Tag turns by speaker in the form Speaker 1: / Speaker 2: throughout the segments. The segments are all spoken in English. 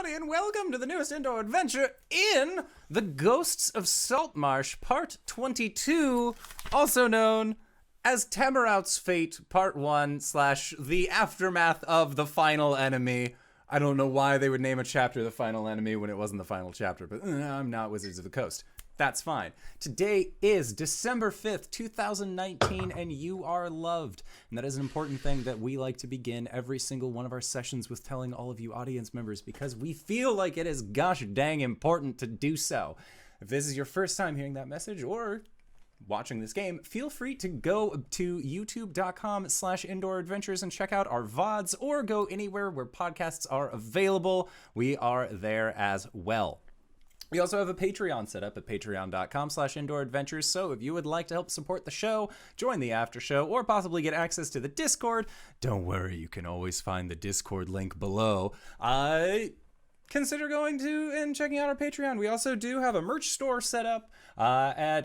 Speaker 1: everybody, and welcome to the newest indoor adventure in The Ghosts of Saltmarsh, Part 22, also known as Tammeraut's Fate, Part 1 / The Aftermath of the Final Enemy. I don't know why they would name a chapter The Final Enemy when it wasn't the final chapter, but I'm not Wizards of the Coast. That's fine. Today is December 5th, 2019, and you are loved. And that is an important thing that we like to begin every single one of our sessions with telling all of you audience members because we feel like it is gosh dang important to do so. If this is your first time hearing that message or watching this game, feel free to go to youtube.com/indooradventures and check out our VODs or go anywhere where podcasts are available. We are there as well. We also have a Patreon set up at patreon.com/indooradventures, so if you would like to help support the show, join the after show, or possibly get access to the Discord, don't worry, you can always find the Discord link below. Consider going to and checking out our Patreon. We also do have a merch store set up at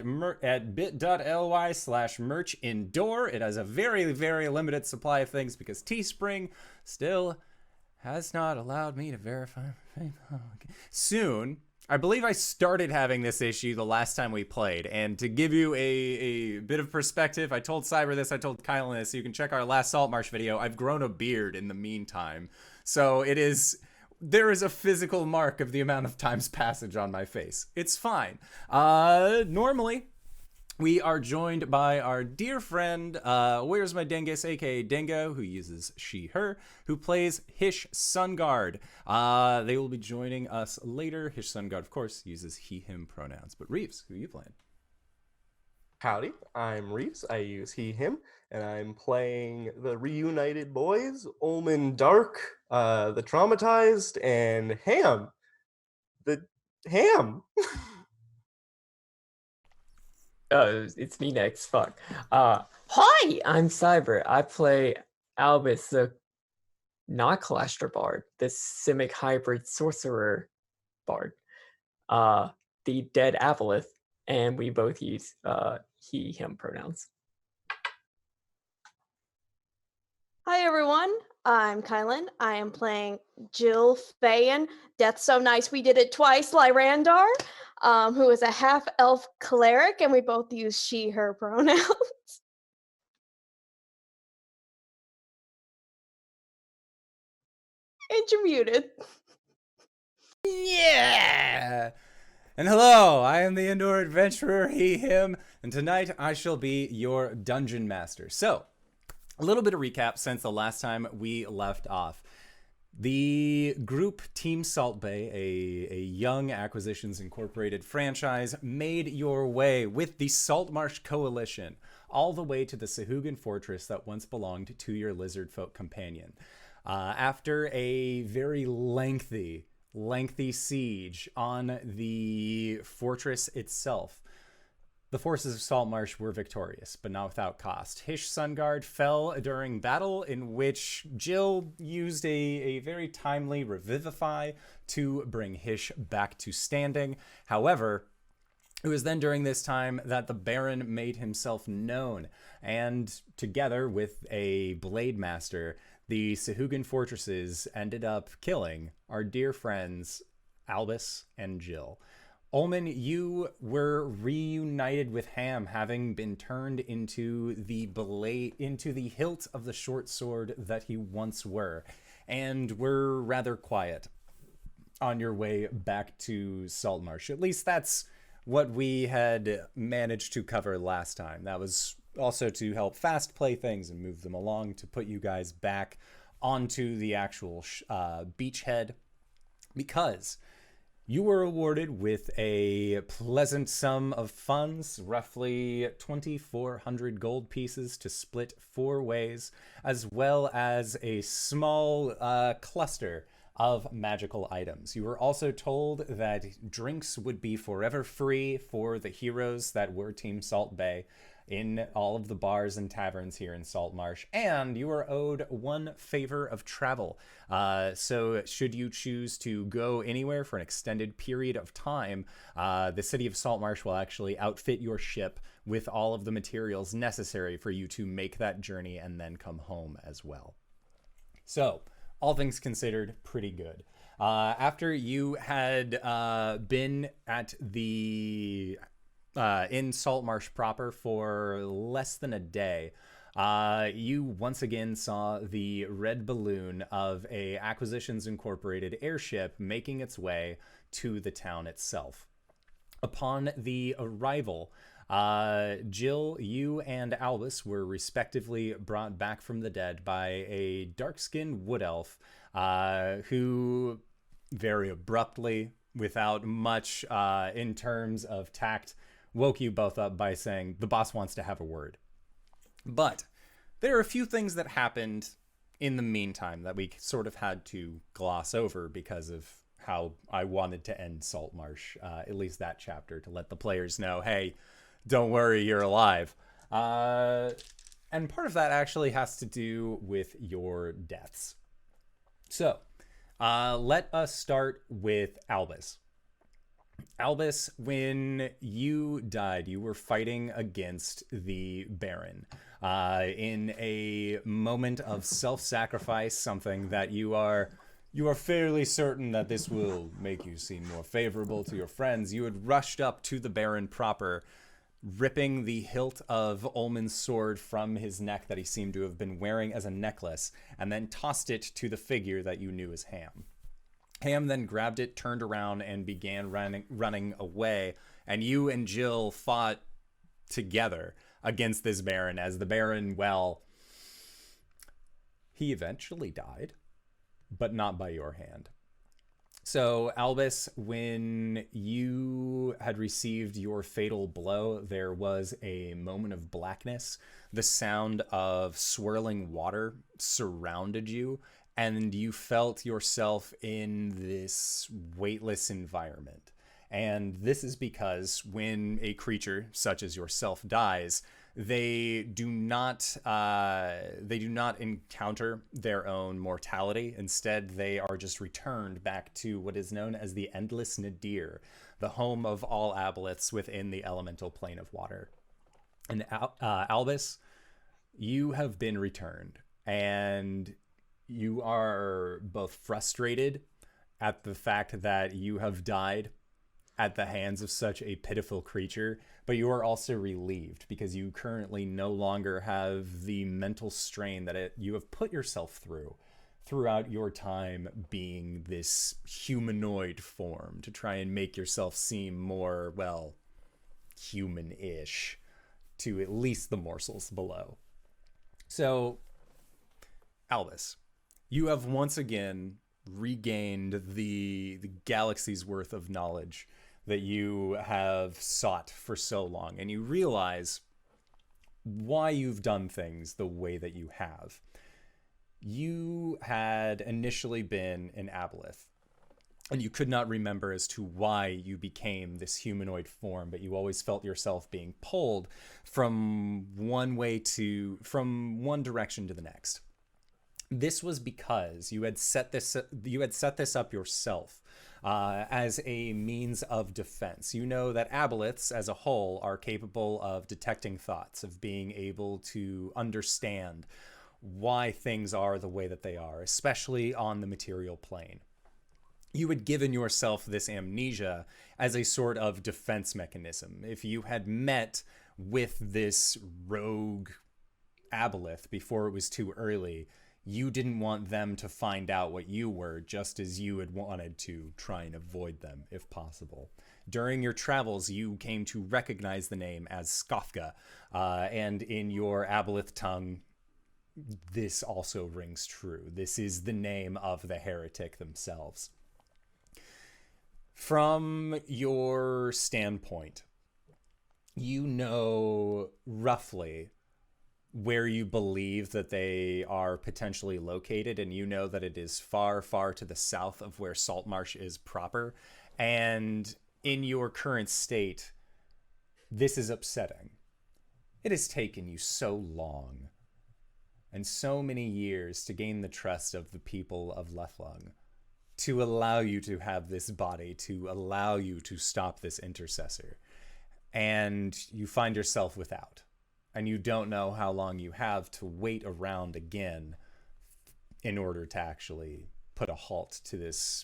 Speaker 1: bit.ly/merchindoor. It has a very, very limited supply of things because Teespring still has not allowed me to verify. Soon. I believe I started having this issue the last time we played, and to give you a bit of perspective, I told Cyber this, I told Kyle this, you can check our last Saltmarsh video. I've grown a beard in the meantime, so there is a physical mark of the amount of time's passage on my face. It's fine. Normally, we are joined by our dear friend, WheresMyDingus, aka Dingo, who uses she, her, who plays Hish Sunguard. They will be joining us later. Hish Sunguard, of course, uses he, him pronouns. But Reeves, who are you playing?
Speaker 2: Howdy, I'm Reeves. I use he, him, and I'm playing the reunited boys, Ulman Dark, the traumatized, and Ham. The Ham.
Speaker 3: Oh, it's me next. Fuck. Hi, I'm Cyber. I play Albus, the not Calastra Bard, the Simic hybrid sorcerer bard, the dead Avalith, and we both use he, him pronouns.
Speaker 4: Hi everyone, I'm KyleWithAnN. I am playing Jilfa'en. Death So Nice We Did It Twice, Lyrandar, who is a half-elf cleric, and we both use she, her pronouns. And you're muted.
Speaker 1: Yeah! And hello, I am the indoor adventurer, he, him, and tonight I shall be your dungeon master. So, a little bit of recap since the last time we left off. The group Team Salt Bay, a young Acquisitions Incorporated franchise, made your way with the Saltmarsh Coalition all the way to the Sahuagin fortress that once belonged to your lizard folk companion. After a very lengthy siege on the fortress itself, the forces of Saltmarsh were victorious, but not without cost. Hish Sunguard fell during battle, in which Jill used a very timely revivify to bring Hish back to standing. However, it was then during this time that the Baron made himself known, and together with a Blade Master, the Sahuagin fortresses ended up killing our dear friends Albus and Jill. Ulman, you were reunited with Ham, having been turned into the hilt of the short sword that he once were, and were rather quiet on your way back to Saltmarsh. At least that's what we had managed to cover last time. That was also to help fast play things and move them along to put you guys back onto the actual beachhead, because you were awarded with a pleasant sum of funds, roughly 2,400 gold pieces to split 4 ways, as well as a small cluster of magical items. You were also told that drinks would be forever free for the heroes that were Team Salt Bay in all of the bars and taverns here in Saltmarsh, and you are owed 1 favor of travel. So should you choose to go anywhere for an extended period of time, the city of Saltmarsh will actually outfit your ship with all of the materials necessary for you to make that journey and then come home as well. So, all things considered, pretty good. After you had been at the in Saltmarsh proper for less than a day, you once again saw the red balloon of a Acquisitions Incorporated airship making its way to the town itself. Upon the arrival, Jill, you and Albus were respectively brought back from the dead by a dark-skinned wood elf who very abruptly, without much in terms of tact, woke you both up by saying, the boss wants to have a word. But there are a few things that happened in the meantime that we sort of had to gloss over because of how I wanted to end Saltmarsh, at least that chapter, to let the players know, hey, don't worry, you're alive. And part of that actually has to do with your deaths. So, let us start with Albus. Albus, when you died, you were fighting against the Baron in a moment of self-sacrifice, something that you are fairly certain that this will make you seem more favorable to your friends. You had rushed up to the Baron proper, ripping the hilt of Ulman's sword from his neck that he seemed to have been wearing as a necklace, and then tossed it to the figure that you knew as Ham. Ham then grabbed it, turned around, and began running away, and you and Jill fought together against this Baron, as the Baron, well, he eventually died, but not by your hand. So, Albus, when you had received your fatal blow, there was a moment of blackness. The sound of swirling water surrounded you, and you felt yourself in this weightless environment. And this is because when a creature such as yourself dies, they do not encounter their own mortality. Instead, they are just returned back to what is known as the Endless Nadir, the home of all aboleths within the elemental plane of water. And Albus, you have been returned, and you are both frustrated at the fact that you have died at the hands of such a pitiful creature, but you are also relieved because you currently no longer have the mental strain that you have put yourself through throughout your time being this humanoid form to try and make yourself seem more, well, human-ish to at least the morsels below. So, Albus, you have once again regained the galaxy's worth of knowledge that you have sought for so long, and you realize why you've done things the way that you have. You had initially been an aboleth, and you could not remember as to why you became this humanoid form, but you always felt yourself being pulled from one direction to the next. This was because you had set this up yourself as a means of defense. You know that aboleths as a whole are capable of detecting thoughts, of being able to understand why things are the way that they are, especially on the material plane. You had given yourself this amnesia as a sort of defense mechanism. If you had met with this rogue aboleth before it was too early, you didn't want them to find out what you were, just as you had wanted to try and avoid them, if possible. During your travels, you came to recognize the name as Skofka, and in your aboleth tongue, this also rings true. This is the name of the heretic themselves. From your standpoint, you know roughly where you believe that they are potentially located, and you know that it is far, far to the south of where Saltmarsh is proper. And in your current state, this is upsetting. It has taken you so long and so many years to gain the trust of the people of Leflung, to allow you to have this body, to allow you to stop this intercessor. And you find yourself without. And you don't know how long you have to wait around again in order to actually put a halt to this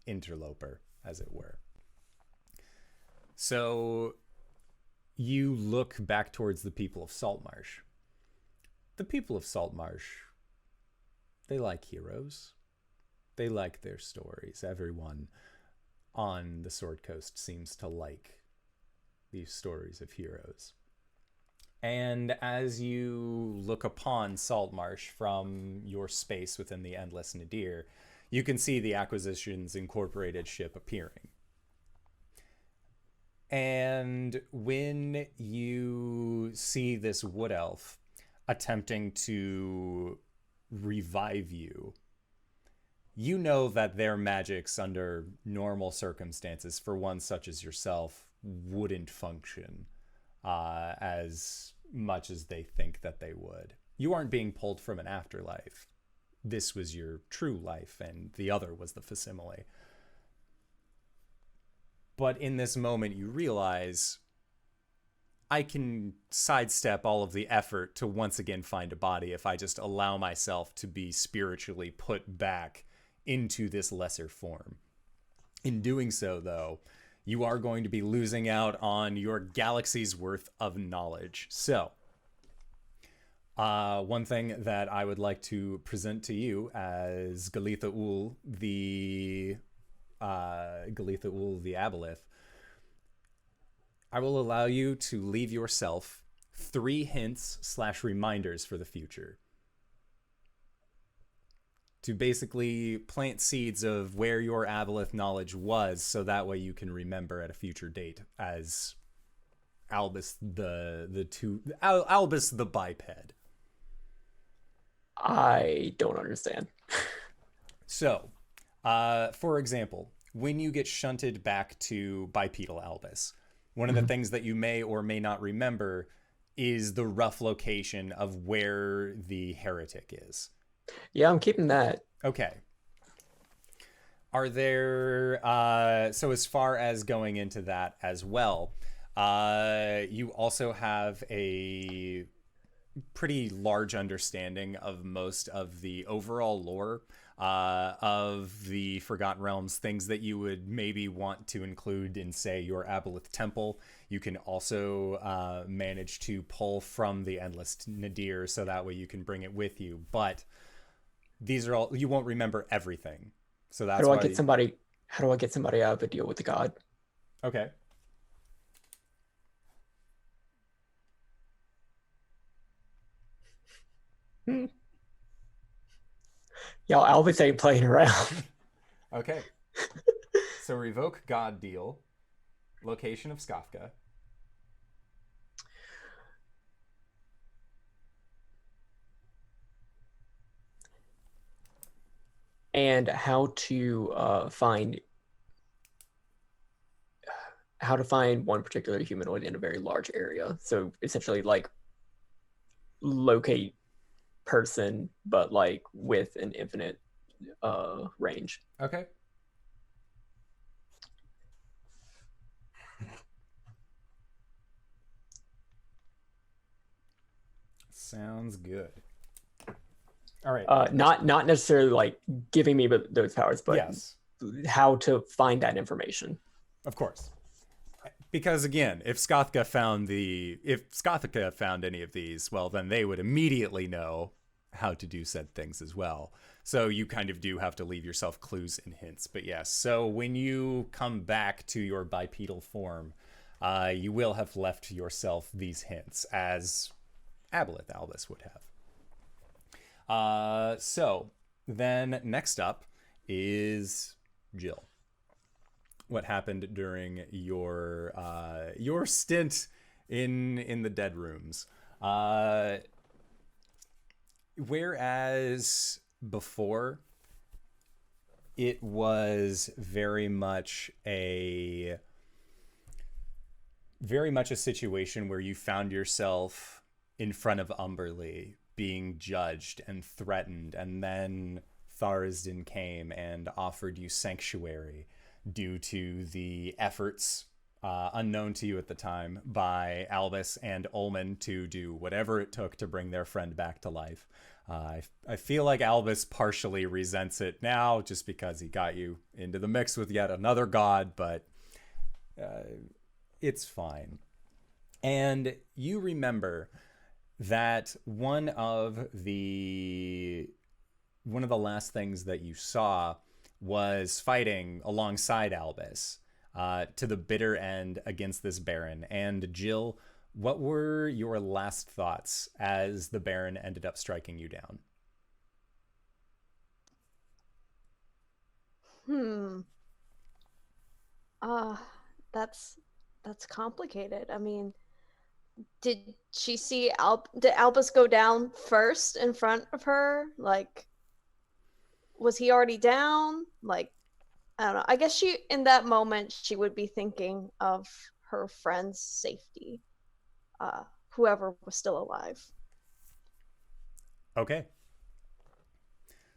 Speaker 1: interloper, as it were. So you look back towards the people of Saltmarsh. The people of Saltmarsh, they like heroes. They like their stories. Everyone on the Sword Coast seems to like these stories of heroes. And as you look upon Saltmarsh from your space within the Endless Nadir, you can see the Acquisitions Incorporated ship appearing. And when you see this wood elf attempting to revive you, you know that their magics under normal circumstances, for one such as yourself, wouldn't function as much as they think that they would. You aren't being pulled from an afterlife. This was your true life, and the other was the facsimile. But in this moment, you realize, I can sidestep all of the effort to once again find a body if I just allow myself to be spiritually put back into this lesser form. In doing so, though, you are going to be losing out on your galaxy's worth of knowledge. So, one thing that I would like to present to you as Jilfa'en the Aboleth, I will allow you to leave yourself 3 hints/reminders for the future, to basically plant seeds of where your Aboleth knowledge was, so that way you can remember at a future date as Albus Albus the biped.
Speaker 3: I don't understand.
Speaker 1: So, for example, when you get shunted back to bipedal Albus, one of the things that you may or may not remember is the rough location of where the heretic is.
Speaker 3: Yeah, I'm keeping that.
Speaker 1: Okay. Are there, so as far as going into that as well, you also have a pretty large understanding of most of the overall lore of the Forgotten Realms, things that you would maybe want to include in, say, your Aboleth Temple. You can also manage to pull from the Endless Nadir, so that way you can bring it with you. But these are all, you won't remember everything. So that's
Speaker 3: How do I get somebody out of a deal with the god?
Speaker 1: Okay.
Speaker 3: Y'all, Albus ain't playing around.
Speaker 1: Okay. So revoke God deal. Location of Skafka.
Speaker 3: And how to find one particular humanoid in a very large area. So essentially, like, locate person, but like with an infinite range.
Speaker 1: Okay. Sounds good. All right.
Speaker 3: Not necessarily like giving me those powers, but
Speaker 1: yes,
Speaker 3: how to find that information.
Speaker 1: Of course. Because again, if Skothka found any of these, well, then they would immediately know how to do said things as well. So you kind of do have to leave yourself clues and hints. But yes, so when you come back to your bipedal form, you will have left yourself these hints, as Aboleth Albus would have. So then next up is Jill. What happened during your stint in the dead rooms? Whereas before, it was very much a situation where you found yourself in front of Umberlee being judged and threatened, and then Tharsden came and offered you sanctuary due to the efforts unknown to you at the time by Albus and Ulman to do whatever it took to bring their friend back to life. I feel like Albus partially resents it now just because he got you into the mix with yet another god, but it's fine. And you remember that one of the last things that you saw was fighting alongside Albus to the bitter end against this Baron. And Jill, what were your last thoughts as the Baron ended up striking you down?
Speaker 4: That's complicated. I mean, did she see did Albus go down first in front of her? Like, was he already down? Like, I don't know. I guess in that moment, she would be thinking of her friend's safety. Whoever was still alive.
Speaker 1: Okay.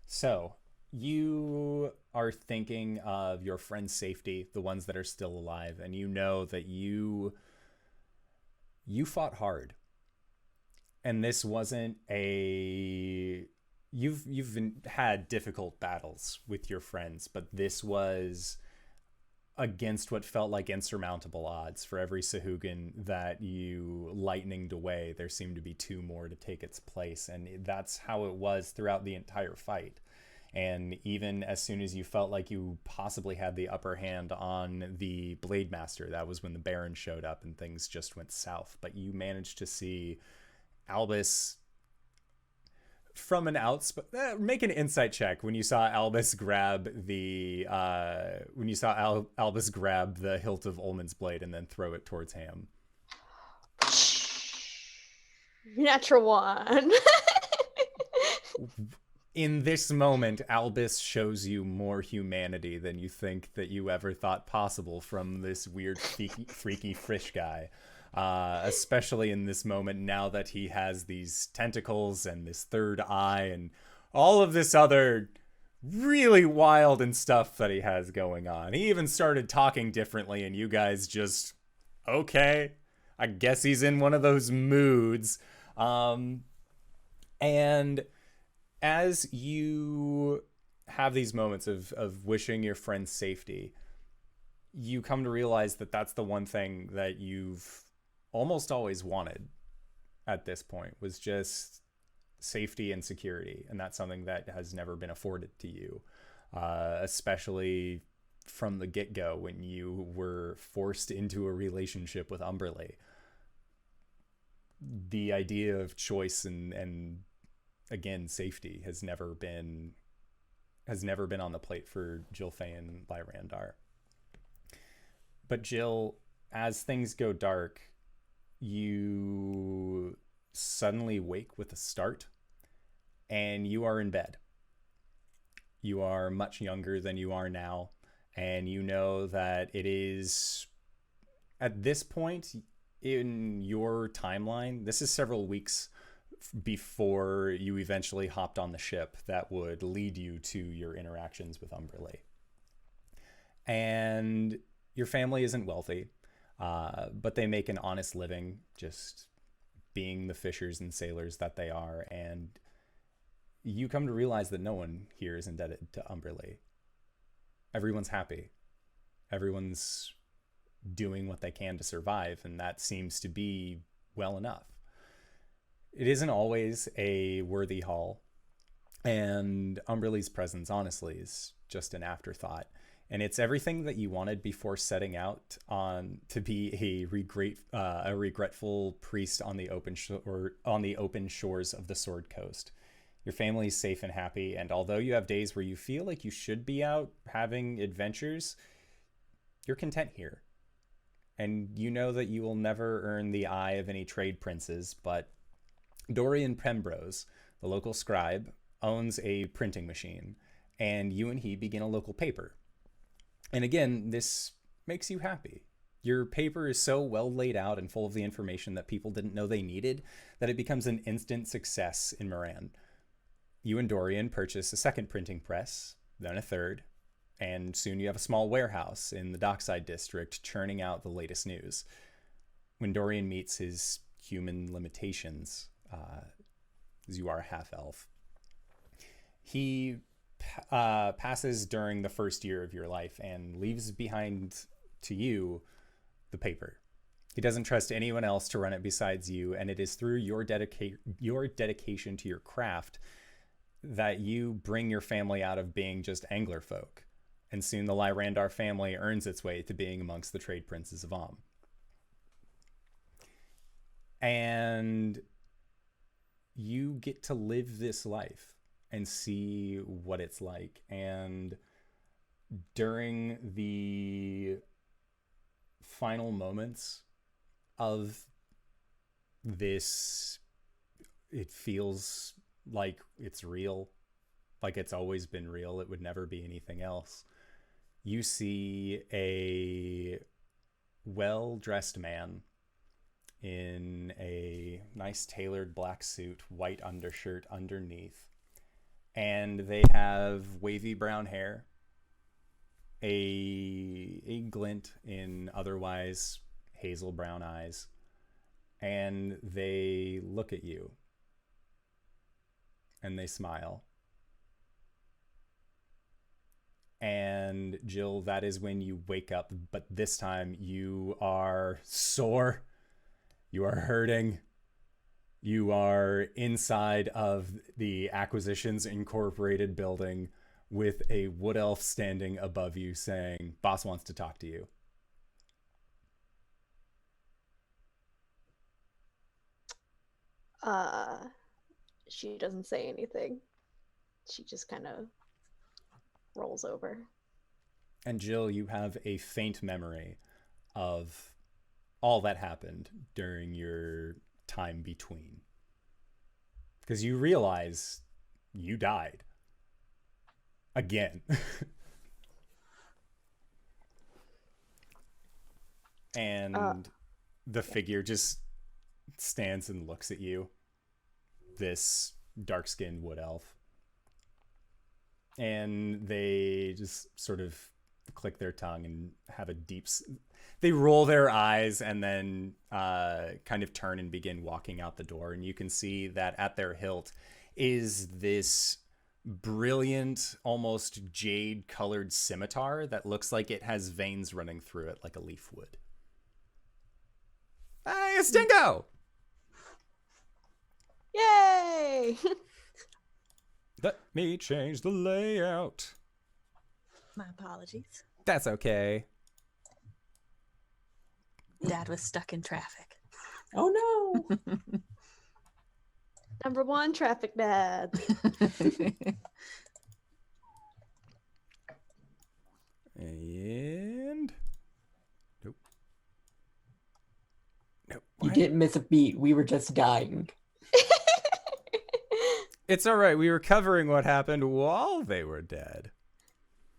Speaker 1: So you are thinking of your friend's safety, the ones that are still alive, and you know that you fought hard. And this wasn't you've had difficult battles with your friends, but this was against what felt like insurmountable odds. For every Sahuagin that you lightninged away, there seemed to be two more to take its place, and that's how it was throughout the entire fight. And even as soon as you felt like you possibly had the upper hand on the Blade Master, that was when the Baron showed up and things just went south. But you managed to see Albus from an make an insight check when you saw Albus grab the Albus grab the hilt of Ulman's blade and then throw it towards Ham.
Speaker 4: Natural one.
Speaker 1: In this moment, Albus shows you more humanity than you think that you ever thought possible from this weird, freaky fish guy. Especially in this moment, now that he has these tentacles and this third eye and all of this other really wild and stuff that he has going on. He even started talking differently, and you guys just, okay, I guess he's in one of those moods. And as you have these moments of wishing your friend's safety, you come to realize that that's the one thing that you've almost always wanted at this point, was just safety and security. And that's something that has never been afforded to you, especially from the get-go when you were forced into a relationship with Umberlee. The idea of choice and again, safety has never been on the plate for Jilfa'en Lyrandar. But Jill, as things go dark, you suddenly wake with a start, and you are in bed. You are much younger than you are now, and you know that it is, at this point in your timeline, this is several weeks before you eventually hopped on the ship that would lead you to your interactions with Umberlee. And your family isn't wealthy, but they make an honest living just being the fishers and sailors that they are. And you come to realize that no one here is indebted to Umberlee. Everyone's happy. Everyone's doing what they can to survive, and that seems to be well enough. It isn't always a worthy haul, and Umberlee's presence, honestly, is just an afterthought. And it's everything that you wanted before setting out on to be a regretful priest on the open shores of the Sword Coast. Your family's safe and happy, and although you have days where you feel like you should be out having adventures, you're content here. And you know that you will never earn the eye of any trade princes, but Dorian Pembrose, the local scribe, owns a printing machine, and you and he begin a local paper. And again, this makes you happy. Your paper is so well laid out and full of the information that people didn't know they needed that it becomes an instant success in Moran. You and Dorian purchase a second printing press, then a third, and soon you have a small warehouse in the Dockside district churning out the latest news. When Dorian meets his human limitations, as you are a half-elf, He passes during the first year of your life and leaves behind to you the paper. He doesn't trust anyone else to run it besides you, and it is through your dedication to your craft that you bring your family out of being just angler folk. And soon the Lyrandar family earns its way to being amongst the trade princes of Om. And you get to live this life and see what it's like. And during the final moments of this, it feels like it's real, like it's always been real. It would never be anything else. You see a well-dressed man in a nice tailored black suit, white undershirt underneath, and they have wavy brown hair, a glint in otherwise hazel brown eyes, and they look at you and they smile. And Jill, that is when you wake up, but this time you are sore, you are hurting, you are inside of the Acquisitions Incorporated building with a wood elf standing above you saying, "Boss wants to talk to you."
Speaker 4: She doesn't say anything. She just kind of rolls over.
Speaker 1: And Jill, you have a faint memory of all that happened during your time between. Because you realize you died. Again. And the figure just stands and looks at you. This dark-skinned wood elf. And they just sort of click their tongue and have a deep... They roll their eyes and then kind of turn and begin walking out the door. And you can see that at their hilt is this brilliant, almost jade-colored scimitar that looks like it has veins running through it like a leaf would. Hey, it's Dingo!
Speaker 4: Yay!
Speaker 1: Let me change the layout.
Speaker 5: My apologies.
Speaker 1: That's okay.
Speaker 5: Dad was stuck in traffic.
Speaker 3: Oh no!
Speaker 4: Number one, traffic dad.
Speaker 1: And... Nope. Nope.
Speaker 3: You didn't miss a beat. We were just dying.
Speaker 1: It's all right. We were covering what happened while they were dead.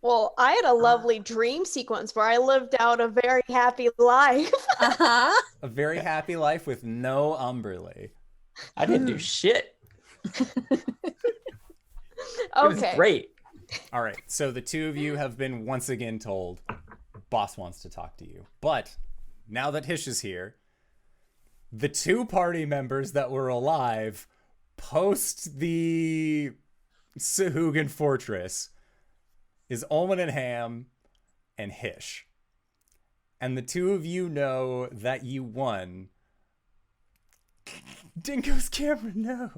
Speaker 4: Well, I had a lovely dream sequence where I lived out a very happy life.
Speaker 5: Uh-huh.
Speaker 1: A very happy life with no Umberly.
Speaker 3: I didn't do shit. It was
Speaker 4: Okay.
Speaker 3: great.
Speaker 1: All right. So the two of you have been once again told, boss wants to talk to you. But now that Hish is here, the two party members that were alive post the Sahuagin fortress is Ulman and Ham and Hish. And the two of you know that you won. Dingo's camera, no.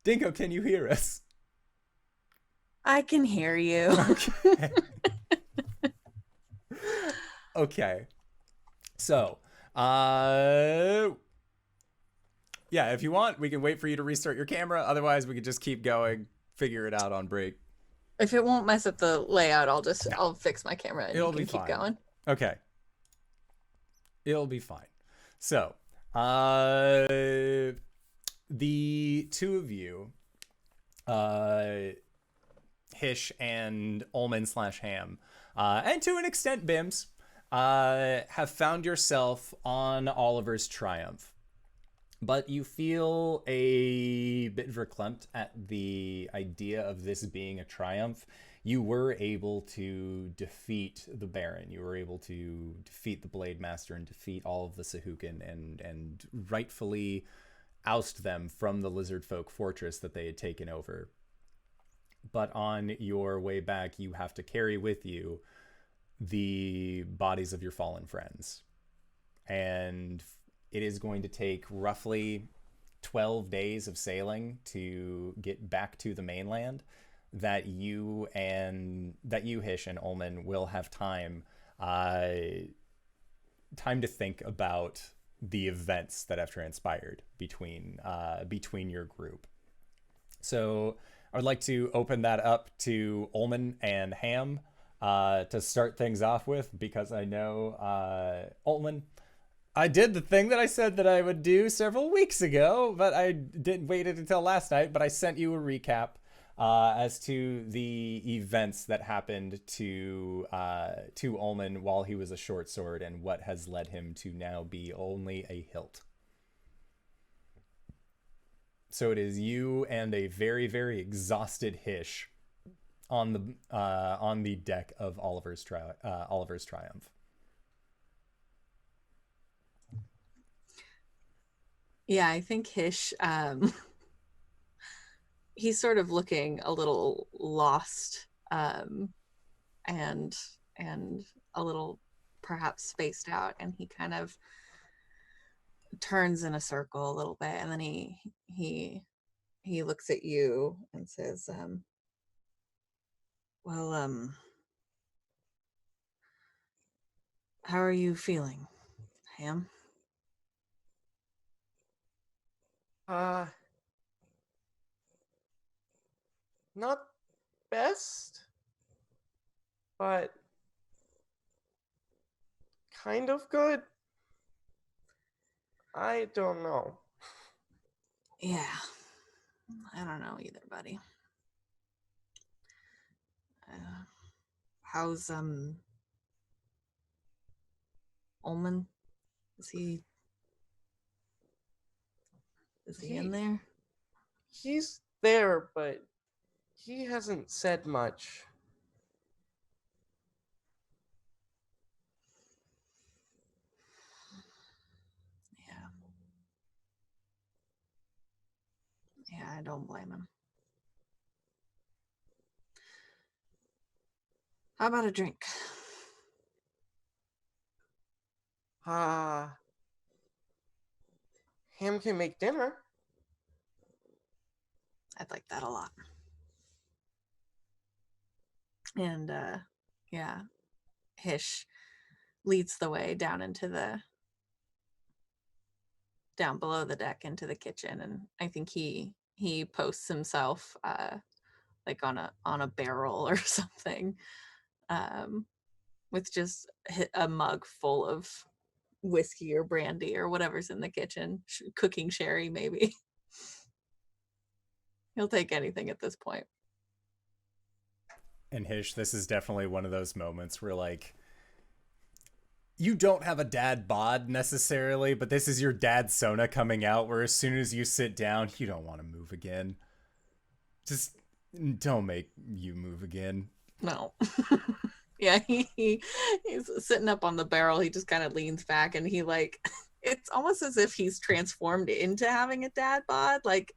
Speaker 1: Dingo, can you hear us?
Speaker 5: I can hear you.
Speaker 1: Okay. Okay. So, yeah, if you want, we can wait for you to restart your camera. Otherwise, we could just keep going, figure it out on break.
Speaker 5: If it won't mess up the layout, I'll fix my camera and
Speaker 1: It'll
Speaker 5: you
Speaker 1: be
Speaker 5: can keep
Speaker 1: fine.
Speaker 5: going.
Speaker 1: Okay. It'll be fine. So, the two of you, Hish and Ulman/Ham, and to an extent Bims, have found yourself on Oliver's Triumph. But you feel a bit verklempt at the idea of this being a triumph. You were able to defeat the Baron. You were able to defeat the Blade Master and defeat all of the Sahuagin and rightfully oust them from the lizard folk fortress that they had taken over. But on your way back, you have to carry with you the bodies of your fallen friends. And it is going to take roughly 12 days of sailing to get back to the mainland, that you, Hish, and Ulman will have time to think about the events that have transpired between your group. So I would like to open that up to Ulman and Ham to start things off with, because I know, Ulman, I did the thing that I said that I would do several weeks ago, but I didn't wait until last night, but I sent you a recap as to the events that happened to Ulman while he was a short sword, and what has led him to now be only a hilt. So it is you and a very, very exhausted Hish on the deck of Oliver's Triumph.
Speaker 5: Yeah, I think Hish, he's sort of looking a little lost, and a little perhaps spaced out, and he kind of turns in a circle a little bit, and then he looks at you and says, well, how are you feeling, Ham?
Speaker 2: Not best, but kind of good. I don't know.
Speaker 5: Yeah, I don't know either, buddy. How's Ulman? Is he in there?
Speaker 2: He's there, but he hasn't said much.
Speaker 5: Yeah, I don't blame him. How about a drink?
Speaker 2: Ham can make dinner.
Speaker 5: I'd like that a lot. And yeah, Hish leads the way down below the deck into the kitchen, and I think he posts himself like on a barrel or something, with just a mug full of whiskey or brandy or whatever's in the kitchen, cooking sherry maybe. He'll take anything at this point.
Speaker 1: And Hish, this is definitely one of those moments where, like, you don't have a dad bod necessarily, but this is your dad Sona coming out, where as soon as you sit down, you don't want to move again. Just don't make you move again.
Speaker 5: No. Yeah, he's sitting up on the barrel. He just kind of leans back, and he, like, it's almost as if he's transformed into having a dad bod. Like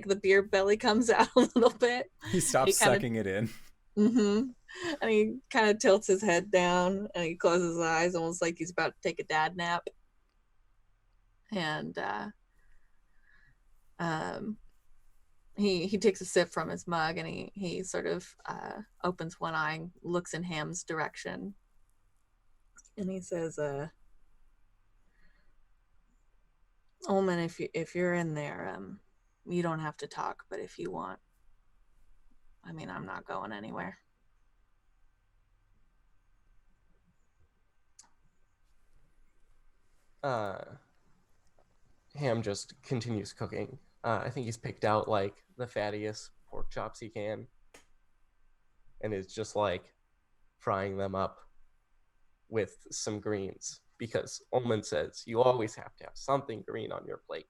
Speaker 5: the beer belly comes out a little bit.
Speaker 1: He stops sucking it in.
Speaker 5: Mm-hmm. And he kind of tilts his head down, and he closes his eyes, almost like he's about to take a dad nap. And he takes a sip from his mug, and he sort of opens one eye and looks in Ham's direction, and he says, Ulman, if you're in there, you don't have to talk, but if you want, I mean, I'm not going anywhere.
Speaker 2: Ham just continues cooking. I think he's picked out, like, the fattiest pork chops he can, and is just, like, frying them up with some greens, because Ulman says you always have to have something green on your plate.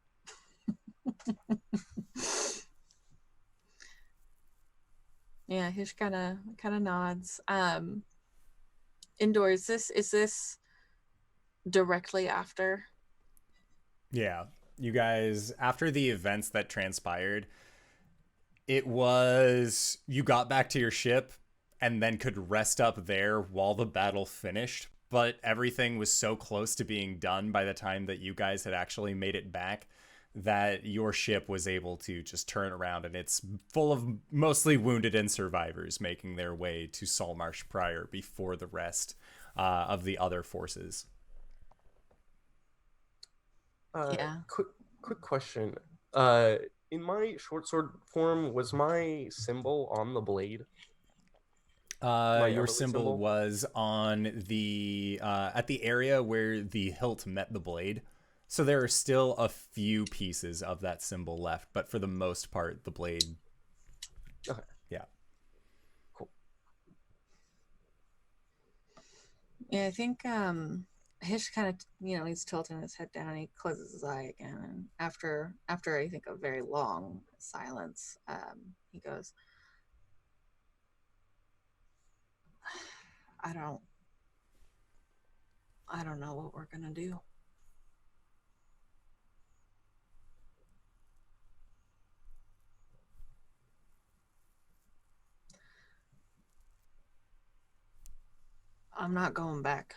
Speaker 5: Yeah, Hish kind of nods. Indoors, is this directly after?
Speaker 1: Yeah. you guys, after the events that transpired, it was you got back to your ship and then could rest up there while the battle finished, but everything was so close to being done by the time that you guys had actually made it back that your ship was able to just turn around, and it's full of mostly wounded and survivors making their way to Saltmarsh prior before the rest of the other forces.
Speaker 5: Yeah.
Speaker 2: Quick question. In my short sword form, was my symbol on the blade?
Speaker 1: Your
Speaker 2: emblem
Speaker 1: symbol was on the at the area where the hilt met the blade. So there are still a few pieces of that symbol left, but for the most part, the blade.
Speaker 2: Okay.
Speaker 1: Yeah.
Speaker 2: Cool.
Speaker 5: Yeah, I think Hish kind of, he's tilting his head down. He closes his eye again, and after I think a very long silence, he goes, I don't know what we're gonna do. I'm not going back.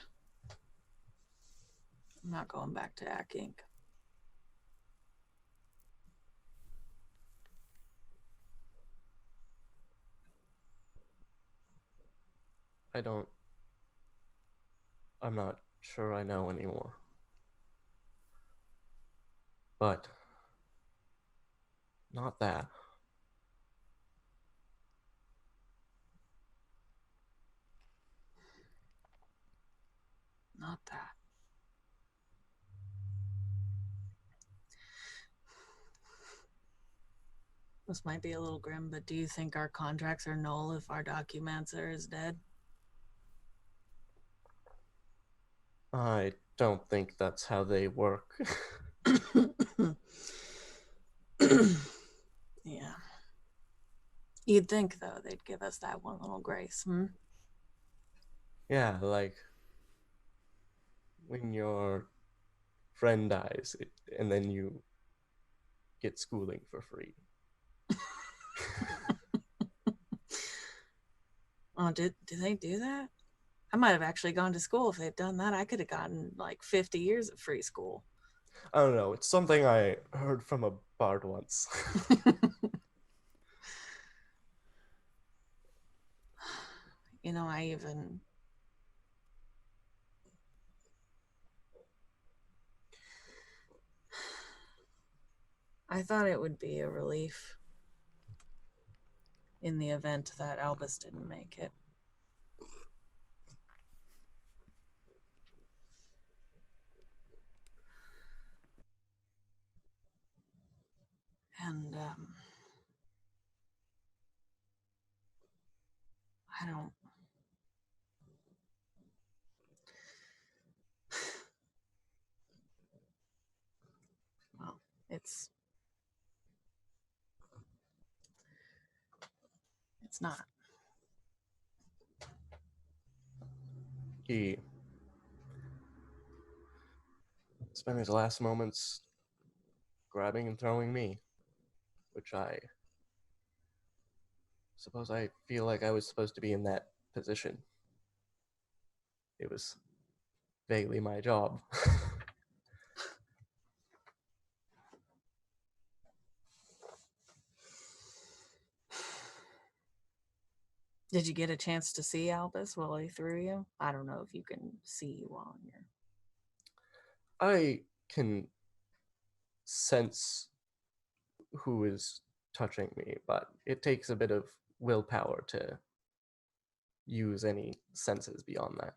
Speaker 5: I'm not going back to Ack Inc.
Speaker 2: I'm not sure I know anymore. But not that.
Speaker 5: Not that. This might be a little grim, but do you think our contracts are null if our documancer is dead?
Speaker 2: I don't think that's how they work.
Speaker 5: Yeah. You'd think, though, they'd give us that one little grace,
Speaker 2: Yeah, like when your friend dies and then you get schooling for free.
Speaker 5: Oh, did they do that? I might have actually gone to school if they'd done that. I could have gotten like 50 years of free school.
Speaker 2: I don't know. It's something I heard from a bard once.
Speaker 5: I thought it would be a relief in the event that Albus didn't make it. And I don't. Well, it's not.
Speaker 2: He spent his last moments grabbing and throwing me, which I suppose I feel like I was supposed to be in that position. It was vaguely my job.
Speaker 5: Did you get a chance to see Albus while he threw you? I don't know if you can see while you're.
Speaker 2: I can sense who is touching me, but it takes a bit of willpower to use any senses beyond that.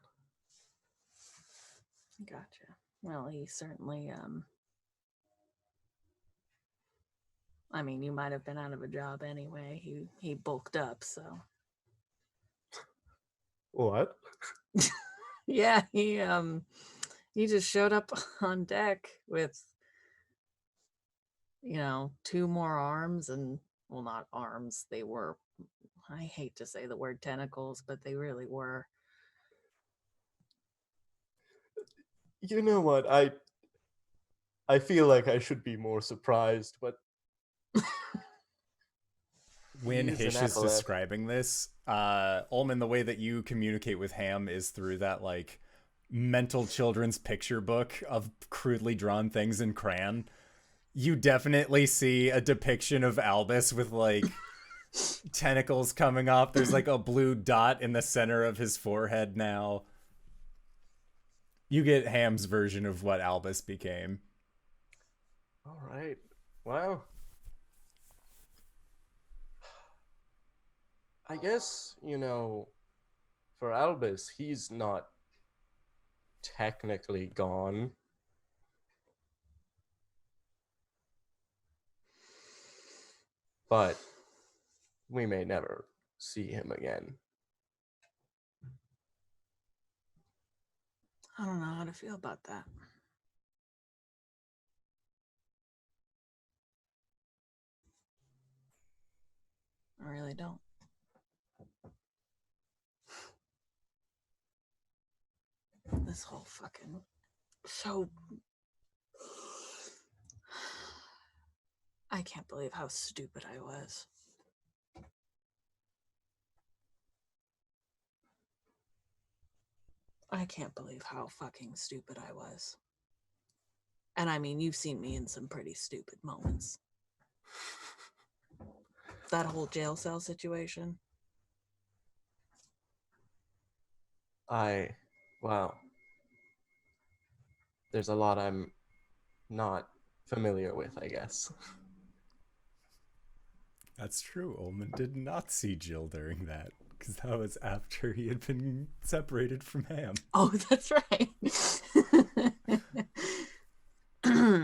Speaker 5: Gotcha. Well, he certainly, I mean, you might have been out of a job anyway. He bulked up, so.
Speaker 2: What?
Speaker 5: Yeah, he just showed up on deck with, 2 more arms and, well, not arms. They were, I hate to say the word tentacles, but they really were.
Speaker 2: You know what? I feel like I should be more surprised, but
Speaker 1: When
Speaker 2: he is
Speaker 1: Hish
Speaker 2: an
Speaker 1: is
Speaker 2: Apolleth.
Speaker 1: describing this, Ulman, the way that you communicate with Ham is through that like mental children's picture book of crudely drawn things in crayon. You definitely see a depiction of Albus with like tentacles coming off. There's like a blue dot in the center of his forehead now. You get Ham's version of what Albus became.
Speaker 2: All right. Well, I guess, for Albus, he's not technically gone. But we may never see him again.
Speaker 5: I don't know how to feel about that. I really don't. This whole fucking show. I can't believe how stupid I was. I can't believe how fucking stupid I was. And I mean, you've seen me in some pretty stupid moments. That whole jail cell situation.
Speaker 2: Wow. There's a lot I'm not familiar with, I guess.
Speaker 1: That's true. Ulman did not see Jill during that, because that was after he had been separated from Ham.
Speaker 5: Oh, that's right.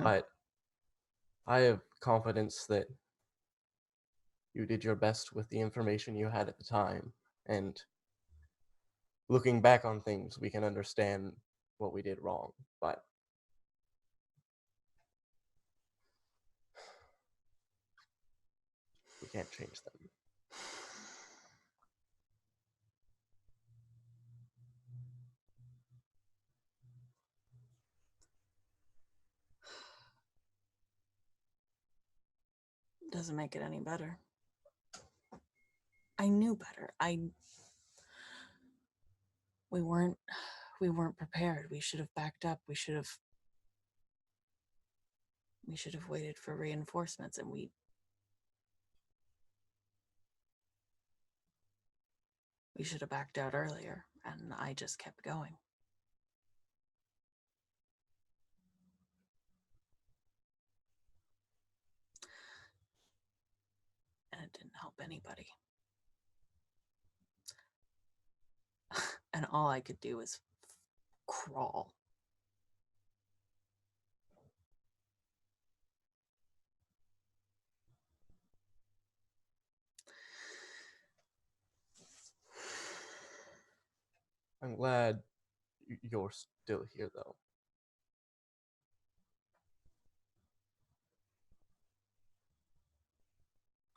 Speaker 2: But I have confidence that you did your best with the information you had at the time. And looking back on things, we can understand what we did wrong. But we can't change them.
Speaker 5: Doesn't make it any better. I knew better. We weren't prepared. We should have backed up. We should have waited for reinforcements, and we should have backed out earlier, and I just kept going. And it didn't help anybody. And all I could do was crawl.
Speaker 2: I'm glad you're still here, though.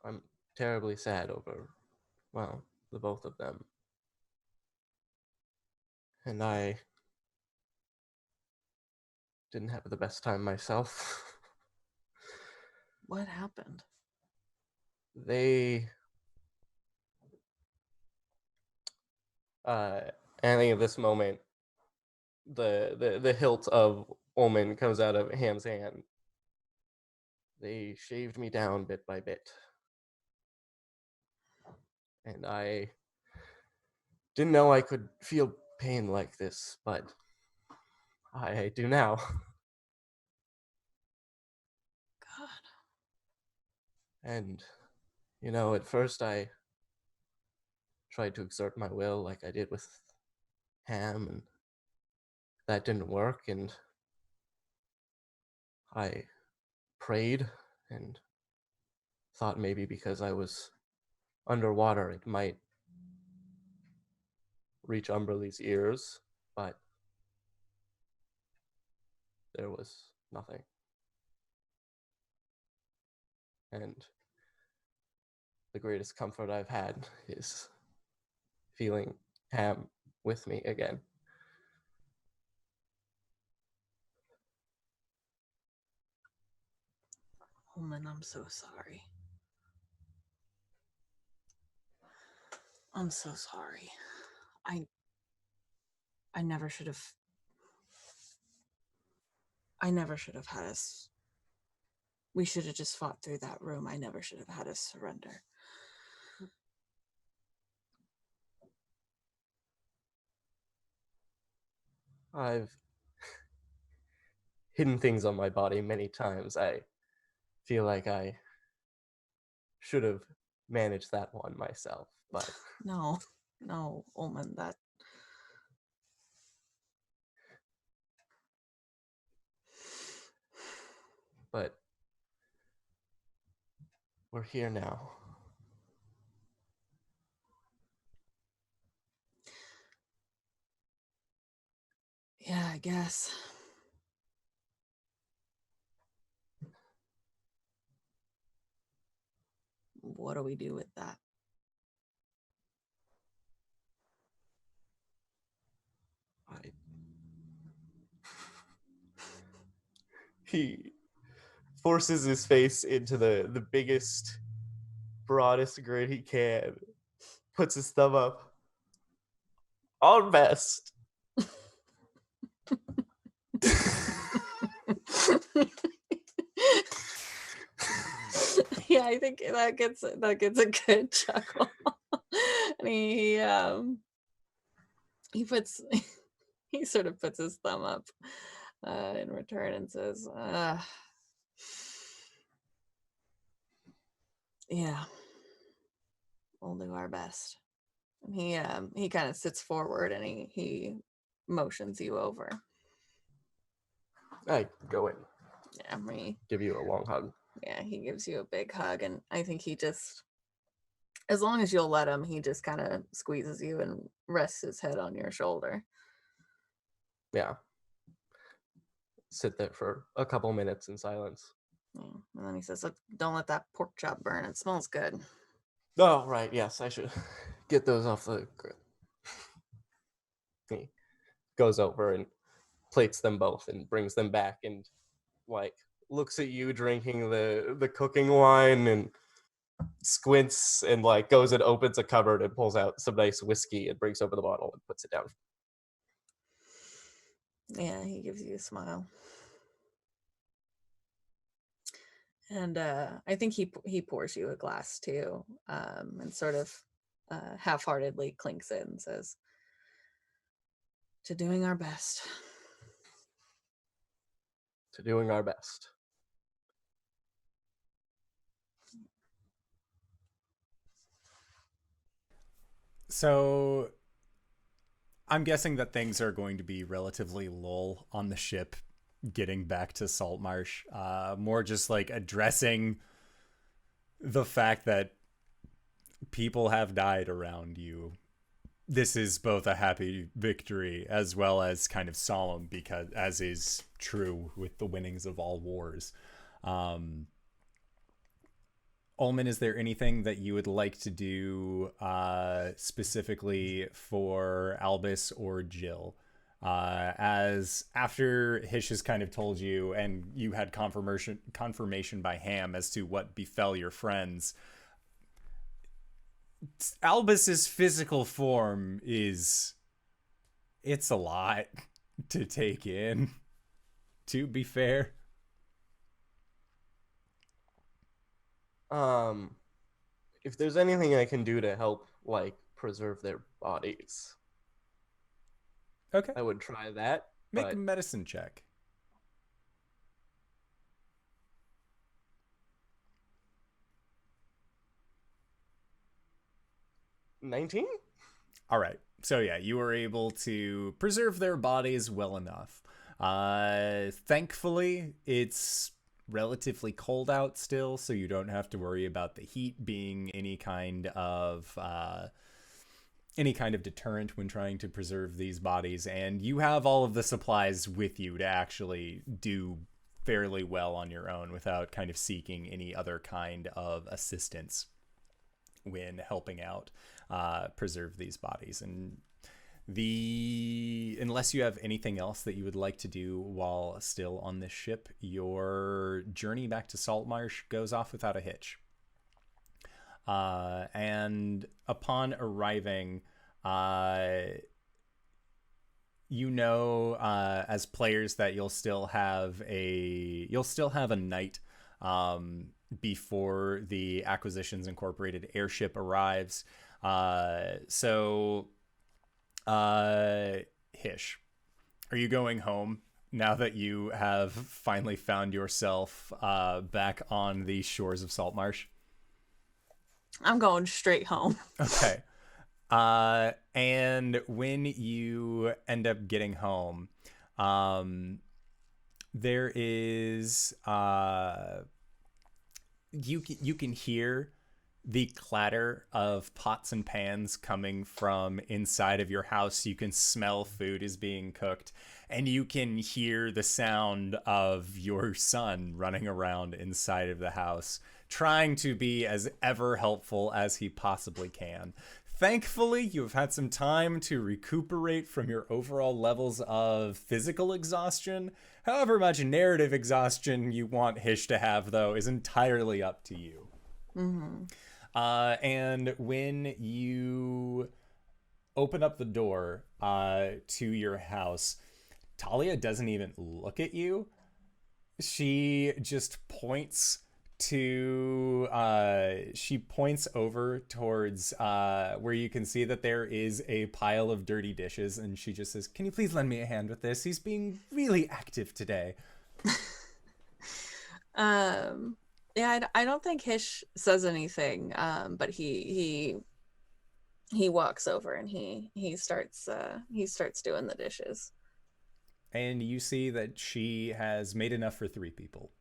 Speaker 2: I'm terribly sad over, well, the both of them. And I didn't have the best time myself.
Speaker 5: What happened?
Speaker 2: They and I think at this moment the hilt of Ulman comes out of Ham's hand. They shaved me down bit by bit. And I didn't know I could feel pain like this, but I do now.
Speaker 5: God.
Speaker 2: And, at first I tried to exert my will like I did with Ham, and that didn't work, and I prayed and thought maybe because I was underwater it might reach Umberly's ears, but there was nothing. And the greatest comfort I've had is feeling Ham with me again.
Speaker 5: Ulman, I'm so sorry. I'm so sorry. I never should have. I never should have had us. We should have just fought through that room. I never should have had us surrender.
Speaker 2: I've hidden things on my body many times. I feel like I should have managed that one myself, but
Speaker 5: No, Ulman, that.
Speaker 2: but we're here now.
Speaker 5: Yeah, I guess. What do we do with that?
Speaker 2: He forces his face into the biggest, broadest grin he can, puts his thumb up. Our best.
Speaker 5: Yeah, I think that gets a good chuckle. And he sort of puts his thumb up in return and says, yeah, we'll do our best. And he kind of sits forward and he motions you over.
Speaker 2: I go in,
Speaker 5: Yeah,
Speaker 2: give you a long hug.
Speaker 5: Yeah, he gives you a big hug, and I think he just, as long as you'll let him, he just kind of squeezes you and rests his head on your shoulder.
Speaker 2: Yeah. Sit there for a couple minutes in silence.
Speaker 5: Yeah. And then he says, "Look, don't let that pork chop burn. It smells good."
Speaker 2: Oh, right. Yes, I should get those off the grill. He goes over and plates them both and brings them back and like looks at you drinking the cooking wine and squints and like goes and opens a cupboard and pulls out some nice whiskey and brings over the bottle and puts it down.
Speaker 5: Yeah, he gives you a smile. And I think he pours you a glass too, and sort of half-heartedly clinks it and says, "To doing our best."
Speaker 2: To doing our best.
Speaker 1: So I'm guessing that things are going to be relatively lull on the ship getting back to Saltmarsh. More just like addressing the fact that people have died around you. This is both a happy victory as well as kind of solemn, because as is true with the winnings of all wars. Ulman, is there anything that you would like to do specifically for Albus or Jill? As after Hish has kind of told you, and you had confirmation by Ham as to what befell your friends, Albus's physical form it's a lot to take in, to be fair.
Speaker 2: If there's anything I can do to help like preserve their bodies,
Speaker 1: Okay.
Speaker 2: I would try that.
Speaker 1: Make
Speaker 2: but
Speaker 1: a medicine check.
Speaker 2: 19?
Speaker 1: All right. So yeah, you were able to preserve their bodies well enough. Thankfully, it's relatively cold out still, so you don't have to worry about the heat being any kind of deterrent when trying to preserve these bodies, and you have all of the supplies with you to actually do fairly well on your own without kind of seeking any other kind of assistance when helping out preserve these bodies. And Unless you have anything else that you would like to do while still on this ship, your journey back to Saltmarsh goes off without a hitch. And upon arriving, as players that you'll still have a night before the Acquisitions Incorporated airship arrives. Hish, are you going home now that you have finally found yourself back on the shores of Saltmarsh?
Speaker 5: I'm going straight home.
Speaker 1: Okay. And when you end up getting home, there is you can hear the clatter of pots and pans coming from inside of your house. You can smell food is being cooked, and you can hear the sound of your son running around inside of the house, trying to be as ever helpful as he possibly can. Thankfully, you've had some time to recuperate from your overall levels of physical exhaustion. However much narrative exhaustion you want Hish to have, though, is entirely up to you.
Speaker 5: Mm-hmm.
Speaker 1: And when you open up the door to your house, Talia doesn't even look at you. She just points over towards where you can see that there is a pile of dirty dishes, and she just says, "Can you please lend me a hand with this? He's being really active today."
Speaker 5: Yeah, I don't think Hish says anything, but he walks over and he starts doing the dishes.
Speaker 1: And you see that she has made enough for 3 people.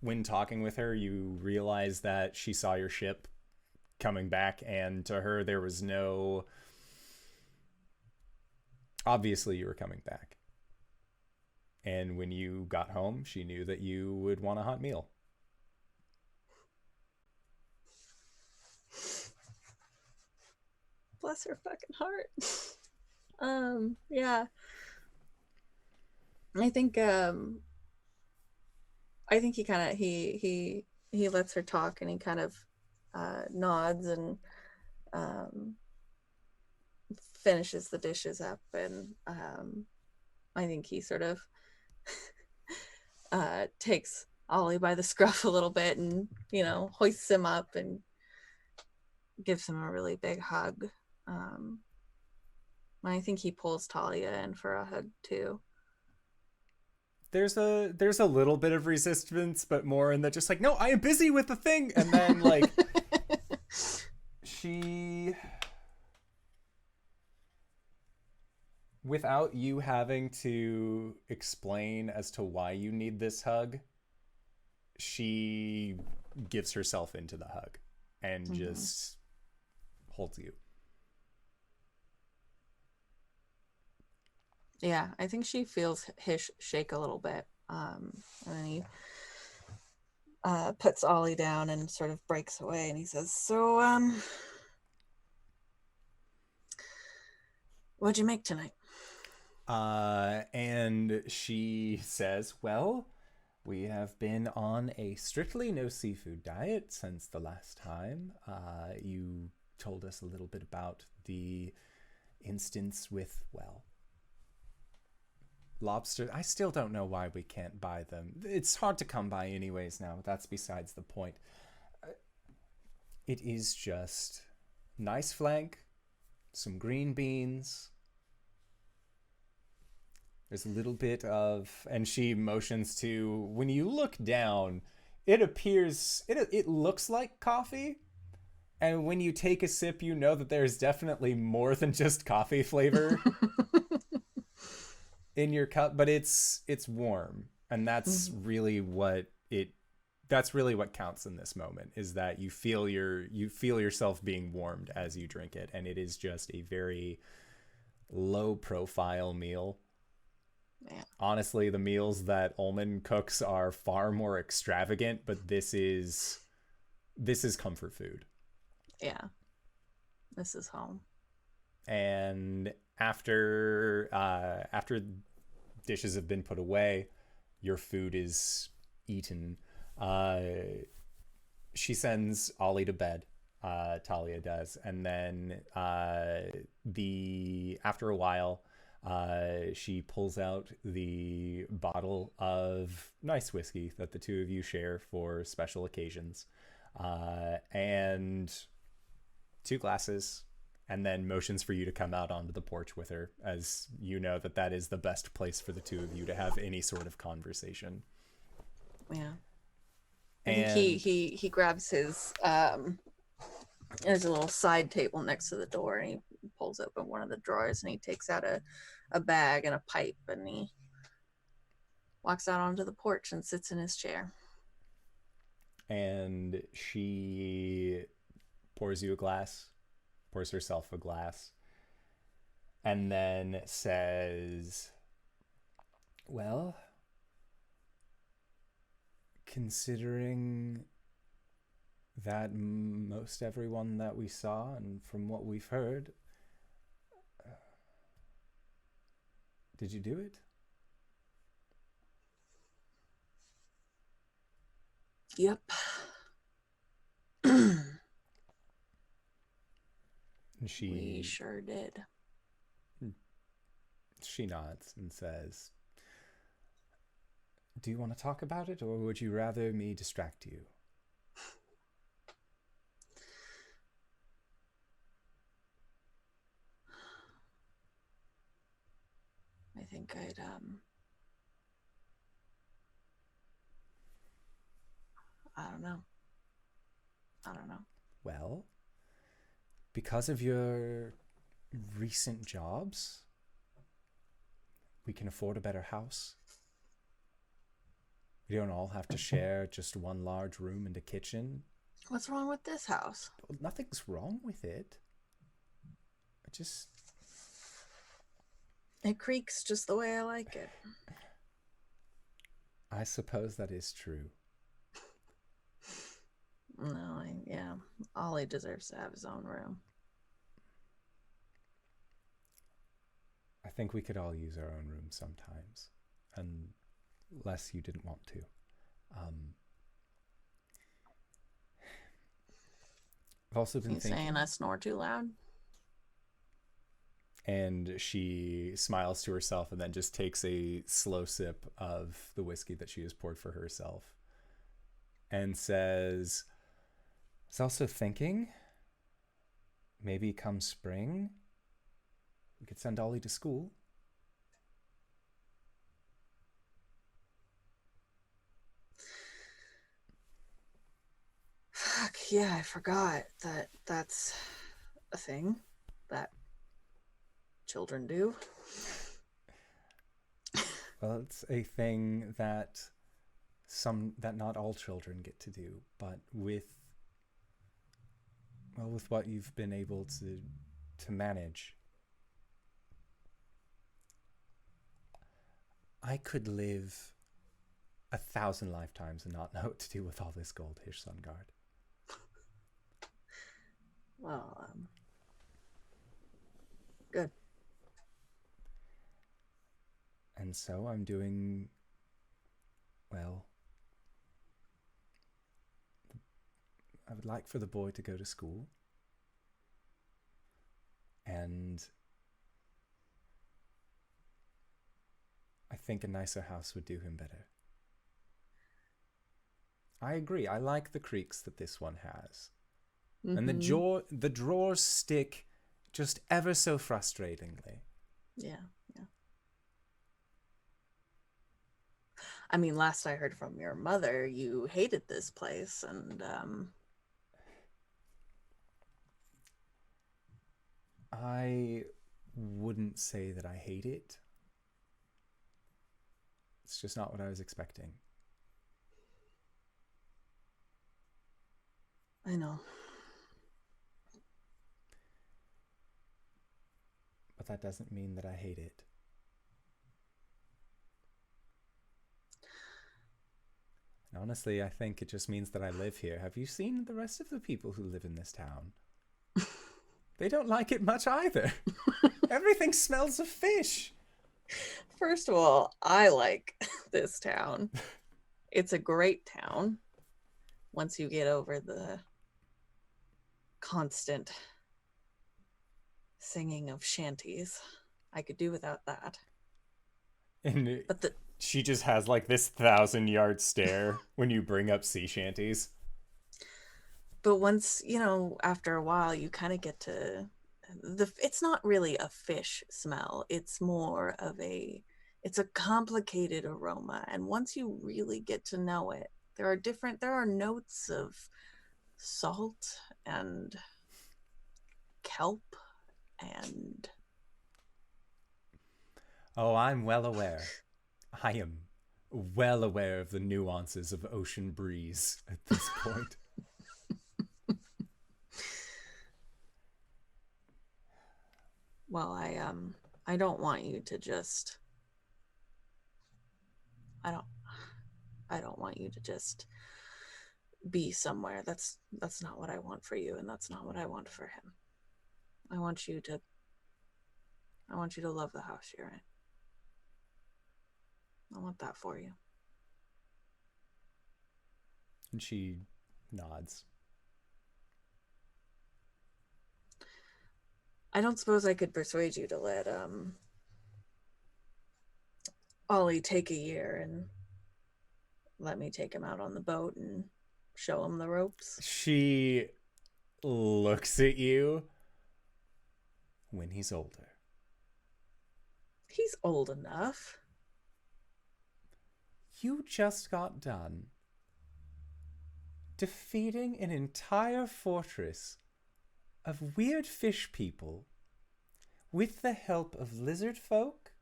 Speaker 1: When talking with her, you realize that she saw your ship coming back, and to her there was no... Obviously you were coming back. And when you got home, she knew that you would want a hot meal.
Speaker 5: Bless her fucking heart. Yeah. I think he kind of he lets her talk, and he kind of nods and finishes the dishes up, and I think he sort of takes Ollie by the scruff a little bit and, hoists him up and gives him a really big hug. I think he pulls Talia in for a hug too.
Speaker 1: There's a little bit of resistance, but more in that just like, no, I am busy with the thing. And then like she, without you having to explain as to why you need this hug, she gives herself into the hug and just holds you.
Speaker 5: Yeah, I think she feels Hish shake a little bit. And then he puts Ollie down and sort of breaks away, and he says, "So, what'd you make tonight?"
Speaker 1: And she says, "Well, we have been on a strictly no seafood diet since the last time. You told us a little bit about the instance with, well, lobster. I still don't know why we can't buy them. It's hard to come by anyways now, but that's besides the point. It is just nice flank, some green beans. There's a little bit of," and she motions to, when you look down, it appears, it looks like coffee. And when you take a sip, you know that there's definitely more than just coffee flavor in your cup, but it's warm, and that's really what counts in this moment, is that you feel yourself being warmed as you drink it, and it is just a very low profile meal.
Speaker 5: Yeah.
Speaker 1: Honestly, the meals that Ulman cooks are far more extravagant, but this is comfort food.
Speaker 5: Yeah. This is home.
Speaker 1: And after dishes have been put away, your food is eaten. She sends Ollie to bed. Talia does, and then after a while, she pulls out the bottle of nice whiskey that the two of you share for special occasions, and 2 glasses, and then motions for you to come out onto the porch with her, as you know that is the best place for the two of you to have any sort of conversation.
Speaker 5: Yeah. I think he grabs his there's a little side table next to the door, and he pulls open one of the drawers and he takes out a bag and a pipe, and he walks out onto the porch and sits in his chair.
Speaker 1: And she pours herself a glass, and then says, well, considering that most everyone that we saw, and from what we've heard, did you do it?
Speaker 5: Yep. We sure did.
Speaker 1: She nods and says, do you want to talk about it, or would you rather me distract you?
Speaker 5: I think I don't know.
Speaker 1: Well, because of your recent jobs, we can afford a better house. We don't all have to share just one large room and a kitchen.
Speaker 5: What's wrong with this house?
Speaker 1: Well, nothing's wrong with it.
Speaker 5: It creaks just the way I like it.
Speaker 1: I suppose that is true.
Speaker 5: No, yeah. Ollie deserves to have his own room.
Speaker 1: I think we could all use our own room sometimes, unless you didn't want to. I've also been thinking...
Speaker 5: saying I snore too loud?
Speaker 1: And she smiles to herself and then just takes a slow sip of the whiskey that she has poured for herself and says, I was also thinking, maybe come spring, we could send Ollie to school.
Speaker 5: Fuck, yeah, I forgot that that's a thing that children do.
Speaker 1: Well, it's a thing that not all children get to do, but with what you've been able to manage, I could live 1,000 lifetimes and not know what to do with all this gold, Hish Sungard.
Speaker 5: Well, good.
Speaker 1: And so I'm doing, well, I would like for the boy to go to school. And I think a nicer house would do him better. I agree. I like the creaks that this one has. Mm-hmm. And the drawers stick just ever so frustratingly.
Speaker 5: Yeah. I mean, last I heard from your mother, you hated this place, and
Speaker 1: I wouldn't say that I hate it. It's just not what I was expecting.
Speaker 5: I know.
Speaker 1: But that doesn't mean that I hate it. And honestly, I think it just means that I live here. Have you seen the rest of the people who live in this town? They don't like it much either. Everything smells of fish.
Speaker 5: First of all, I like this town. It's a great town. Once you get over the constant singing of shanties, I could do without that.
Speaker 1: And
Speaker 5: But
Speaker 1: she just has like this 1,000-yard stare when you bring up sea shanties.
Speaker 5: But once, after a while, you kind of get to it's not really a fish smell. It's more of it's a complicated aroma. And once you really get to know it, there are notes of salt and kelp and...
Speaker 1: Oh, I'm well aware. I am well aware of the nuances of ocean breeze at this point.
Speaker 5: Well, I don't want you to just... I don't want you to just be somewhere. That's not what I want for you, and that's not what I want for him. I want you to love the house you're in. I want that for you.
Speaker 1: And she nods.
Speaker 5: I don't suppose I could persuade you to let Ollie take a year and let me take him out on the boat and show him the ropes.
Speaker 1: She looks at you. When he's older.
Speaker 5: He's old enough.
Speaker 1: You just got done defeating an entire fortress of weird fish people with the help of lizard folk,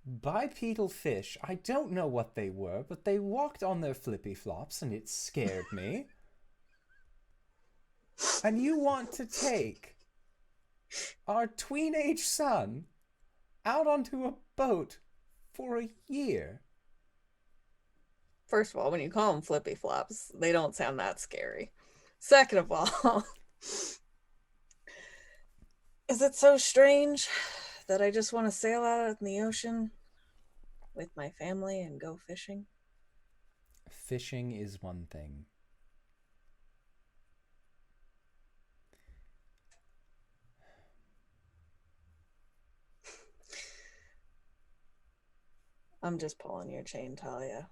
Speaker 1: bipedal fish. I don't know what they were, but they walked on their flippy flops and it scared me. And you want to take our tween-age son out onto a boat for a year?
Speaker 5: First of all, when you call them flippy flops, they don't sound that scary. Second of all, is it so strange that I just want to sail out in the ocean with my family and go fishing?
Speaker 1: Fishing is one thing.
Speaker 5: I'm just pulling your chain, Talia.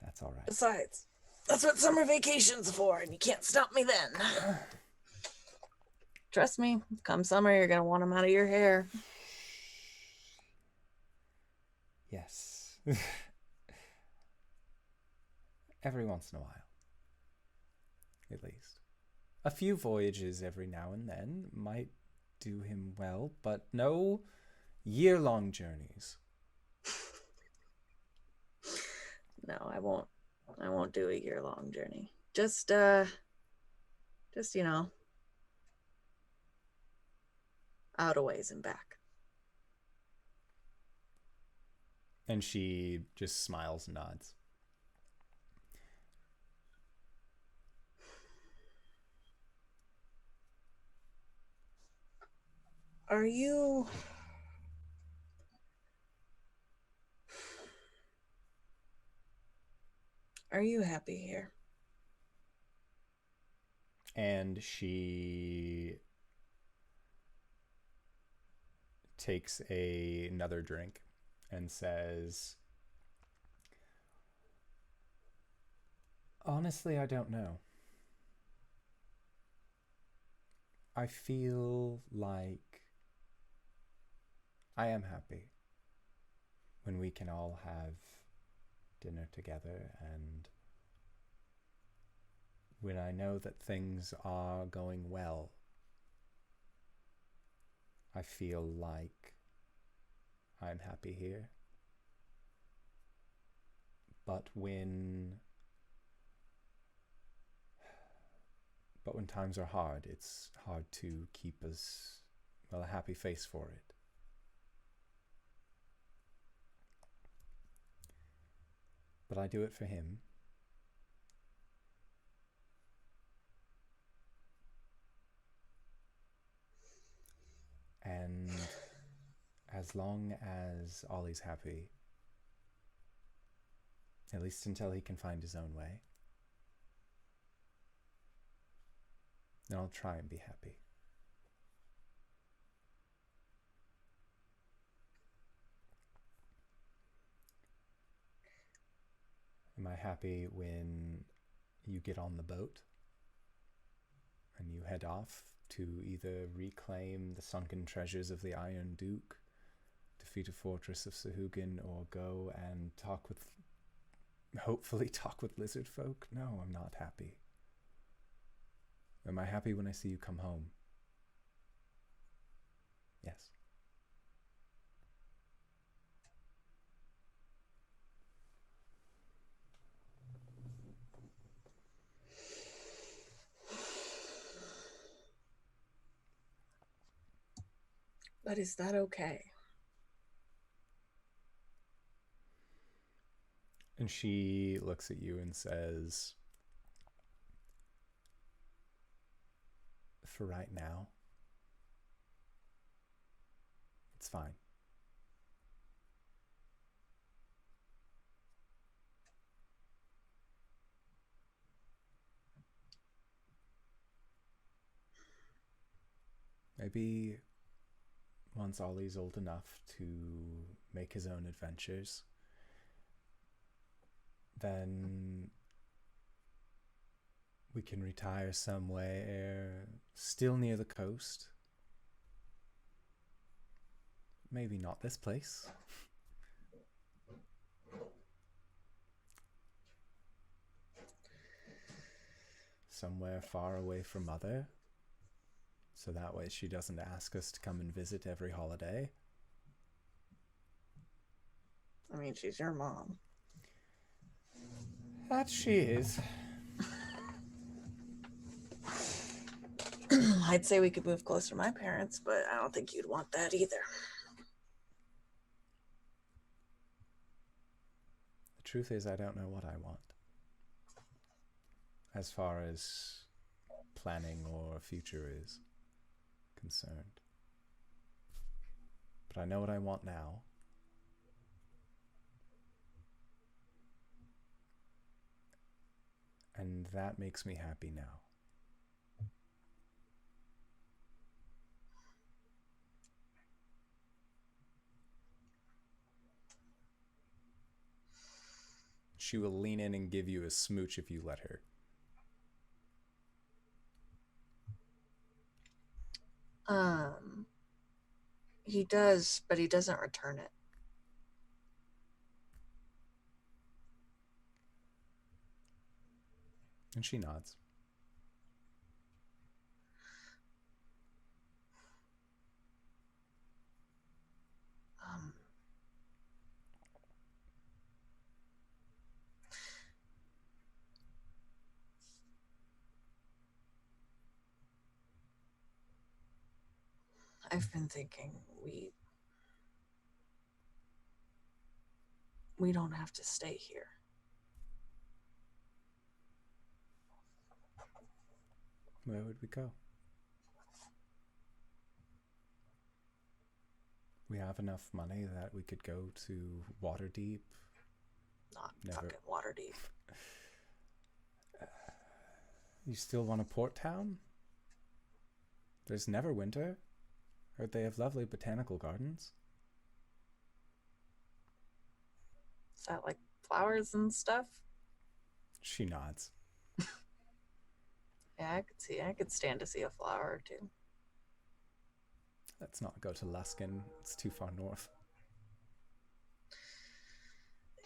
Speaker 1: That's all right.
Speaker 5: Besides, that's what summer vacation's for, and you can't stop me then. Trust me, come summer, you're going to want them out of your hair.
Speaker 1: Yes. Every once in a while. At least. A few voyages every now and then might do him well, but no year-long journeys.
Speaker 5: No, I won't do a year-long journey. Just out a ways and back.
Speaker 1: And she just smiles and nods.
Speaker 5: Are you happy here?
Speaker 1: And she takes another drink and says, honestly, I don't know. I feel like I am happy when we can all have dinner together, and when I know that things are going well. I feel like I'm happy here. But when times are hard, it's hard to keep a happy face for it. But I do it for him. as long as Ollie's happy, at least until he can find his own way, then I'll try and be happy. Am I happy when you get on the boat and you head off to either reclaim the sunken treasures of the Iron Duke, defeat a fortress of Sahuagin, or go and hopefully talk with lizard folk? No, I'm not happy. Am I happy when I see you come home? Yes.
Speaker 5: But is that okay?
Speaker 1: And she looks at you and says, for right now, it's fine. Maybe once Ollie's old enough to make his own adventures, then we can retire somewhere still near the coast. Maybe not this place. Somewhere far away from Mother, so that way she doesn't ask us to come and visit every holiday.
Speaker 5: I mean, she's your mom.
Speaker 1: That she is.
Speaker 5: I'd say we could move closer to my parents, but I don't think you'd want that either.
Speaker 1: The truth is, I don't know what I want, as far as planning or future is concerned. But I know what I want now. And that makes me happy now. She will lean in and give you a smooch if you let her.
Speaker 5: He does, but he doesn't return it.
Speaker 1: And she nods.
Speaker 5: I've been thinking we don't have to stay here.
Speaker 1: Where would we go? We have enough money that we could go to Waterdeep.
Speaker 5: Not
Speaker 1: Never.
Speaker 5: fucking Waterdeep.
Speaker 1: You still want a port town? There's Neverwinter. Heard they have lovely botanical gardens.
Speaker 5: Is that like flowers and stuff?
Speaker 1: She nods.
Speaker 5: Yeah, I could stand to see a flower or two.
Speaker 1: Let's not go to Luskin. It's too far north.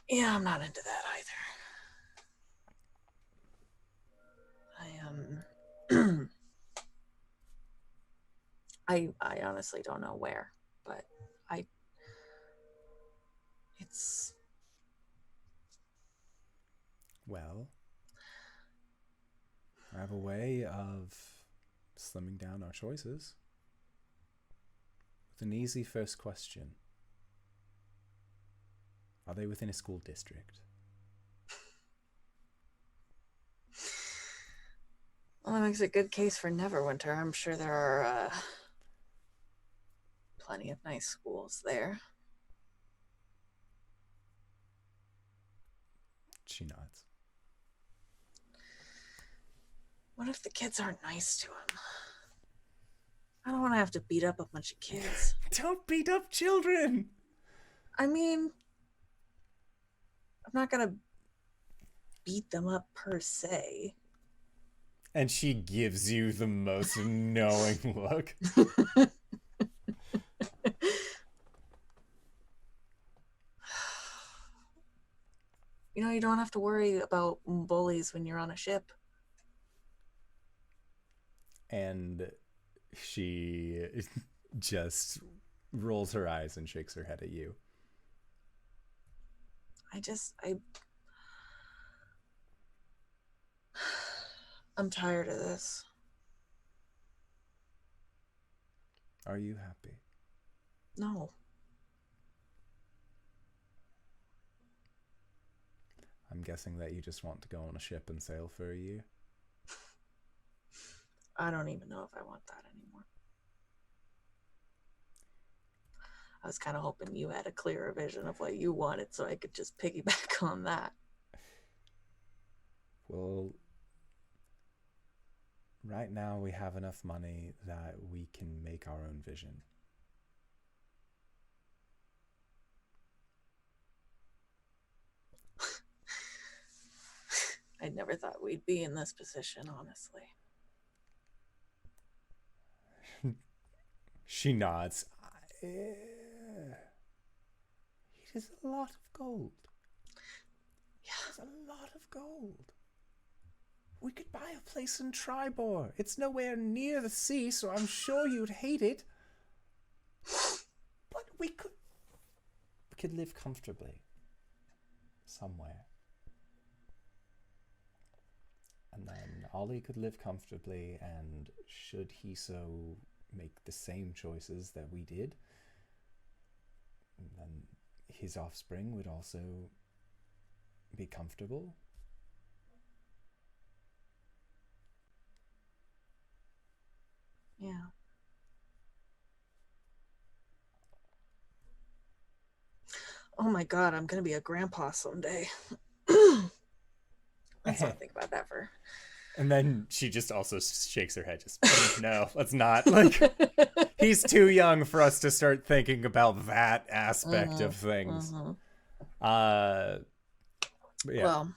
Speaker 5: Yeah, I'm not into that either. I honestly don't know where, but it's...
Speaker 1: Well, I have a way of slimming down our choices with an easy first question. Are they within a school district?
Speaker 5: Well, that makes a good case for Neverwinter. I'm sure there are plenty of nice schools there.
Speaker 1: She nods.
Speaker 5: What if the kids aren't nice to him? I don't want to have to beat up a bunch of kids.
Speaker 1: Don't beat up children!
Speaker 5: I mean, I'm not going to beat them up per se.
Speaker 1: And she gives you the most knowing look.
Speaker 5: You know, you don't have to worry about bullies when you're on a ship.
Speaker 1: And she just rolls her eyes and shakes her head at you.
Speaker 5: I'm tired of this.
Speaker 1: Are you happy?
Speaker 5: No.
Speaker 1: I'm guessing that you just want to go on a ship and sail for a year.
Speaker 5: I don't even know if I want that anymore. I was kind of hoping you had a clearer vision of what you wanted so I could just piggyback on that.
Speaker 1: Well, right now we have enough money that we can make our own vision.
Speaker 5: I never thought we'd be in this position, honestly.
Speaker 1: She nods. It is a lot of gold.
Speaker 5: Yeah.
Speaker 1: It's a lot of gold. We could buy a place in Tribor. It's nowhere near the sea, so I'm sure you'd hate it. But we could live comfortably somewhere. And then Ollie could live comfortably, and should he so make the same choices that we did, then his offspring would also be comfortable.
Speaker 5: Yeah. Oh my God, I'm gonna be a grandpa someday. Let's not think about that for.
Speaker 1: And then she just also shakes her head, just, no, let's not. Like, he's too young for us to start thinking about that aspect of things. But yeah.
Speaker 5: Well,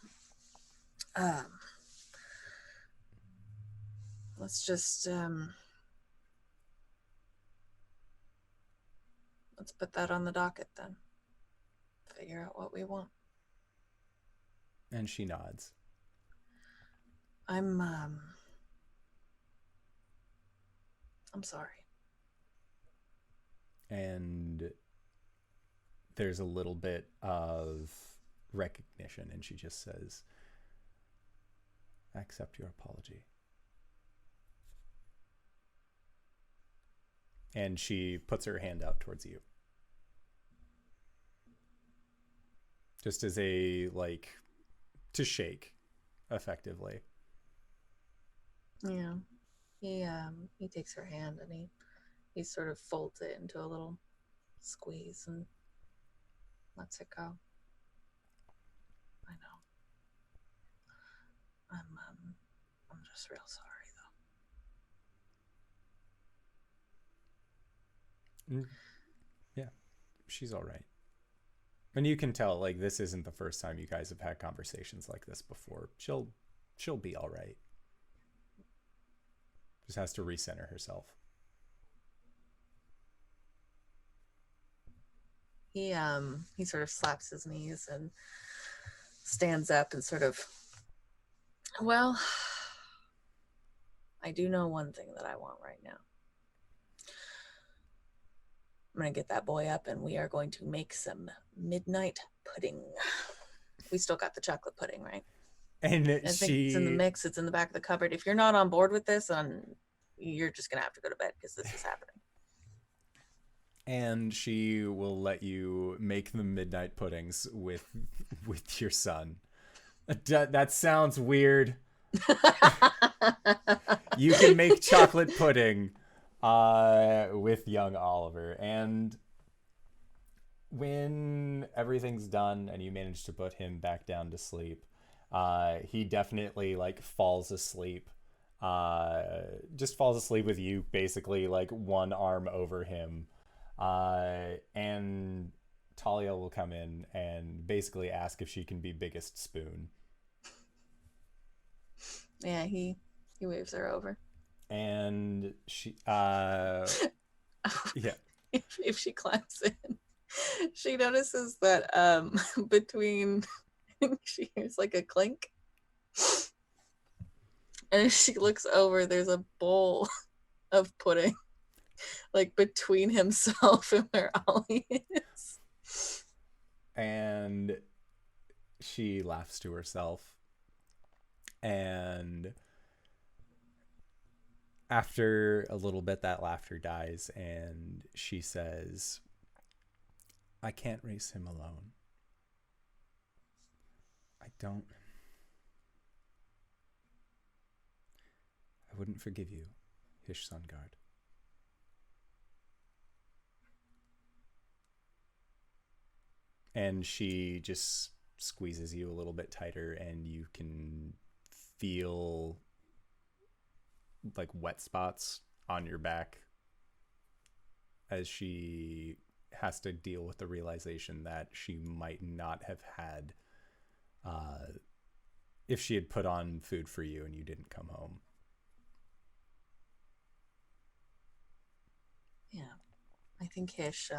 Speaker 5: let's just let's put that on the docket then. Figure out what we want.
Speaker 1: And she nods.
Speaker 5: I'm sorry.
Speaker 1: And there's a little bit of recognition, and she just says, I accept your apology. And she puts her hand out towards you. Just as a, like, to shake, effectively.
Speaker 5: Yeah. He takes her hand and he sort of folds it into a little squeeze and lets it go. I know. I'm just real sorry though.
Speaker 1: Yeah, she's all right. And you can tell, like, this isn't the first time you guys have had conversations like this before. She'll be all right. Just has to recenter herself.
Speaker 5: He sort of slaps his knees and stands up and sort of, well, I do know one thing that I want right now. I'm going to get that boy up and we are going to make some midnight pudding. We still got the chocolate pudding, right?
Speaker 1: And
Speaker 5: I think it's in the mix. It's in the back of the cupboard. If you're not on board with this, you're just going to have to go to bed because this is happening.
Speaker 1: And she will let you make the midnight puddings with your son. That sounds weird. You can make chocolate pudding, with young Oliver. And when everything's done and you manage to put him back down to sleep, he definitely like falls asleep. Just falls asleep with you basically like one arm over him. And Talia will come in and basically ask if she can be biggest spoon.
Speaker 5: Yeah, he waves her over.
Speaker 1: And she yeah.
Speaker 5: If she climbs in, she notices that between she hears like a clink. And as she looks over, there's a bowl of pudding like between himself and where Ollie is.
Speaker 1: And she laughs to herself. And after a little bit, that laughter dies, and she says, I can't raise him alone. I wouldn't forgive you, Hish Sunguard. And she just squeezes you a little bit tighter, and you can feel like wet spots on your back as she has to deal with the realization that she might not have had if she had put on food for you and you didn't come home.
Speaker 5: Yeah, I think Hish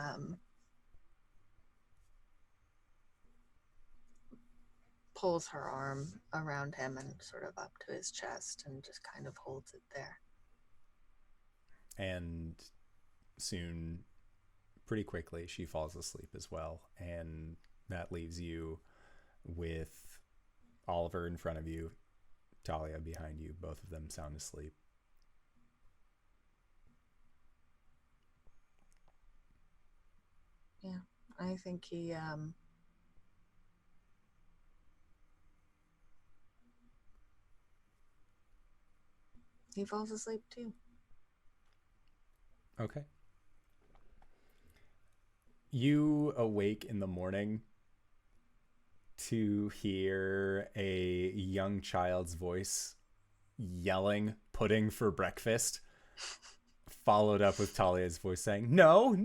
Speaker 5: pulls her arm around him and sort of up to his chest and just kind of holds it there.
Speaker 1: And soon, pretty quickly, she falls asleep as well. And that leaves you with Oliver in front of you, Talia behind you, both of them sound asleep.
Speaker 5: Yeah, I think he falls asleep too.
Speaker 1: Okay. You awake in the morning to hear a young child's voice yelling pudding for breakfast, followed up with Talia's voice saying, no,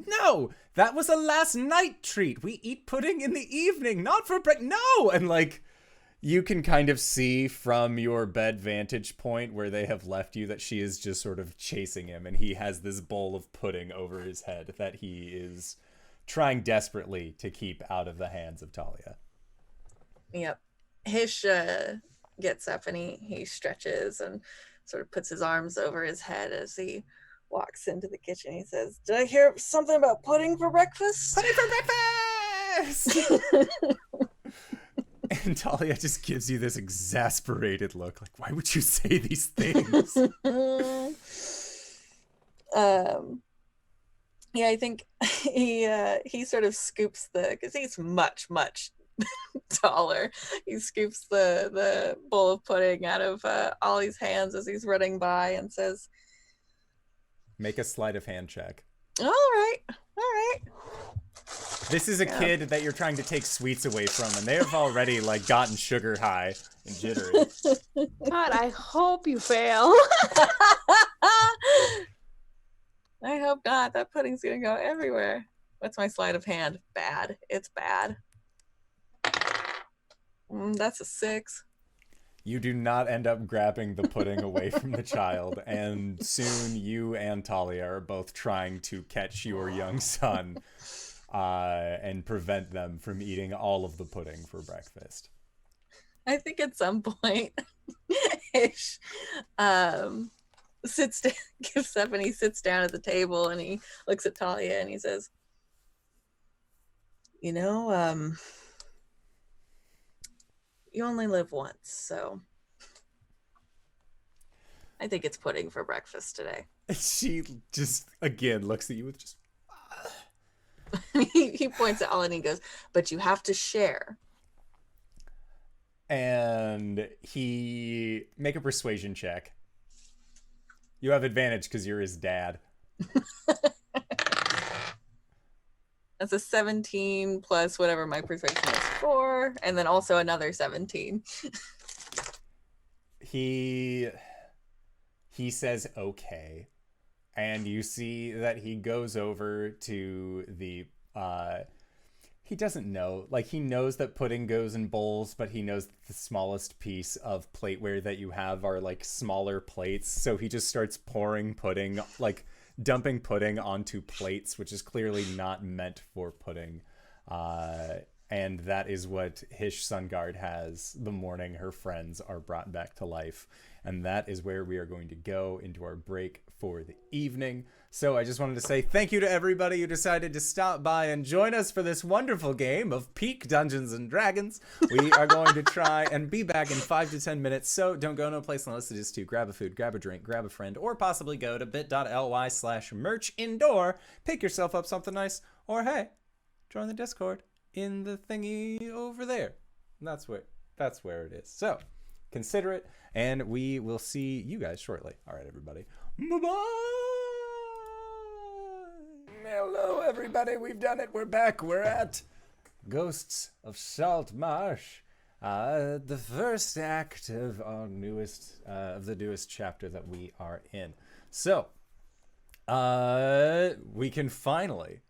Speaker 1: that was a last night treat. We eat pudding in the evening, not for no. And like, you can kind of see from your bed vantage point where they have left you that she is just sort of chasing him, and he has this bowl of pudding over his head that he is trying desperately to keep out of the hands of Talia.
Speaker 5: Yep. Hish gets up and he stretches and sort of puts his arms over his head as he walks into the kitchen. He says, did I hear something about pudding for breakfast?
Speaker 1: Pudding for breakfast! And Talia just gives you this exasperated look, like, why would you say these things?
Speaker 5: Yeah, I think he sort of scoops because he's much taller. He scoops the bowl of pudding out of Ollie's hands as he's running by and says,
Speaker 1: make a sleight of hand check.
Speaker 5: all right.
Speaker 1: This is a kid that you're trying to take sweets away from, and they have already like gotten sugar high and jittery.
Speaker 4: God, I hope you fail.
Speaker 5: I hope not. That pudding's gonna go everywhere. What's my sleight of hand? Bad. It's bad. That's a 6.
Speaker 1: You do not end up grabbing the pudding away from the child, and soon you and Talia are both trying to catch your young son and prevent them from eating all of the pudding for breakfast.
Speaker 5: I think at some point, Hish sits down, gives up, and he sits down at the table, and he looks at Talia, and he says, you know, you only live once, so I think it's pudding for breakfast today.
Speaker 1: She just, again, looks at you with just...
Speaker 5: He points at all and he goes, but you have to share.
Speaker 1: And he... make a persuasion check. You have advantage because you're his dad.
Speaker 5: That's a 17 plus whatever my persuasion is 4, and then also another 17.
Speaker 1: He says okay, and you see that he goes over to the he doesn't know, like, he knows that pudding goes in bowls, but he knows that the smallest piece of plateware that you have are like smaller plates, so he just starts pouring pudding, like dumping pudding onto plates, which is clearly not meant for pudding. And that is what Hish Sunguard has the morning her friends are brought back to life. And that is where we are going to go into our break for the evening. So I just wanted to say thank you to everybody who decided to stop by and join us for this wonderful game of Peak Dungeons and Dragons. We are going to try and be back in 5 to 10 minutes, so don't go no place unless it is to grab a food, grab a drink, grab a friend, or possibly go to bit.ly/merch indoor, pick yourself up something nice, or hey, join the Discord in the thingy over there. That's where it is. So consider it, and we will see you guys shortly. All right, everybody. Bye-bye. Hello, everybody. We've done it. We're back. We're at Ghosts of Saltmarsh, the first act of our the newest chapter that we are in. So, we can finally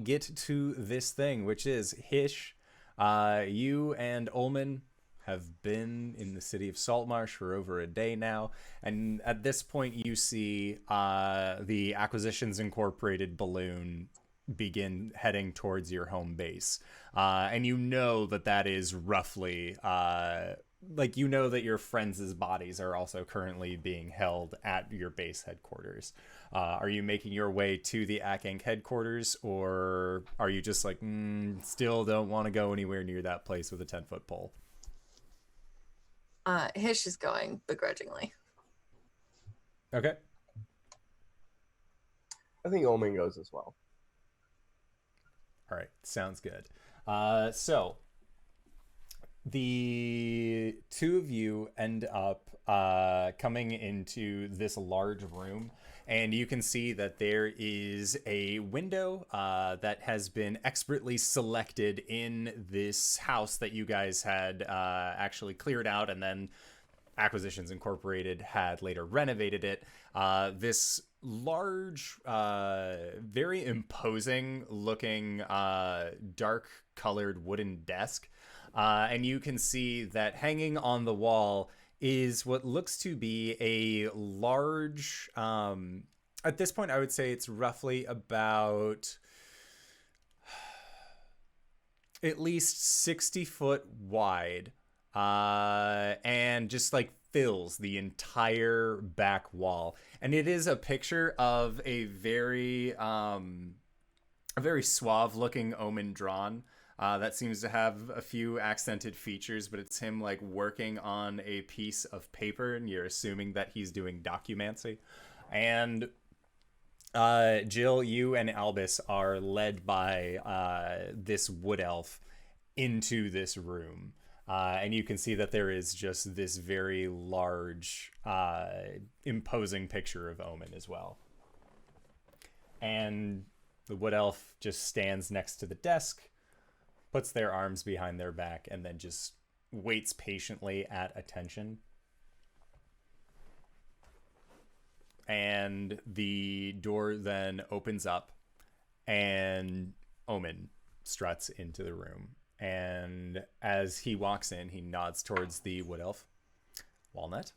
Speaker 1: get to this thing, which is Hish. You and Ulman have been in the city of Saltmarsh for over a day now, and at this point you see the Acquisitions Incorporated balloon begin heading towards your home base, and you know that is roughly like, you know that your friends' bodies are also currently being held at your base headquarters. Are you making your way to the Inc. headquarters, or are you just like, still don't want to go anywhere near that place with a 10-foot pole?
Speaker 5: Hish is going begrudgingly.
Speaker 1: Okay.
Speaker 2: I think Ulman goes as well.
Speaker 1: All right, sounds good. So the two of you end up coming into this large room, and you can see that there is a window that has been expertly selected in this house that you guys had actually cleared out, and then Acquisitions Incorporated had later renovated it. This large, very imposing looking, dark colored wooden desk. And you can see that hanging on the wall is what looks to be a large, at this point I would say it's roughly about at least 60 foot wide, and just like fills the entire back wall. And it is a picture of a very suave looking omen drawn. That seems to have a few accented features, but it's him like working on a piece of paper, and you're assuming that he's doing documancy. And Jill, you and Albus are led by this wood elf into this room. And you can see that there is just this very large, imposing picture of Omen as well. And the wood elf just stands next to the desk, puts their arms behind their back, and then just waits patiently at attention. And the door then opens up, and Omen struts into the room. And as he walks in, he nods towards the wood elf, Walnut,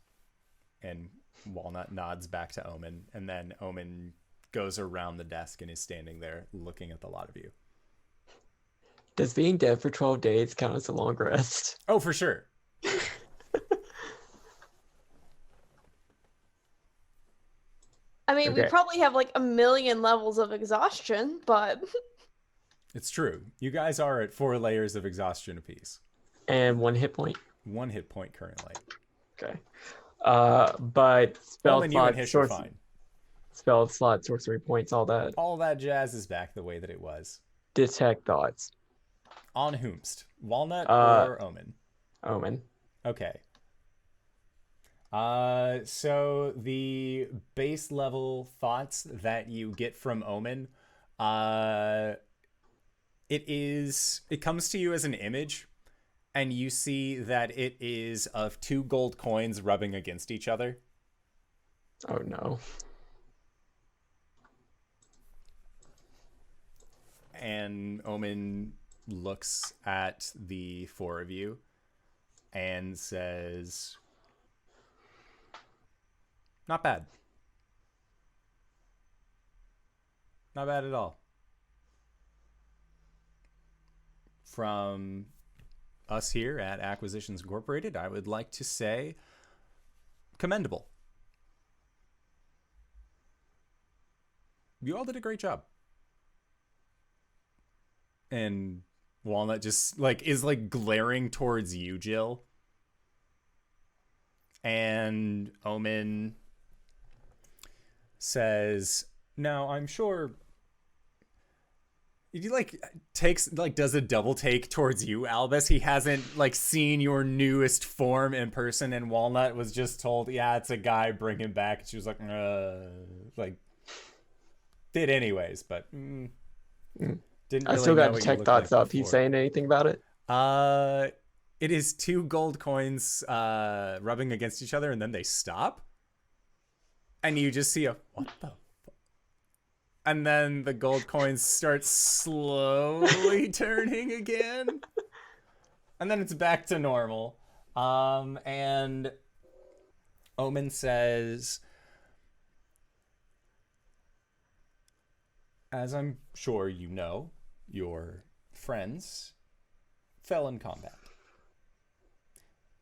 Speaker 1: and Walnut nods back to Omen, and then Omen goes around the desk and is standing there looking at the lot of you.
Speaker 3: Does being dead for 12 days count as a long rest?
Speaker 1: Oh, for sure.
Speaker 4: I mean, we
Speaker 3: Okay.
Speaker 4: probably have like a million levels of exhaustion, but
Speaker 1: It's true. You guys are at 4 layers of exhaustion apiece.
Speaker 3: And 1 hit point.
Speaker 1: 1 hit point currently.
Speaker 3: Okay. But spell
Speaker 1: Omen, you and
Speaker 3: slot,
Speaker 1: Hish are fine.
Speaker 3: spell slot, sorcery points, all that.
Speaker 1: All that jazz is back the way that it was.
Speaker 3: Detect thoughts.
Speaker 1: On whomst? Walnut or Omen?
Speaker 3: Omen.
Speaker 1: Okay. So the base level thoughts that you get from Omen, it comes to you as an image, and you see that it is of two gold coins rubbing against each other.
Speaker 3: Oh no.
Speaker 1: And Omen looks at the four of you and says, not bad. Not bad at all. From us here at Acquisitions Incorporated, I would like to say commendable. You all did a great job. And Walnut just is glaring towards you, Jill. And Omen says, now I'm sure he does a double take towards you, Albus. He hasn't seen your newest form in person, and Walnut was just told, yeah, it's a guy, bring him back. And she was did anyways, but didn't really
Speaker 3: I still
Speaker 1: know
Speaker 3: got
Speaker 1: what you
Speaker 3: detect
Speaker 1: looked
Speaker 3: thoughts
Speaker 1: like
Speaker 3: up. He's
Speaker 1: before.
Speaker 3: saying anything about it?
Speaker 1: It is two gold coins rubbing against each other, and then they stop. And you just see a, what the fuck? And then the gold coins start slowly turning again. And then it's back to normal. And Omen says, as I'm sure you know, your friends fell in combat.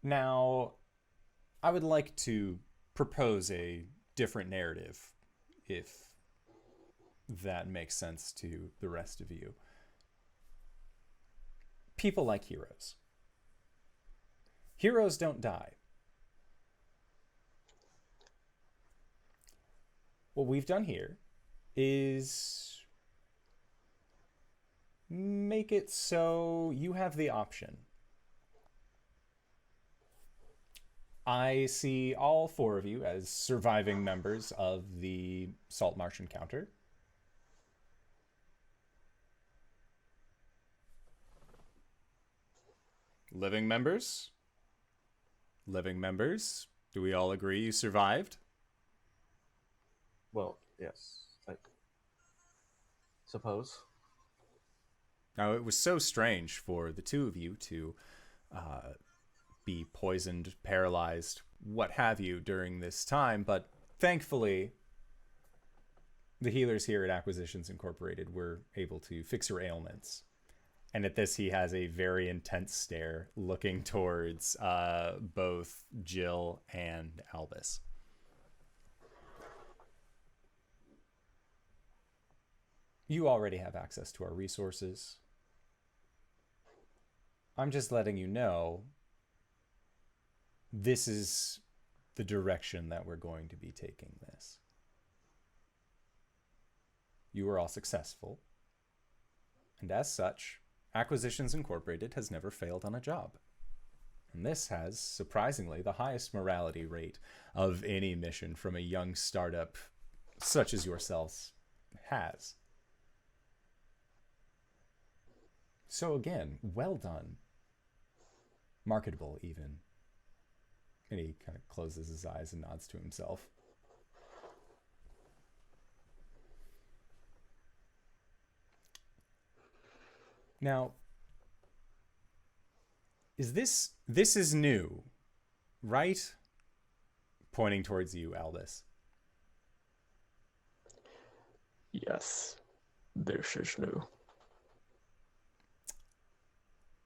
Speaker 1: Now, I would like to propose a different narrative, if that makes sense to the rest of you. People like heroes. Heroes don't die. What we've done here is make it so you have the option. I see all four of you as surviving members of the Saltmarsh encounter. Living members? Living members? Do we all agree you survived?
Speaker 2: Well, yes, I suppose.
Speaker 1: Now, it was so strange for the two of you to be poisoned, paralyzed, what have you during this time, but thankfully, the healers here at Acquisitions Incorporated were able to fix your ailments. And at this, he has a very intense stare looking towards both Jill and Albus. You already have access to our resources. I'm just letting you know this is the direction that we're going to be taking this. You were all successful, and as such, Acquisitions Incorporated has never failed on a job. And this has, surprisingly, the highest morality rate of any mission from a young startup such as yourselves has. So again, well done. Marketable, even. And he kind of closes his eyes and nods to himself. Now, this is new, right? Pointing towards you, Albus.
Speaker 3: Yes, this is new.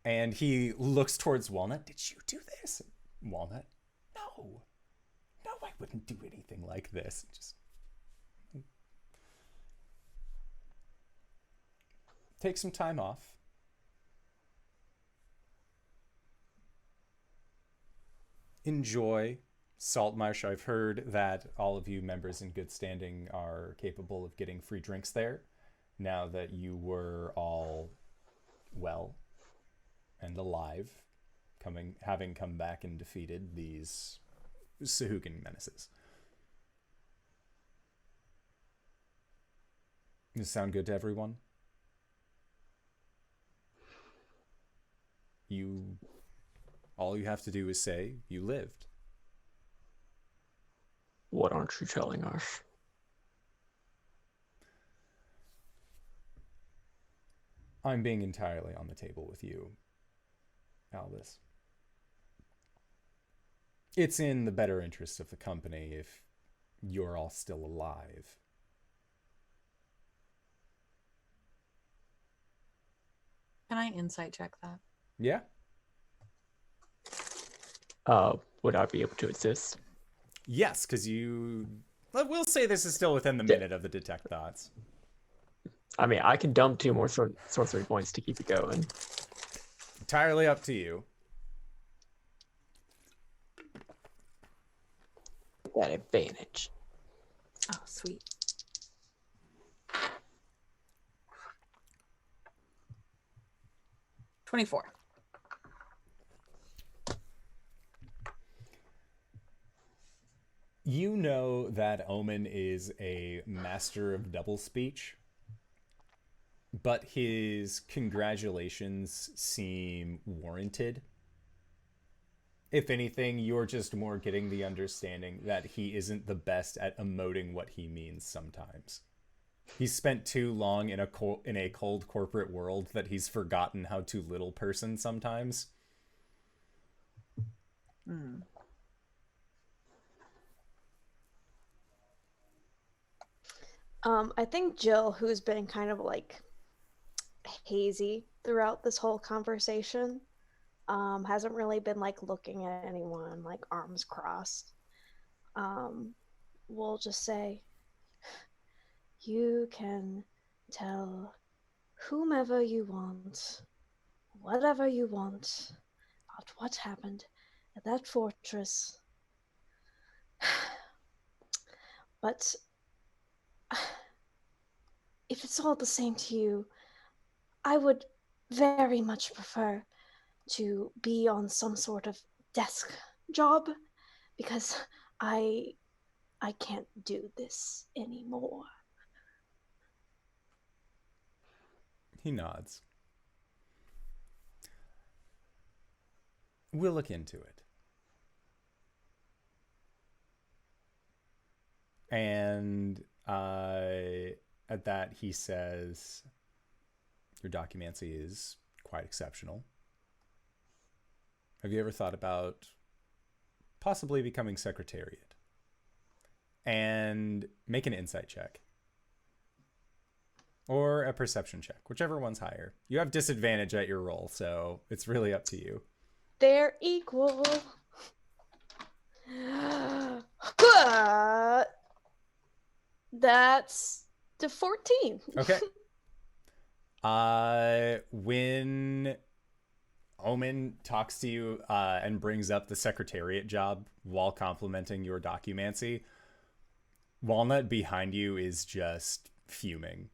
Speaker 1: And he looks towards Walnut. Did you do this? Walnut, no, I wouldn't do anything like this. Just take some time off. Enjoy Saltmarsh. I've heard that all of you members in good standing are capable of getting free drinks there now that you were all well and alive, having come back and defeated these Sahuagin menaces. Does this sound good to everyone? All you have to do is say you lived.
Speaker 3: What aren't you telling us?
Speaker 1: I'm being entirely on the table with you, Albus. It's in the better interest of the company if you're all still alive.
Speaker 5: Can I insight check that?
Speaker 1: Yeah?
Speaker 3: Would I be able to assist?
Speaker 1: Yes, because we'll say this is still within the minute of the detect thoughts.
Speaker 3: I mean, I can dump 2 more sorcery points to keep it going.
Speaker 1: Entirely up to you.
Speaker 3: That advantage.
Speaker 5: Oh, sweet. $24.
Speaker 1: You know that Omen is a master of double speech, but his congratulations seem warranted. If anything, you're just more getting the understanding that he isn't the best at emoting what he means sometimes. He's spent too long in a cold corporate world that he's forgotten how to little person sometimes.
Speaker 5: Hmm.
Speaker 4: I think Jill, who's been kind of like hazy throughout this whole conversation, hasn't really been like looking at anyone, like arms crossed. We'll just say, you can tell whomever you want, whatever you want, about what happened at that fortress. But if it's all the same to you, I would very much prefer to be on some sort of desk job, because I can't do this anymore.
Speaker 1: He nods. We'll look into it. And at that, he says, your documancy is quite exceptional. Have you ever thought about possibly becoming secretariat? And make an insight check. Or a perception check, whichever one's higher. You have disadvantage at your roll, so it's really up to you.
Speaker 4: They're equal. That's the 14.
Speaker 1: Okay. When Omen talks to you and brings up the secretariat job while complimenting your documancy, Walnut behind you is just fuming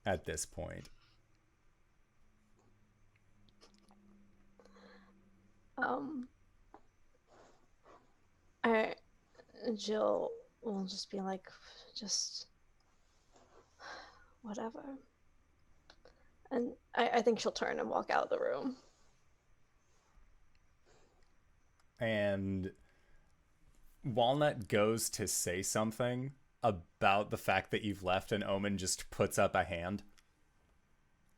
Speaker 1: at this point.
Speaker 4: Jill will just be like, just whatever. And I think she'll turn and walk out of the room.
Speaker 1: And Walnut goes to say something about the fact that you've left, and Omen just puts up a hand.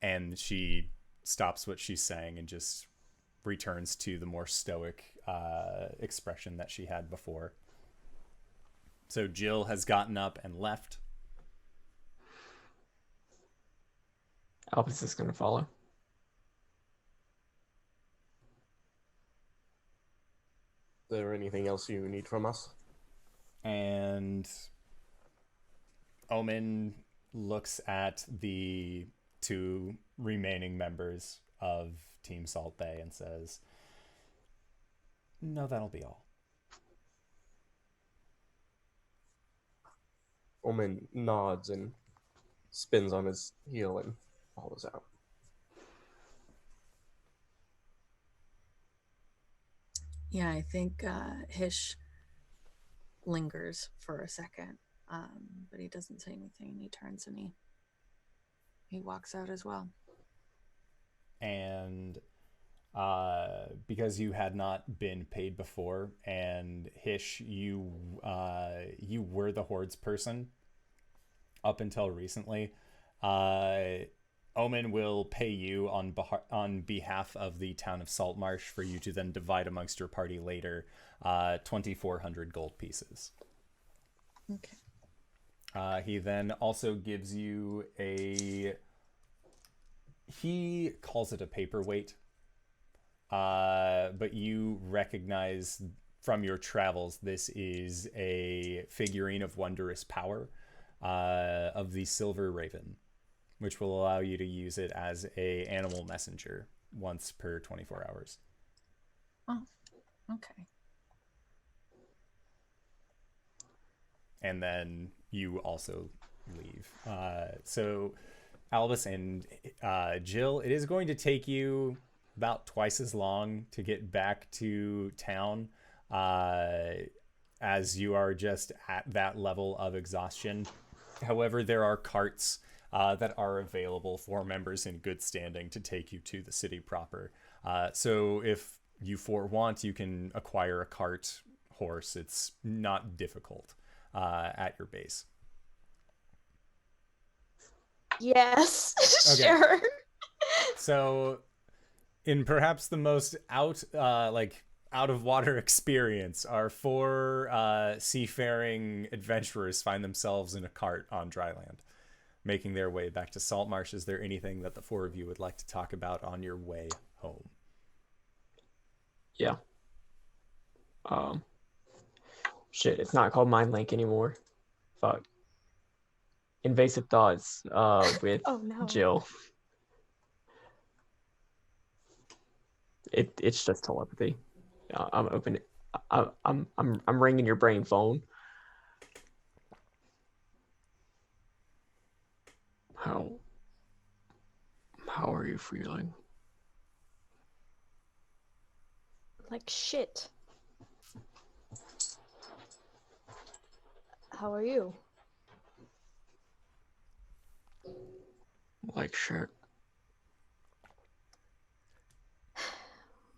Speaker 1: And she stops what she's saying and just returns to the more stoic expression that she had before. So Jill has gotten up and left.
Speaker 3: Albus is going to follow.
Speaker 2: Is there anything else you need from us?
Speaker 1: And Omen looks at the 2 remaining members of Team Salt Bay and says, no, that'll be all.
Speaker 2: Ulman nods and spins on his heel and follows out.
Speaker 5: Yeah, I think Hish lingers for a second, but he doesn't say anything. He turns and he walks out as well.
Speaker 1: And because you had not been paid before, and Hish, you were the Horde's person up until recently, Omen will pay you on behalf of the town of Saltmarsh for you to then divide amongst your party later, 2,400 gold pieces.
Speaker 5: Okay.
Speaker 1: He then also gives you he calls it a paperweight, but you recognize from your travels this is a figurine of wondrous power, of the Silver Raven, which will allow you to use it as a animal messenger once per 24 hours.
Speaker 5: Oh, okay.
Speaker 1: And then you also leave. So Albus and Jill, it is going to take you about twice as long to get back to town, as you are just at that level of exhaustion. However, there are carts that are available for members in good standing to take you to the city proper. So if you want, you can acquire a cart horse. It's not difficult at your base.
Speaker 4: Yes,
Speaker 1: Okay.
Speaker 4: sure.
Speaker 1: So, in perhaps the most out of water experience, our four seafaring adventurers find themselves in a cart on dry land, making their way back to Saltmarsh. Is there anything that the four of you would like to talk about on your way home?
Speaker 3: Yeah. Shit, it's not called Mind Link anymore. Fuck. Invasive thoughts with
Speaker 4: Oh no.
Speaker 3: Jill. It's just telepathy. I'm open. I'm ringing your brain phone. How are you feeling?
Speaker 4: Like shit. How are you?
Speaker 3: Like shit.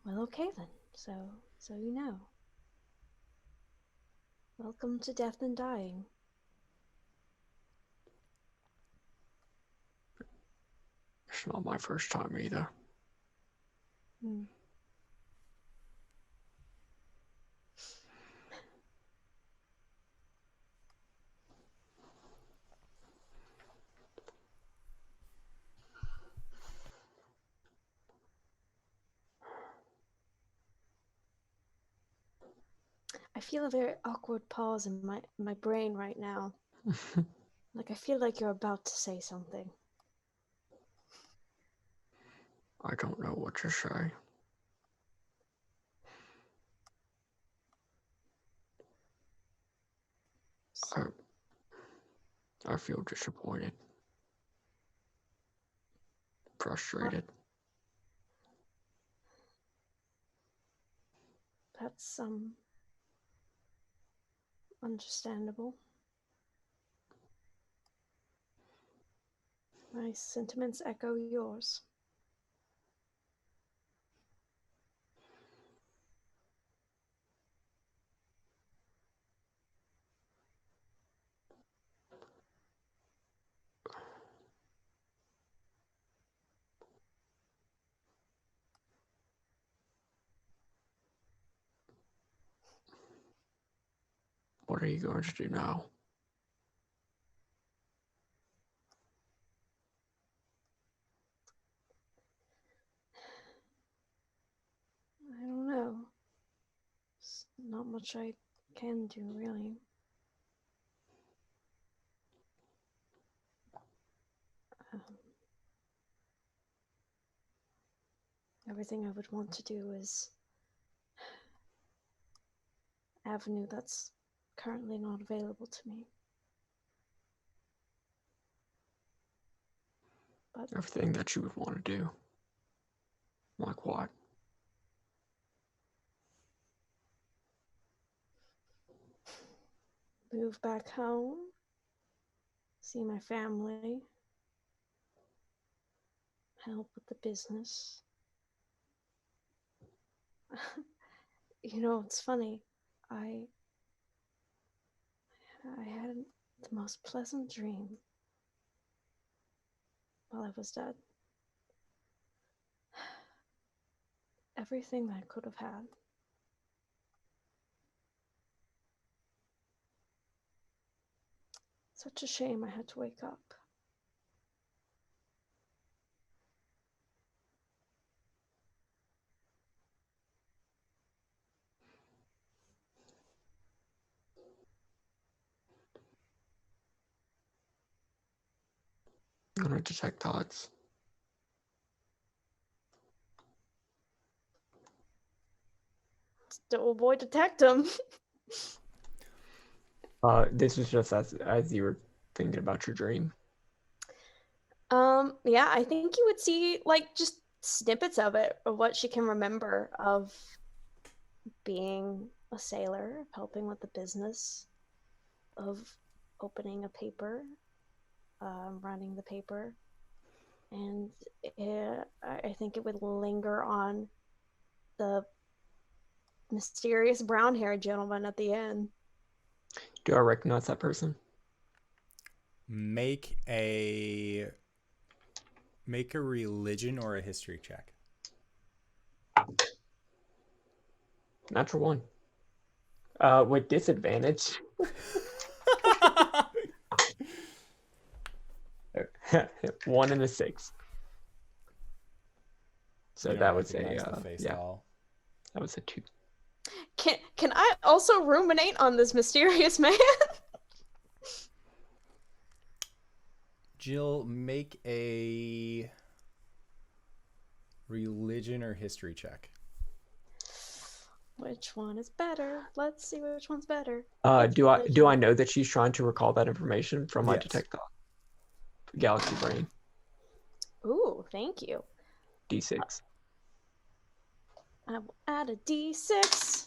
Speaker 4: Well, okay then. So you know. Welcome to death and dying.
Speaker 3: It's not my first time either.
Speaker 4: Hmm. I feel a very awkward pause in my brain right now. Like I feel like you're about to say something.
Speaker 3: I don't know what to say. I feel disappointed. Frustrated.
Speaker 4: That's understandable. My sentiments echo yours.
Speaker 3: What are you going to do now?
Speaker 4: I don't know. There's not much I can do, really. Everything I would want to do is avenue that's currently not available to me. But
Speaker 3: Everything that you would want to do. Like what?
Speaker 4: move back home, see my family, help with the business. It's funny. I had the most pleasant dream while I was dead. Everything that I could have had. Such a shame I had to wake up.
Speaker 3: I'm gonna detect thoughts.
Speaker 4: Oh boy, detect him.
Speaker 3: This was just as you were thinking about your dream.
Speaker 4: Yeah, I think you would see like just snippets of it, of what she can remember of being a sailor, of helping with the business, of opening a paper, running the paper, and I think it would linger on the mysterious brown-haired gentleman at the end.
Speaker 3: Do I recognize that person?
Speaker 1: Make a religion or a history check.
Speaker 3: Natural one. With disadvantage. 1 and a 6. So
Speaker 1: You don't
Speaker 3: that was
Speaker 1: recognize the face at all.
Speaker 3: That was a 2.
Speaker 4: Can I also ruminate on this mysterious man?
Speaker 1: Jill, make a religion or history check.
Speaker 4: Which one is better? Let's see which one's better.
Speaker 3: Do I know that she's trying to recall that information from my
Speaker 1: Yes.
Speaker 3: detect thought? Galaxy brain.
Speaker 4: Ooh, thank you.
Speaker 3: D6.
Speaker 4: I will add a D6.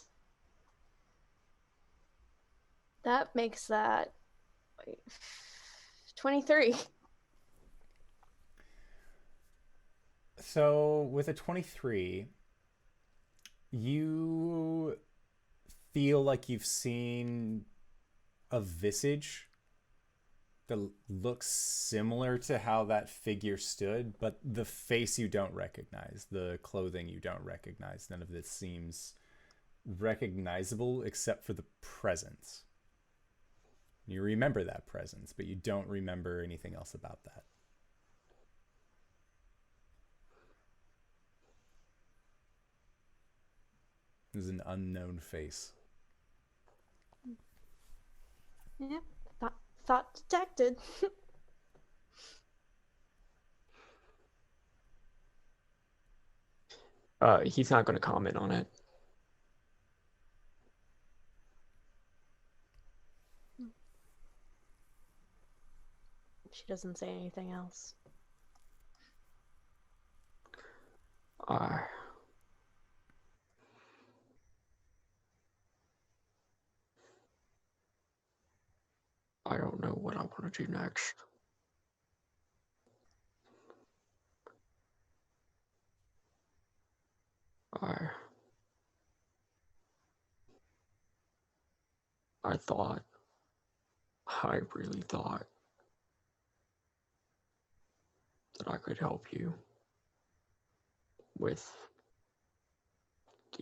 Speaker 4: That makes that 23.
Speaker 1: So with a 23, you feel like you've seen a visage that looks similar to how that figure stood, but the face you don't recognize, the clothing you don't recognize. None of this seems recognizable except for the presence. You remember that presence, but you don't remember anything else about that. This is an unknown face.
Speaker 4: Yep, thought detected.
Speaker 3: He's not going to comment on it.
Speaker 4: She doesn't say anything else.
Speaker 3: I don't know what I want to do next. I really thought that I could help you with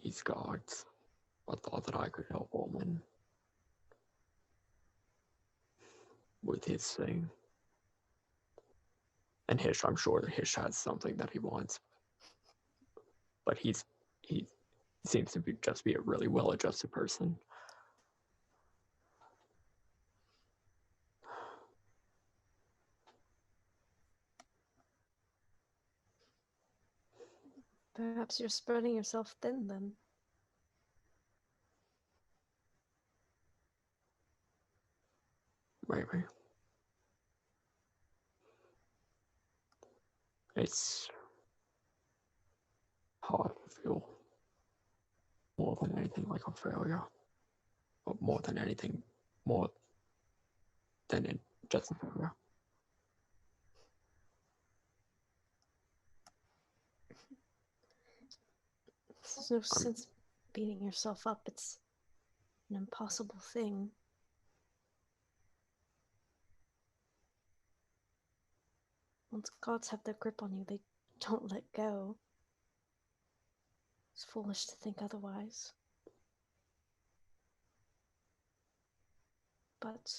Speaker 3: these gods. I thought that I could help Ulman with his thing. And Hish, I'm sure that Hish has something that he wants. But he seems to just be a really well-adjusted person.
Speaker 4: Perhaps you're spreading yourself thin then.
Speaker 3: Maybe. It's how I feel more than anything like a failure. But more than anything, more Then it doesn't matter.
Speaker 4: There's no sense beating yourself up. It's an impossible thing. Once gods have their grip on you, they don't let go. It's foolish to think otherwise. But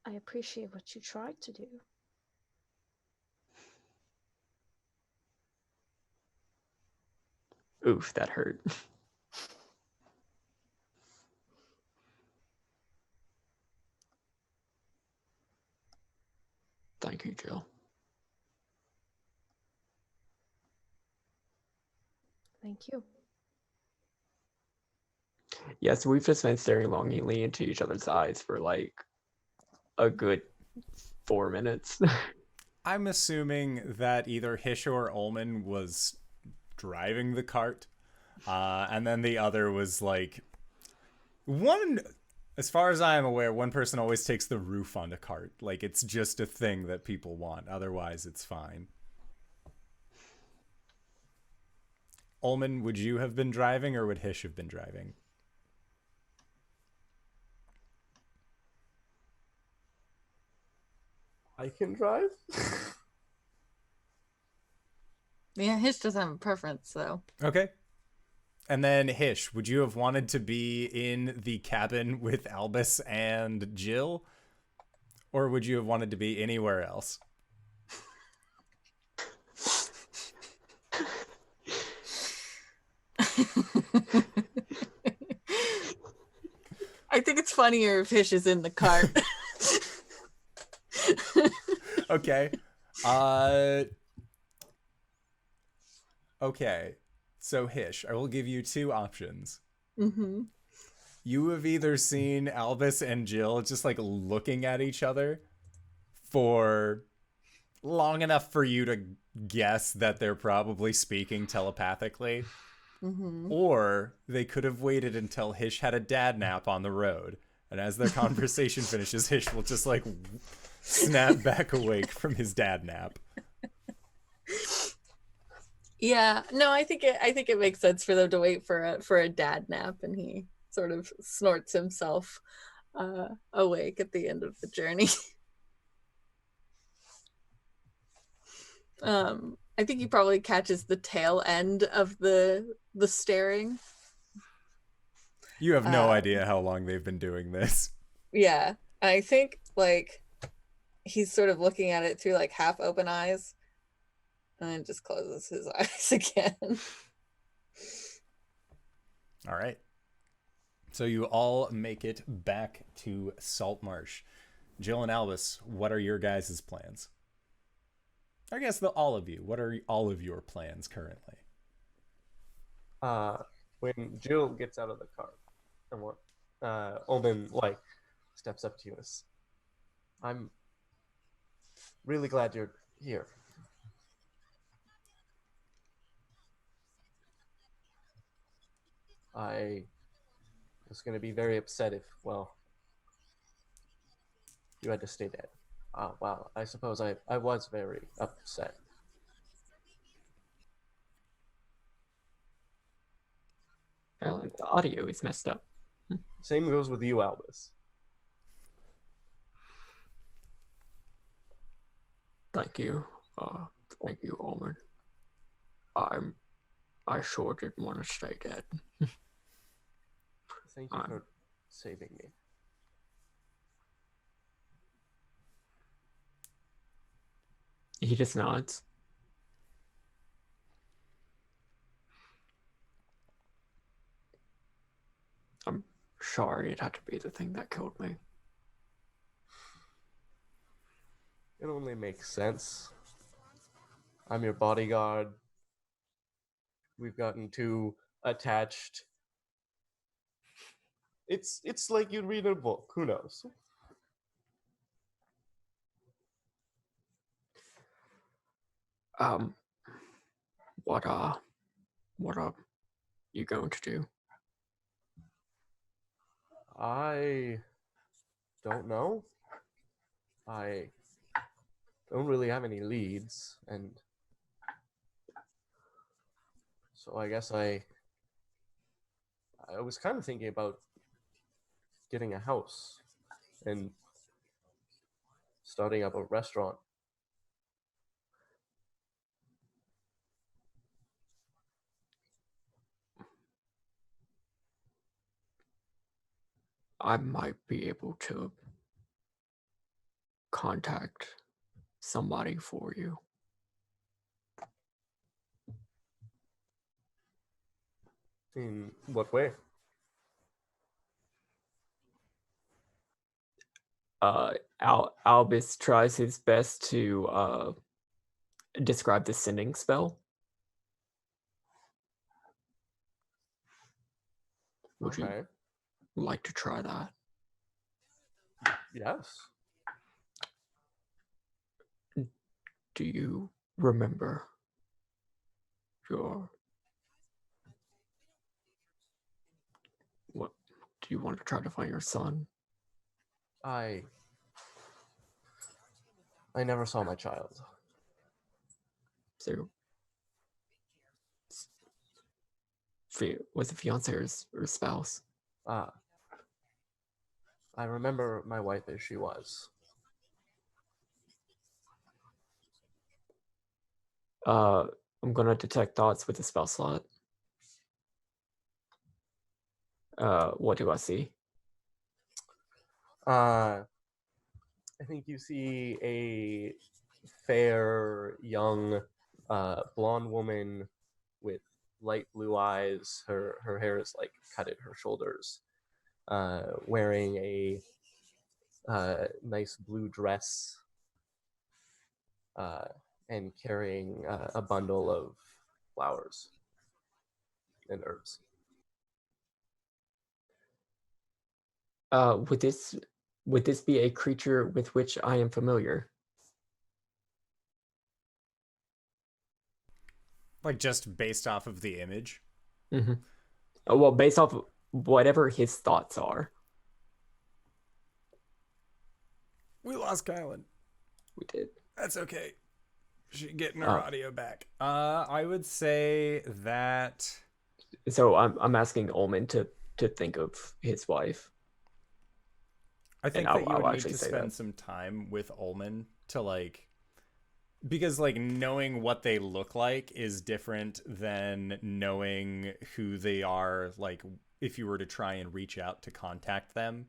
Speaker 4: I appreciate what you tried to do.
Speaker 3: Oof, that hurt. Thank you, Jill.
Speaker 4: Thank you.
Speaker 3: Yes, we've just been staring longingly into each other's eyes for like a good 4 minutes.
Speaker 1: I'm assuming that either Hish or Ulman was driving the cart, and then the other was like one. As far as I am aware, one person always takes the roof on a cart. Like, it's just a thing that people want. Otherwise, it's fine. Ulman, would you have been driving or would Hish have been driving?
Speaker 2: I can drive.
Speaker 5: Yeah, Hish doesn't have a preference, so.
Speaker 1: Okay. And then Hish, would you have wanted to be in the cabin with Albus and Jill? Or would you have wanted to be anywhere else?
Speaker 5: I think it's funnier if Hish is in the cart.
Speaker 1: Okay. Okay. So Hish, I will give you two options.
Speaker 5: Mm-hmm.
Speaker 1: You have either seen Albus and Jill just like looking at each other for long enough for you to guess that they're probably speaking telepathically.
Speaker 5: Mm-hmm.
Speaker 1: Or they could have waited until Hish had a dad nap on the road. And as their conversation finishes, Hish will just like snap back awake from his dad nap.
Speaker 5: Yeah, no, I think it makes sense for them to wait for a dad nap, and he sort of snorts himself awake at the end of the journey. I think he probably catches the tail end of the staring.
Speaker 1: You have no idea how long they've been doing this.
Speaker 5: Yeah, I think like he's sort of looking at it through like half open eyes, and then just closes his eyes again.
Speaker 1: All right. So you all make it back to Saltmarsh. Jill and Albus, what are your guys' plans? I guess all of you. What are all of your plans currently?
Speaker 2: When Jill gets out of the car, and what Ulman like steps up to you, I'm really glad you're here. I was going to be very upset if, well, you had to stay dead. Wow, I suppose I was very upset.
Speaker 3: The audio is messed up.
Speaker 2: Same goes with you, Albus.
Speaker 3: Thank you. Thank you, Ulman. I sure didn't want to stay dead.
Speaker 2: Thank you for saving me.
Speaker 3: He just nods. I'm sorry it had to be the thing that killed me.
Speaker 2: It only makes sense. I'm your bodyguard. We've gotten too attached. It's like you read a book. Who knows?
Speaker 3: What are you going to do?
Speaker 2: I don't know. I don't really have any leads, and so I guess I was kind of thinking about getting a house and starting up a restaurant.
Speaker 3: I might be able to contact somebody for you.
Speaker 2: In what way?
Speaker 3: Albus tries his best to describe the sending spell. Would you
Speaker 2: Okay.
Speaker 3: like to try that?
Speaker 2: Yes.
Speaker 3: Do you remember your... What do you want to try to find your son?
Speaker 2: I never saw my child.
Speaker 3: So, was it fiance or spouse?
Speaker 2: I remember my wife as she was.
Speaker 3: I'm gonna detect thoughts with the spell slot. What do I see?
Speaker 2: I think you see a fair, young, blonde woman with light blue eyes. Her hair is like cut at her shoulders. Wearing a nice blue dress. And carrying a bundle of flowers and herbs.
Speaker 3: Would this be a creature with which I am familiar?
Speaker 1: Like just based off of the image?
Speaker 3: Mm-hmm. Well, based off of whatever his thoughts are.
Speaker 1: We lost Kylan.
Speaker 3: We did.
Speaker 1: That's okay. She's getting her audio back. I would say that...
Speaker 3: So I'm asking Ulman to think of his wife.
Speaker 1: I think that you would need to spend some time with Ulman to like... Because like knowing what they look like is different than knowing who they are, like if you were to try and reach out to contact them.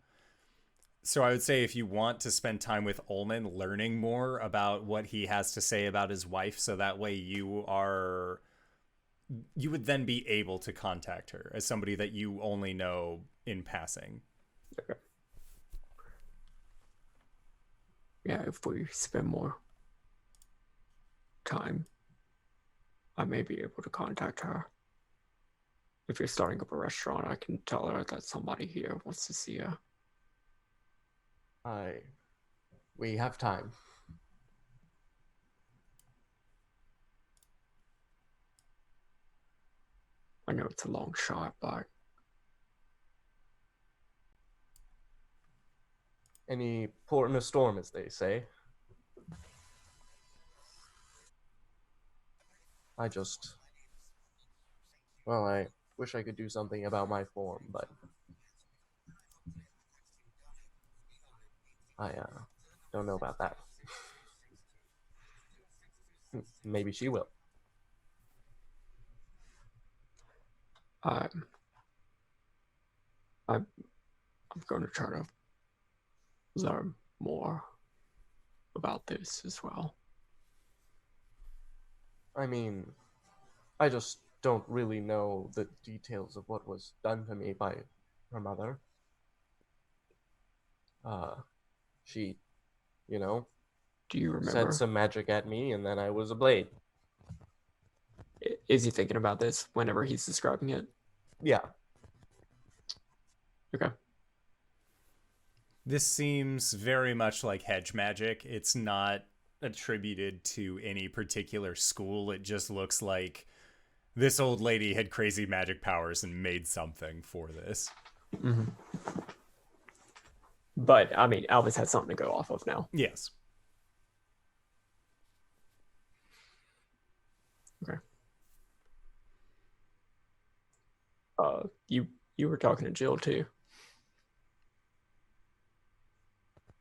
Speaker 1: So I would say if you want to spend time with Ulman learning more about what he has to say about his wife, so that way you would then be able to contact her as somebody that you only know in passing.
Speaker 3: Okay. Yeah, if we spend more time, I may be able to contact her. If you're starting up a restaurant, I can tell her that somebody here wants to see her.
Speaker 2: We have time.
Speaker 3: I know it's a long shot, but
Speaker 2: Any port in a storm, as they say. I wish I could do something about my form, but I don't know about that. Maybe she will.
Speaker 3: I'm going to try to learn more about this as well.
Speaker 2: I mean, I just don't really know the details of what was done to me by her mother. She,
Speaker 3: Do you remember?
Speaker 2: said some magic at me, and then I was a blade.
Speaker 3: Is he thinking about this whenever he's describing it?
Speaker 2: Yeah.
Speaker 3: Okay.
Speaker 1: This seems very much like hedge magic. It's not attributed to any particular school. It just looks like this old lady had crazy magic powers and made something for this.
Speaker 3: Mm-hmm. But I mean, Albus has something to go off of now.
Speaker 1: Yes.
Speaker 3: Okay. You were talking to Jill too.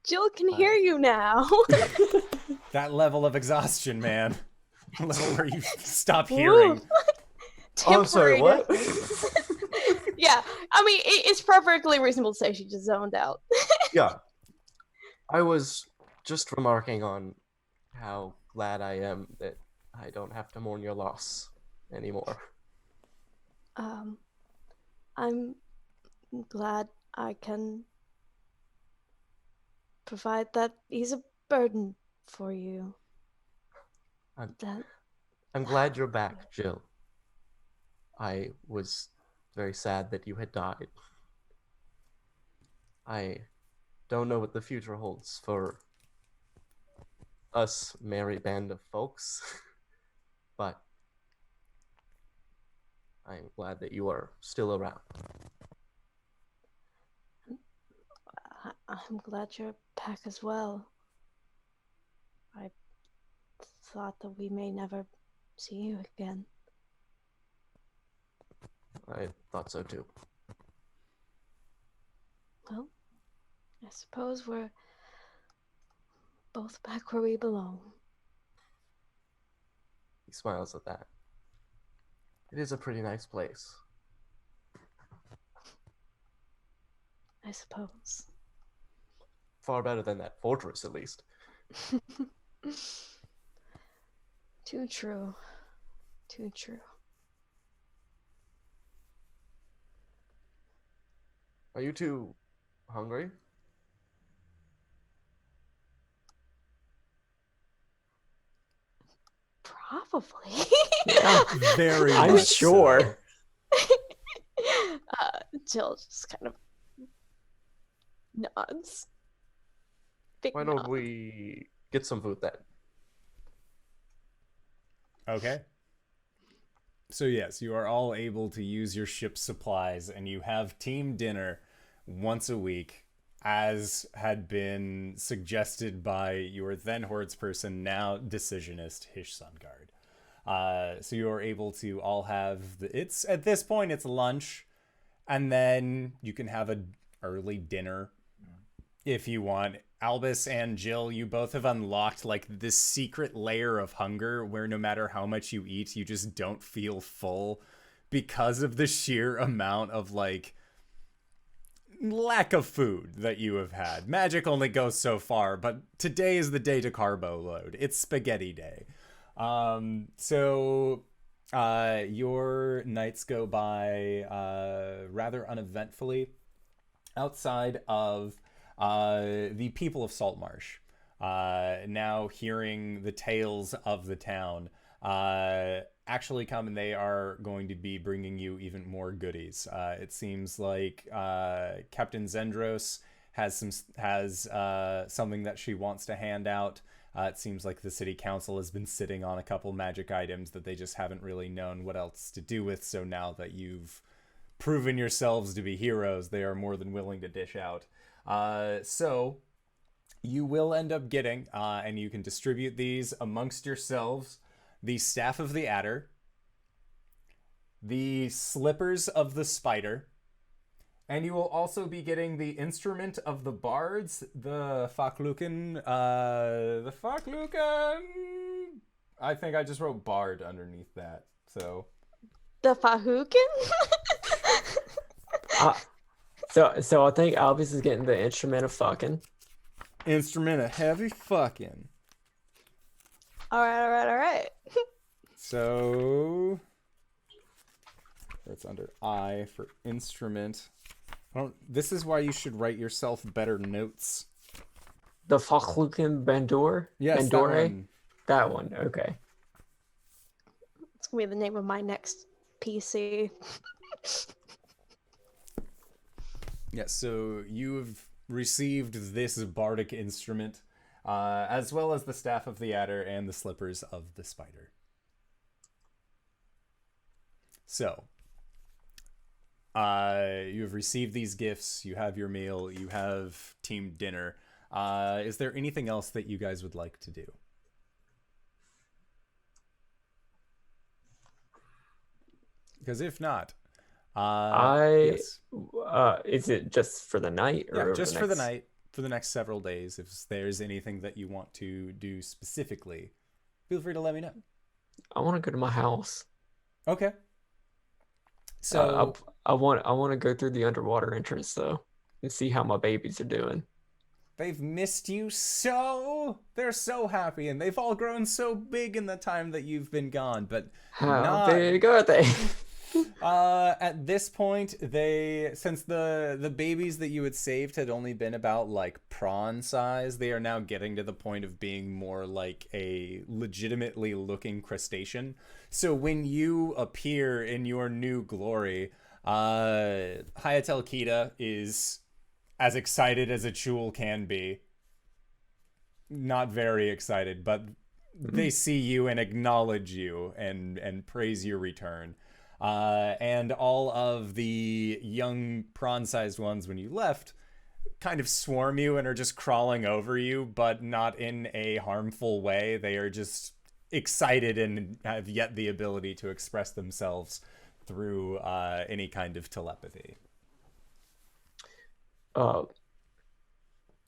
Speaker 4: Jill can hear you now.
Speaker 1: That level of exhaustion, man. A level where you stop hearing.
Speaker 2: Oh, I'm sorry, what?
Speaker 4: Yeah, I mean, it's perfectly reasonable to say she just zoned out.
Speaker 2: Yeah. I was just remarking on how glad I am that I don't have to mourn your loss anymore.
Speaker 4: I'm glad I can provide that he's a burden for you.
Speaker 2: I'm glad you're back, Jill. I was very sad that you had died. I don't know what the future holds for us merry band of folks, but I'm glad that you are still around.
Speaker 4: I'm glad you're back as well. I thought that we may never see you again.
Speaker 2: I thought so too.
Speaker 4: Well, I suppose we're both back where we belong.
Speaker 2: He smiles at that. It is a pretty nice place.
Speaker 4: I suppose.
Speaker 2: Far better than that fortress, at least.
Speaker 4: Too true. Too true.
Speaker 2: Are you two hungry?
Speaker 4: Probably.
Speaker 3: Yeah,
Speaker 1: Very
Speaker 3: I'm
Speaker 1: much
Speaker 3: sure.
Speaker 4: Jill just kind of nods. Big
Speaker 2: Why don't
Speaker 4: nod.
Speaker 2: we get some food then?
Speaker 1: Okay. So yes, you are all able to use your ship's supplies, and you have team dinner once a week, as had been suggested by your then hordes person, now decisionist Hish Sungard. So you are able to all have it's at this point it's lunch, and then you can have an early dinner if you want. Albus and Jill, you both have unlocked like this secret layer of hunger where no matter how much you eat, you just don't feel full because of the sheer amount of like lack of food that you have had. Magic only goes so far, but today is the day to carbo load. It's spaghetti day. So your nights go by rather uneventfully outside of the people of Saltmarsh. Now hearing the tales of the town actually come, and they are going to be bringing you even more goodies. It seems like Captain Zendros has something that she wants to hand out. It seems like the city council has been sitting on a couple magic items that they just haven't really known what else to do with. So now that you've proven yourselves to be heroes, they are more than willing to dish out. So you will end up getting, and you can distribute these amongst yourselves, the Staff of the Adder, the Slippers of the Spider, and you will also be getting the Instrument of the Bards, the Fakluken, I think I just wrote Bard underneath that, so.
Speaker 4: The Sahuagin?
Speaker 3: So I think Albus is getting the instrument of fucking.
Speaker 1: Instrument of heavy fucking.
Speaker 4: All right.
Speaker 1: So that's under I for instrument. This is why you should write yourself better notes.
Speaker 3: The Fakluken Bandor?
Speaker 1: Yes,
Speaker 3: Bandore? That one, okay.
Speaker 4: It's gonna be the name of my next PC.
Speaker 1: Yeah, so you've received this bardic instrument, as well as the Staff of the Adder and the Slippers of the Spider. So, You have received these gifts. You have your meal. You have team dinner. Is there anything else that you guys would like to do? Because if not, yes.
Speaker 3: Is it just for the night, or
Speaker 1: Yeah,
Speaker 3: over
Speaker 1: just
Speaker 3: the
Speaker 1: for the
Speaker 3: next-
Speaker 1: night, for the next several days. If there's anything that you want to do specifically, feel free to let me know.
Speaker 3: I want to go to my house.
Speaker 1: Okay. So
Speaker 3: I want to go through the underwater entrance though and see how my babies are doing.
Speaker 1: they've missed you so. They're so happy, and they've all grown so big in the time that you've been gone. But
Speaker 3: How
Speaker 1: not
Speaker 3: big are they?
Speaker 1: at this point, since the babies that you had saved had only been about like prawn size, they are now getting to the point of being more like a legitimately looking crustacean. So when you appear in your new glory, Hayatel Kita is as excited as a chul can be. Not very excited, but they see you and acknowledge you and praise your return. And all of the young prawn-sized ones, when you left, kind of swarm you and are just crawling over you, but not in a harmful way. They are just excited and have yet the ability to express themselves through any kind of telepathy.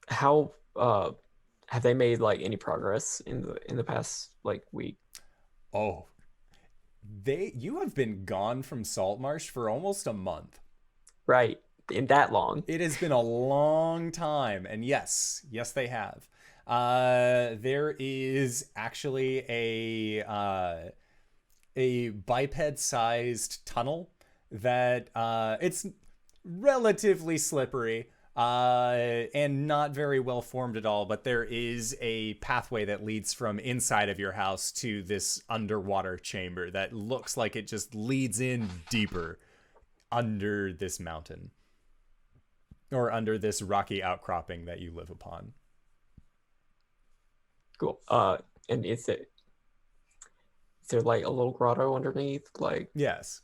Speaker 3: How have they made like any progress in the past like week?
Speaker 1: Oh, you have been gone from Saltmarsh for almost a month.
Speaker 3: Right, in that long.
Speaker 1: It has been a long time, and yes, they have. There is actually a biped-sized tunnel that it's relatively slippery and not very well formed at all, but there is a pathway that leads from inside of your house to this underwater chamber that looks like it just leads in deeper under this mountain, or under this rocky outcropping that you live upon.
Speaker 3: Cool. And is there like a little grotto underneath? Like,
Speaker 1: Yes.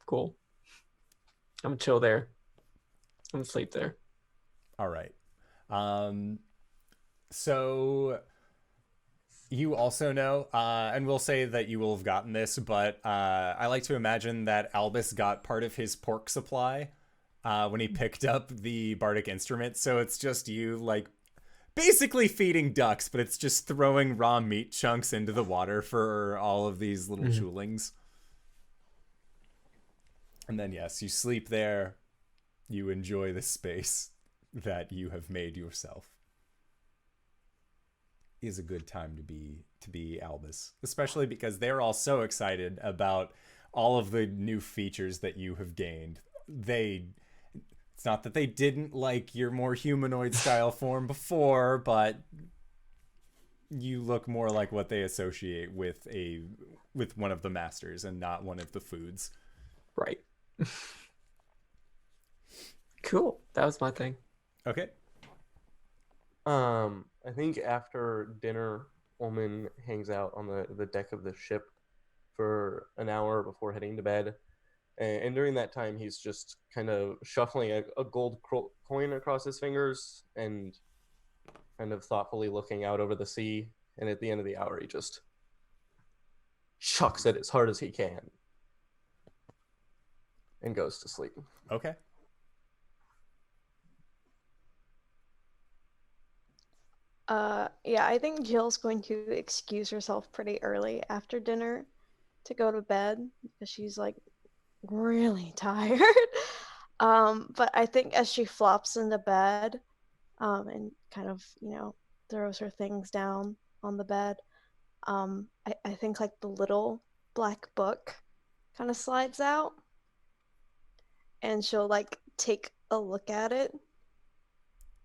Speaker 3: cool. I'm gonna chill there. I'm gonna sleep there.
Speaker 1: All right. So you also know, and we'll say that you will have gotten this, but I like to imagine that Albus got part of his pork supply when he picked up the bardic instrument. So it's just you, like, basically feeding ducks, but it's just throwing raw meat chunks into the water for all of these little chulings. And then, yes, you sleep there. You enjoy the space that you have made yourself. Is a good time to be Albus, especially because they're all so excited about all of the new features that you have gained. It's not that they didn't like your more humanoid style form before, but you look more like what they associate with one of the masters and not one of the foods.
Speaker 3: Right. Cool. That was my thing.
Speaker 1: Okay.
Speaker 2: I think after dinner, Ulman hangs out on the deck of the ship for an hour before heading to bed. And during that time, he's just kind of shuffling a gold coin across his fingers and kind of thoughtfully looking out over the sea. And at the end of the hour, he just chucks it as hard as he can and goes to sleep.
Speaker 1: Okay.
Speaker 4: Yeah, I think Jill's going to excuse herself pretty early after dinner to go to bed because she's like really tired. But I think as she flops into bed, and kind of, throws her things down on the bed, I think like the little black book kind of slides out and she'll like take a look at it.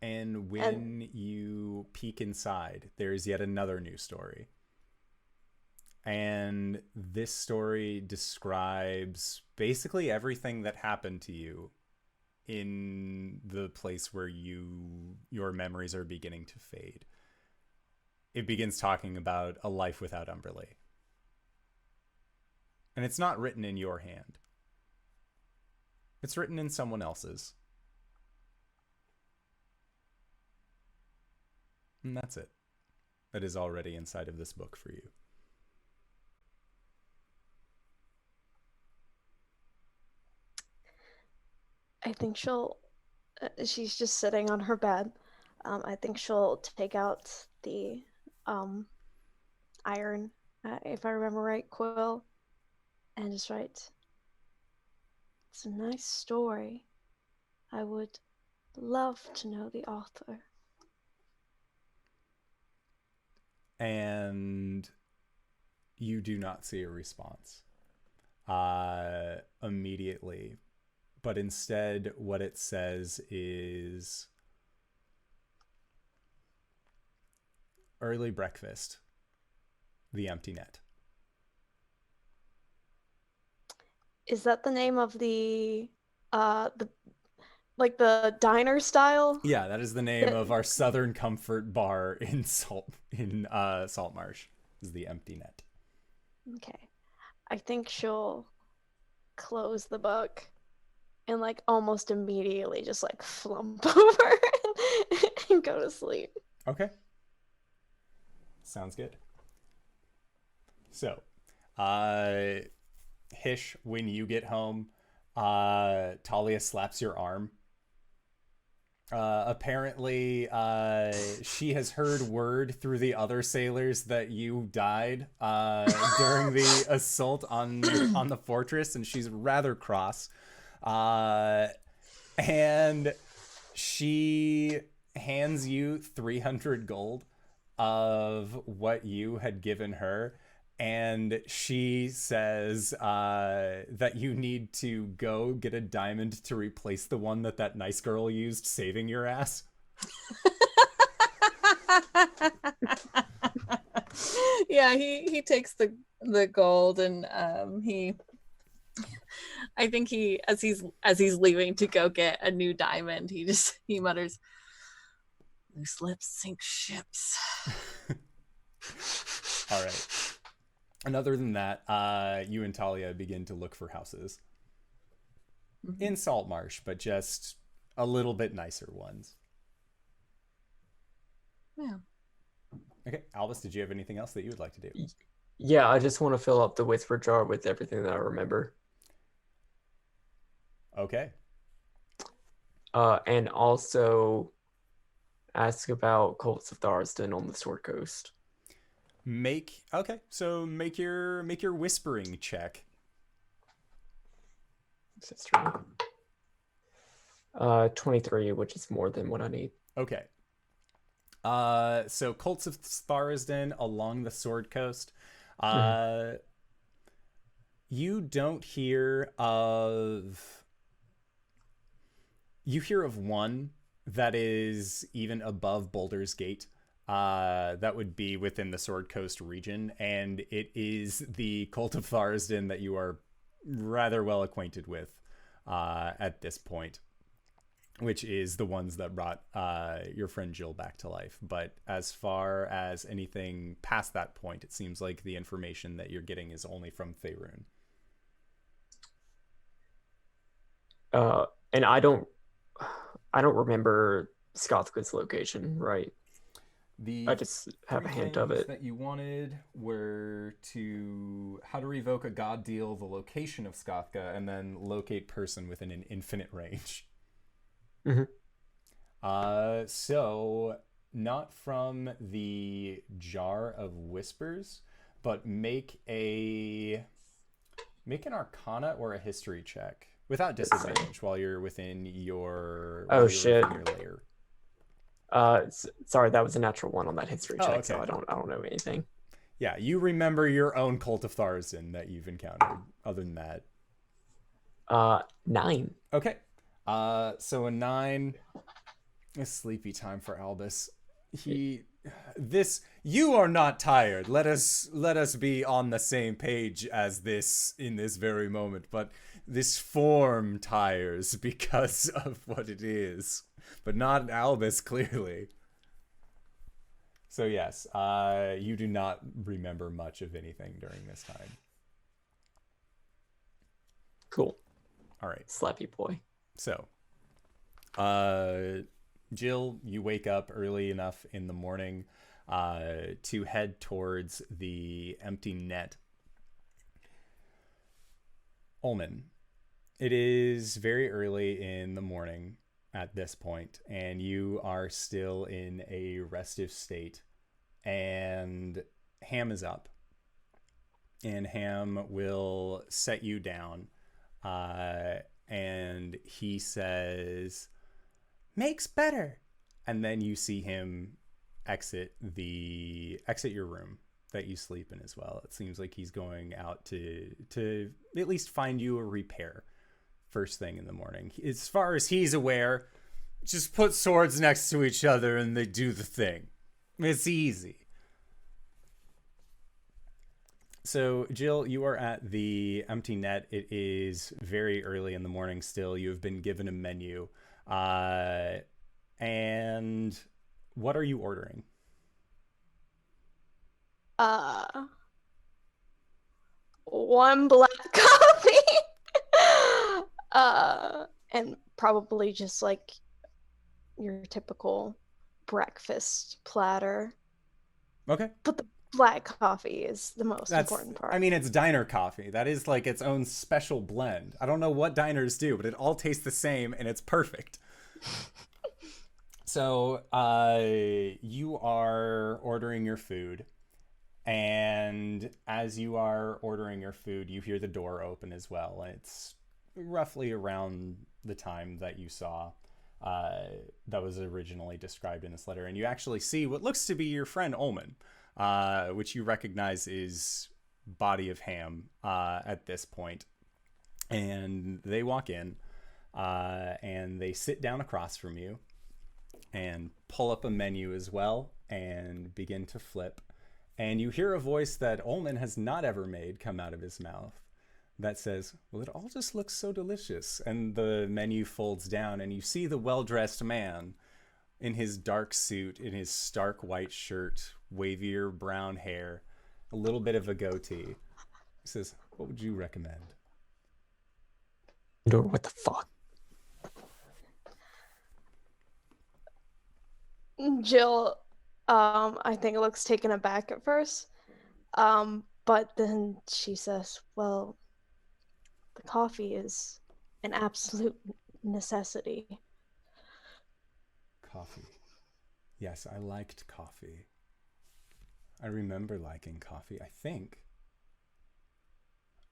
Speaker 1: And when you peek inside, there's yet another new story. And this story describes basically everything that happened to you in the place where your memories are beginning to fade. It begins talking about a life without Umberlee. And it's not written in your hand. It's written in someone else's. And that's it. That is already inside of this book for you.
Speaker 4: I think she's just sitting on her bed. I think she'll take out the iron, if I remember right, quill, and just write, "It's a nice story. I would love to know the author."
Speaker 1: And you do not see a response immediately. But instead, what it says is early breakfast, the empty net.
Speaker 4: Is that the name of the diner style?
Speaker 1: Yeah, that is the name of our Southern Comfort bar in Saltmarsh. Is the empty net.
Speaker 4: Okay. I think she'll close the book and like almost immediately just like flump over and go to sleep.
Speaker 1: Okay. Sounds good. So, Hish, when you get home, Talia slaps your arm. Apparently, she has heard word through the other sailors that you died during the assault on the fortress, and she's rather cross. And she hands you 300 gold of what you had given her. And she says that you need to go get a diamond to replace the one that nice girl used saving your ass.
Speaker 5: Yeah, he takes the gold, and I think as he's leaving to go get a new diamond, he mutters, "Loose lips sink ships."
Speaker 1: All right. And other than that, you and Talia begin to look for houses in Saltmarsh, but just a little bit nicer ones.
Speaker 5: Yeah.
Speaker 1: Okay, Albus, did you have anything else that you would like to do?
Speaker 3: Yeah, I just want to fill up the whisper jar with everything that I remember.
Speaker 1: Okay.
Speaker 3: And also ask about Cults of Tharsden on the Sword Coast.
Speaker 1: Make your whispering check.
Speaker 3: History. 23, which is more than what I need.
Speaker 1: Okay. So Cults of Tharsden along the Sword Coast. You don't hear of... You hear of one that is even above Boulder's Gate. That would be within the Sword Coast region, and it is the Cult of Tharsden that you are rather well acquainted with at this point, which is the ones that brought your friend Jill back to life. But as far as anything past that point, it seems like the information that you're getting is only from Faerun.
Speaker 3: And I don't remember Scothgood's location, right? I just have a hint of it.
Speaker 1: That you wanted were how to revoke a god deal, the location of Skothga, and then locate person within an infinite range. So not from the Jar of Whispers, but make an Arcana or a History check without disadvantage while you're within your
Speaker 3: shit.
Speaker 1: within your lair.
Speaker 3: Sorry, that was a natural one on that history check,
Speaker 1: okay.
Speaker 3: so I don't know anything.
Speaker 1: Yeah, you remember your own Cult of Tharsden that you've encountered. Other than that,
Speaker 3: 9.
Speaker 1: Okay. So a 9. A sleepy time for Albus. You are not tired. Let us be on the same page as this in this very moment. But this form tires because of what it is. But not Albus, clearly. So yes, you do not remember much of anything during this time.
Speaker 3: Cool.
Speaker 1: All right.
Speaker 3: Slappy boy.
Speaker 1: So, Jill, you wake up early enough in the morning to head towards the empty net. Ulman, it is very early in the morning at this point, and you are still in a restive state, and Ham is up, and Ham will set you down, and he says, "Makes better," and then you see him exit your room that you sleep in as well. It seems like he's going out to at least find you a repair first thing in the morning. As far as he's aware, just put swords next to each other and they do the thing. It's easy. So, Jill, you are at the empty net. It is very early in the morning still. You have been given a menu. And what are you ordering?
Speaker 4: One black coffee. And probably just like your typical breakfast platter.
Speaker 1: Okay.
Speaker 4: But the black coffee is the most important part.
Speaker 1: I mean, it's diner coffee. That is like its own special blend. I don't know what diners do, but it all tastes the same and it's perfect. So, you are ordering your food, and as you are ordering your food, you hear the door open as well, and it's roughly around the time that you saw that was originally described in this letter, and you actually see what looks to be your friend Ulman, which you recognize is Body of Ham at this point, and they walk in, and they sit down across from you, and pull up a menu as well and begin to flip. And you hear a voice that Ulman has not ever made come out of his mouth that says, "Well, it all just looks so delicious." And the menu folds down and you see the well-dressed man in his dark suit, in his stark white shirt, wavier brown hair, a little bit of a goatee. He says, "What would you recommend?"
Speaker 3: What the fuck?
Speaker 4: Jill, I think looks taken aback at first. But then she says, "Well, the coffee is an absolute necessity."
Speaker 1: Coffee. Yes, I liked coffee. I remember liking coffee, I think.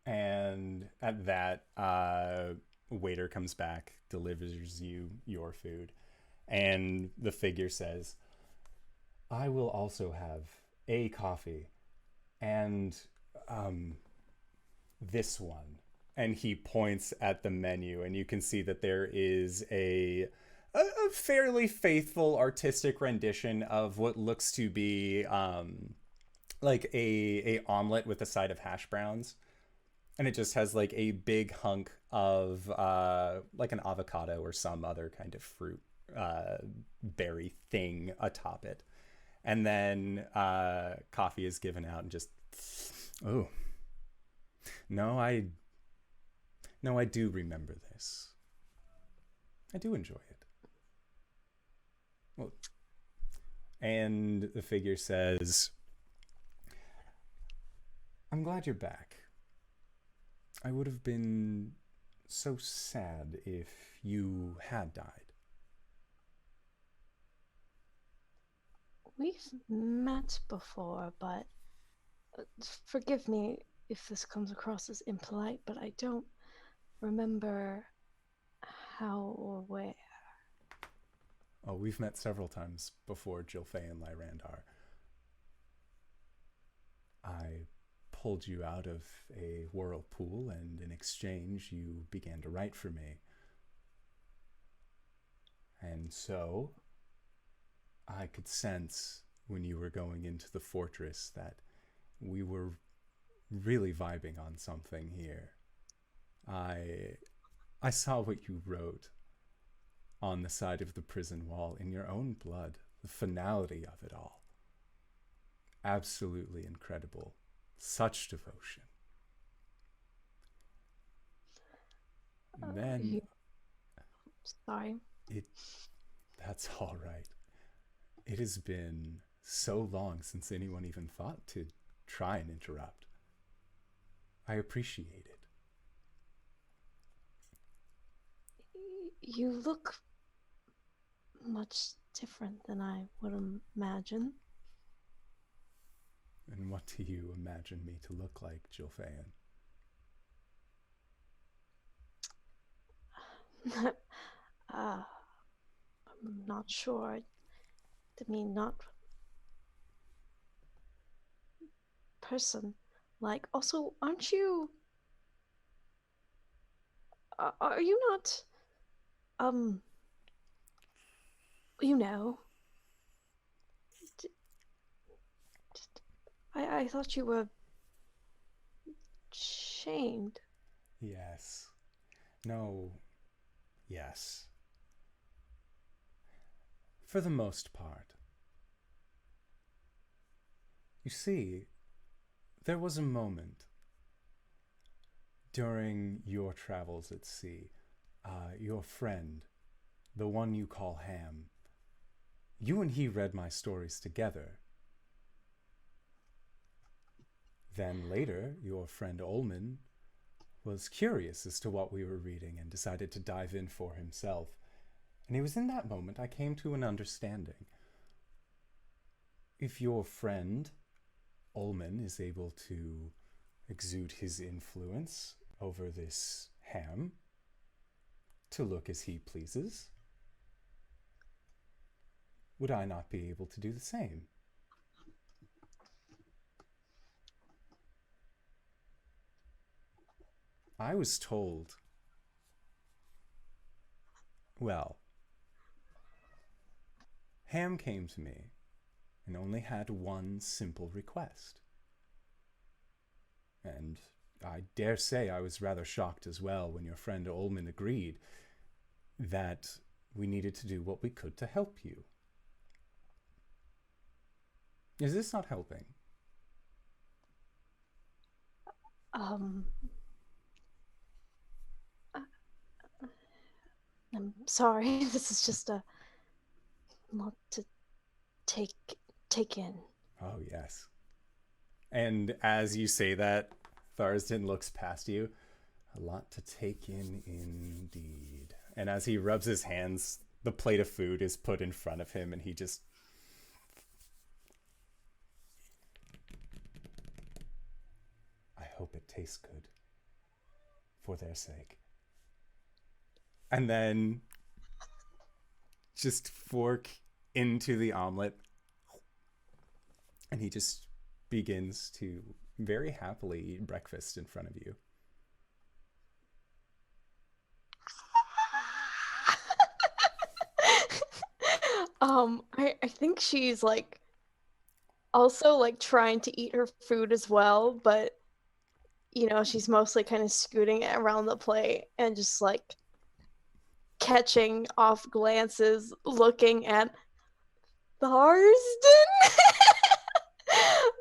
Speaker 1: And at that, waiter comes back, delivers you your food, and the figure says, "I will also have a coffee and this one." And he points at the menu, and you can see that there is a fairly faithful artistic rendition of what looks to be like a omelet with a side of hash browns. And it just has like a big hunk of like an avocado or some other kind of fruit berry thing atop it. And then coffee is given out and just, oh, no, I do remember this. I do enjoy it. Well, and the figure says, "I'm glad you're back. I would have been so sad if you had died."
Speaker 4: We've met before, but forgive me if this comes across as impolite, but I don't remember how or where.
Speaker 1: Oh, we've met several times before, Jilfa'en Lyrandar. I pulled you out of a whirlpool, and in exchange, you began to write for me. And so, I could sense when you were going into the fortress that we were really vibing on something here. I saw what you wrote on the side of the prison wall in your own blood, the finality of it all. Absolutely incredible. Such devotion. Then
Speaker 4: Sorry.
Speaker 1: that's all right. It has been so long since anyone even thought to try and interrupt. I appreciate it.
Speaker 4: You look much different than I would imagine.
Speaker 1: And what do you imagine me to look like, Jilfa'en?
Speaker 4: I'm not sure. I mean, not person. Like, also, aren't you? Are you not? You know. d- I thought you were shamed.
Speaker 1: Yes. No. Yes. For the most part. You see, there was a moment during your travels at sea, your friend, the one you call Ham, you and he read my stories together. Then later, your friend Ulman was curious as to what we were reading and decided to dive in for himself. And it was in that moment I came to an understanding. If your friend Ulman is able to exude his influence over this Ham to look as he pleases, would I not be able to do the same? I was told, well, Ham came to me and only had one simple request. And I dare say I was rather shocked as well when your friend Ulman agreed that we needed to do what we could to help you. Is this not helping?
Speaker 4: I'm sorry. This is just a lot to take in.
Speaker 1: Oh, yes. And as you say that, Tharsden looks past you. A lot to take in indeed. And as he rubs his hands, the plate of food is put in front of him and he just... I hope it tastes good. For their sake. And then just fork into the omelet. And he just begins to very happily eat breakfast in front of you.
Speaker 4: I think she's like also like trying to eat her food as well, but you know, she's mostly kind of scooting it around the plate and just like catching off glances, looking at Tharsden.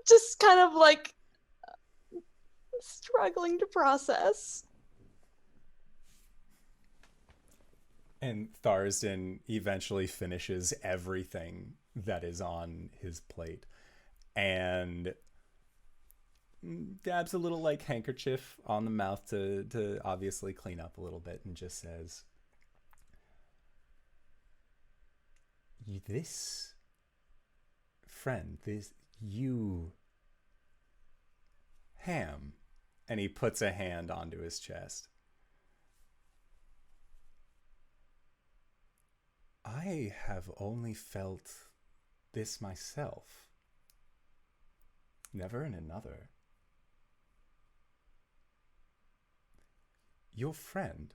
Speaker 4: Just kind of like struggling to process.
Speaker 1: And Tharsden eventually finishes everything that is on his plate and dabs a little like handkerchief on the mouth to obviously clean up a little bit and just says, this friend, you Ham. And he puts a hand onto his chest. I have only felt this myself, never in another. Your friend,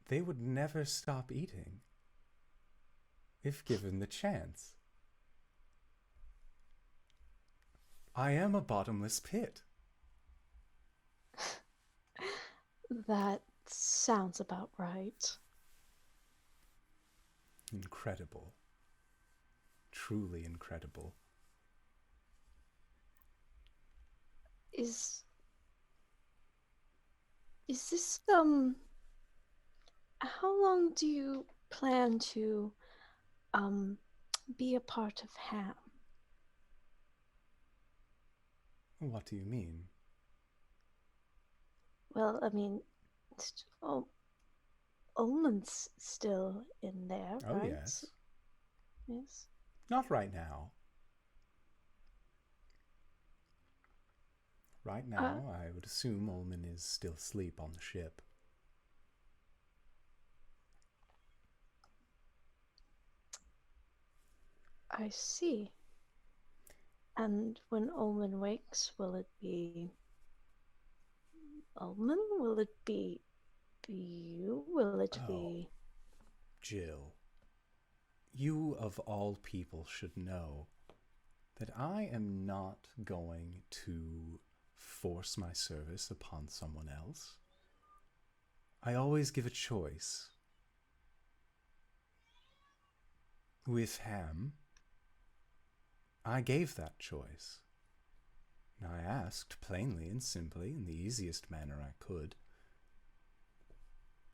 Speaker 1: they would never stop eating if given the chance. I am a bottomless pit.
Speaker 4: That sounds about right.
Speaker 1: Incredible. Truly incredible.
Speaker 4: Is Is this how long do you plan to be a part of Ham?
Speaker 1: What do you mean?
Speaker 4: Well, I mean, Ulman's still in there,
Speaker 1: Oh,
Speaker 4: right?
Speaker 1: yes.
Speaker 4: Yes.
Speaker 1: Not right now. Right now, I would assume Ulman is still asleep on the ship.
Speaker 4: I see. And when Ulman wakes, will it be Ulman? Will it be you? Will it be...
Speaker 1: Jill, you of all people should know that I am not going to force my service upon someone else. I always give a choice. With Ham, I gave that choice. And I asked plainly and simply, in the easiest manner I could,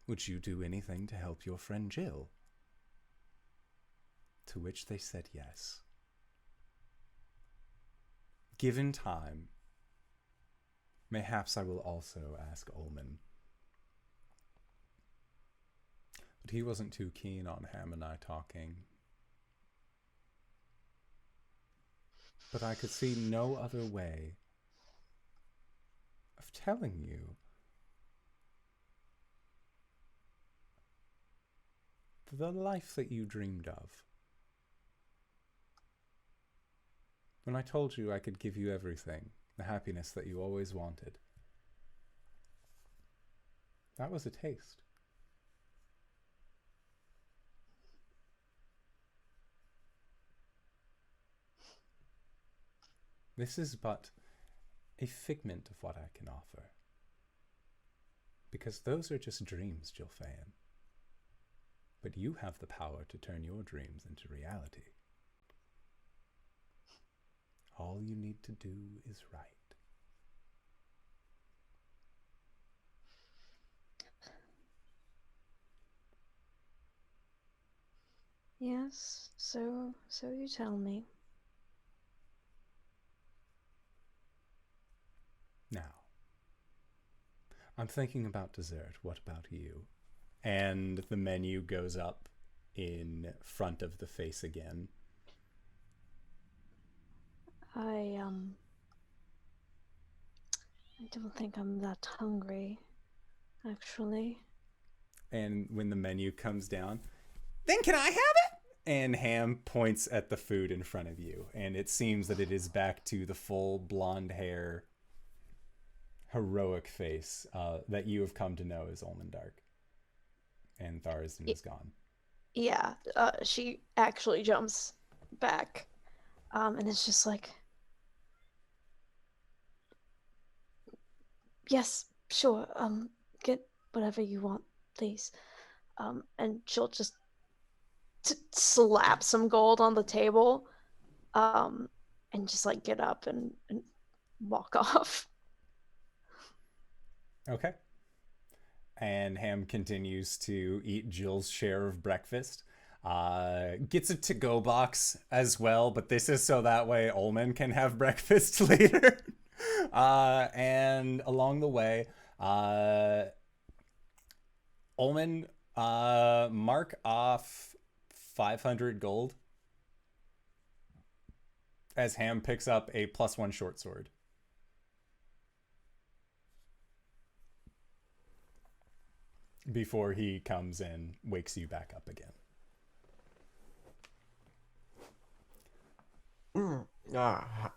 Speaker 1: would you do anything to help your friend Jill? To which they said yes. Given time, mayhaps I will also ask Ulman. But he wasn't too keen on Ham and I talking. But I could see no other way of telling you the life that you dreamed of. When I told you I could give you everything, the happiness that you always wanted, that was a taste. This is but a figment of what I can offer. Because those are just dreams, Jilfa'en. But you have the power to turn your dreams into reality. All you need to do is right.
Speaker 4: Yes, so you tell me.
Speaker 1: Now, I'm thinking about dessert. What about you? And the menu goes up in front of the face again.
Speaker 4: I don't think I'm that hungry, actually.
Speaker 1: And when the menu comes down, then can I have it? And Ham points at the food in front of you. And it seems that it is back to the full blonde hair, heroic face that you have come to know as Ulman Dark. And Tharzan is gone.
Speaker 4: Yeah, she actually jumps back. And it's just like, yes, sure, get whatever you want, please. And she'll just slap some gold on the table, and just like get up and walk off.
Speaker 1: Okay. And Ham continues to eat Jill's share of breakfast. Gets a to-go box as well, but this is so that way Ulman can have breakfast later. And along the way, Ulman, mark off 500 gold as Ham picks up a +1 short sword. Before he comes and wakes you back up again.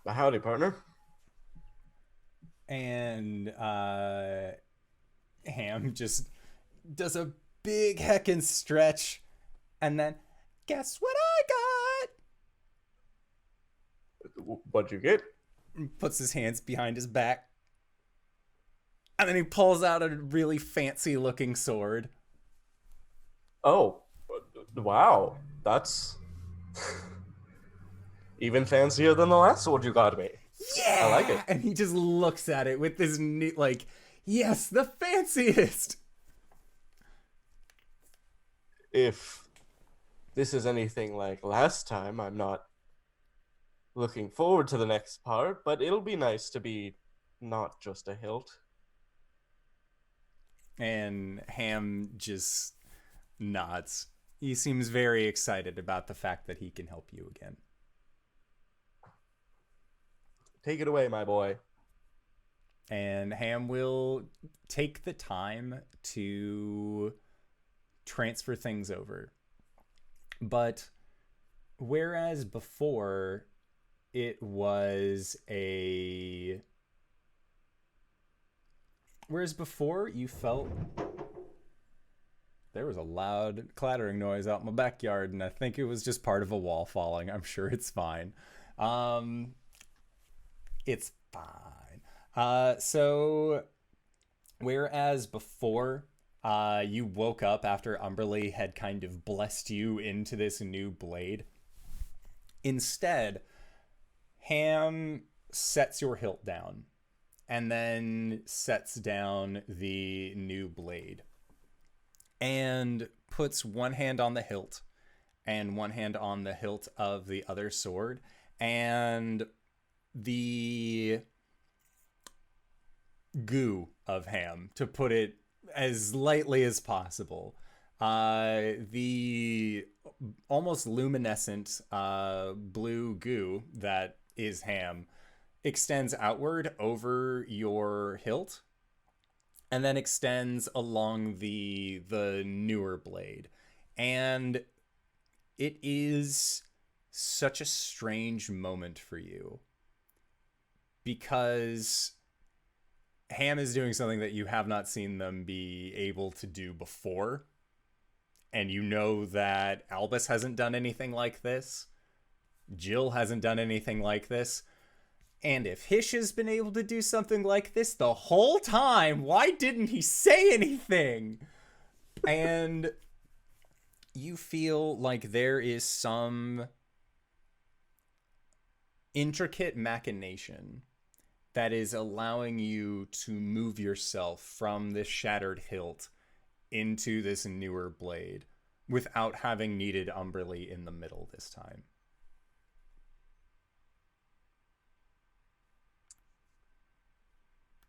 Speaker 2: Howdy, partner.
Speaker 1: And Ham just does a big heckin' stretch, and then, guess what I got?
Speaker 2: What'd you get?
Speaker 1: Puts his hands behind his back, and then he pulls out a really fancy looking sword.
Speaker 2: Oh, wow. That's even fancier than the last sword you got me.
Speaker 1: Yeah!
Speaker 2: I like it.
Speaker 1: And he just looks at it with this new, like, Yes, the fanciest!
Speaker 2: If this is anything like last time, I'm not looking forward to the next part, but it'll be nice to be not just a hilt.
Speaker 1: And Ham just nods. He seems very excited about the fact that he can help you again.
Speaker 2: Take it away, my boy.
Speaker 1: And Ham will take the time to transfer things over. But whereas before it was a... Whereas before you felt... There was a loud clattering noise out in my backyard, and I think it was just part of a wall falling. I'm sure it's fine. It's fine. So, whereas before you woke up after Umberly had kind of blessed you into this new blade, instead, Ham sets your hilt down and then sets down the new blade and puts one hand on the hilt and one hand on the hilt of the other sword, and the goo of Ham, to put it as lightly as possible, the almost luminescent blue goo that is Ham extends outward over your hilt and then extends along the newer blade. And it is such a strange moment for you, because Ham is doing something that you have not seen them be able to do before. And you know that Albus hasn't done anything like this. Jill hasn't done anything like this. And if Hish has been able to do something like this the whole time, why didn't he say anything? And you feel like there is some intricate machination that is allowing you to move yourself from this shattered hilt into this newer blade without having needed Umberly in the middle this time.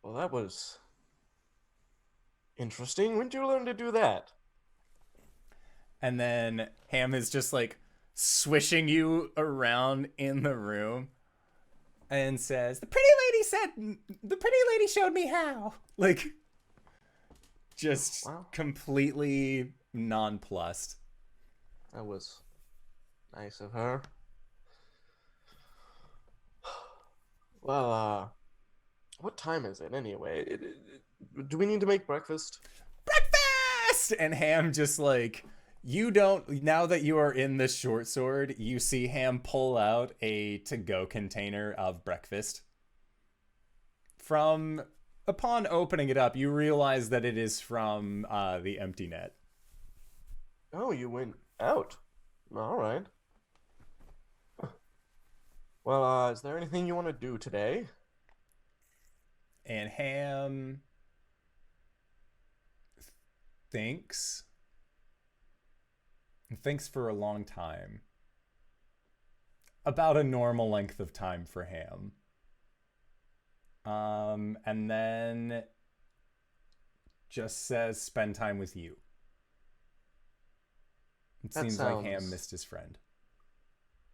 Speaker 2: Well, that was interesting. When did you learn to do that?
Speaker 1: And then Ham is just like swishing you around in the room and says, the pretty lady showed me how. Like, just
Speaker 2: Wow.
Speaker 1: completely nonplussed.
Speaker 2: That was nice of her. Well, what time is it anyway? Do we need to make breakfast?
Speaker 1: Breakfast! And Ham just like, you don't, now that you are in the short sword, you see Ham pull out a to-go container of breakfast. Upon opening it up, you realize that it is from the empty net.
Speaker 2: Oh, you went out. All right. Well, is there anything you want to do today?
Speaker 1: And Ham thinks for a long time. About a normal length of time for Ham. And then just says, spend time with you. It
Speaker 2: That
Speaker 1: seems like Ham
Speaker 2: sounds-
Speaker 1: missed his friend.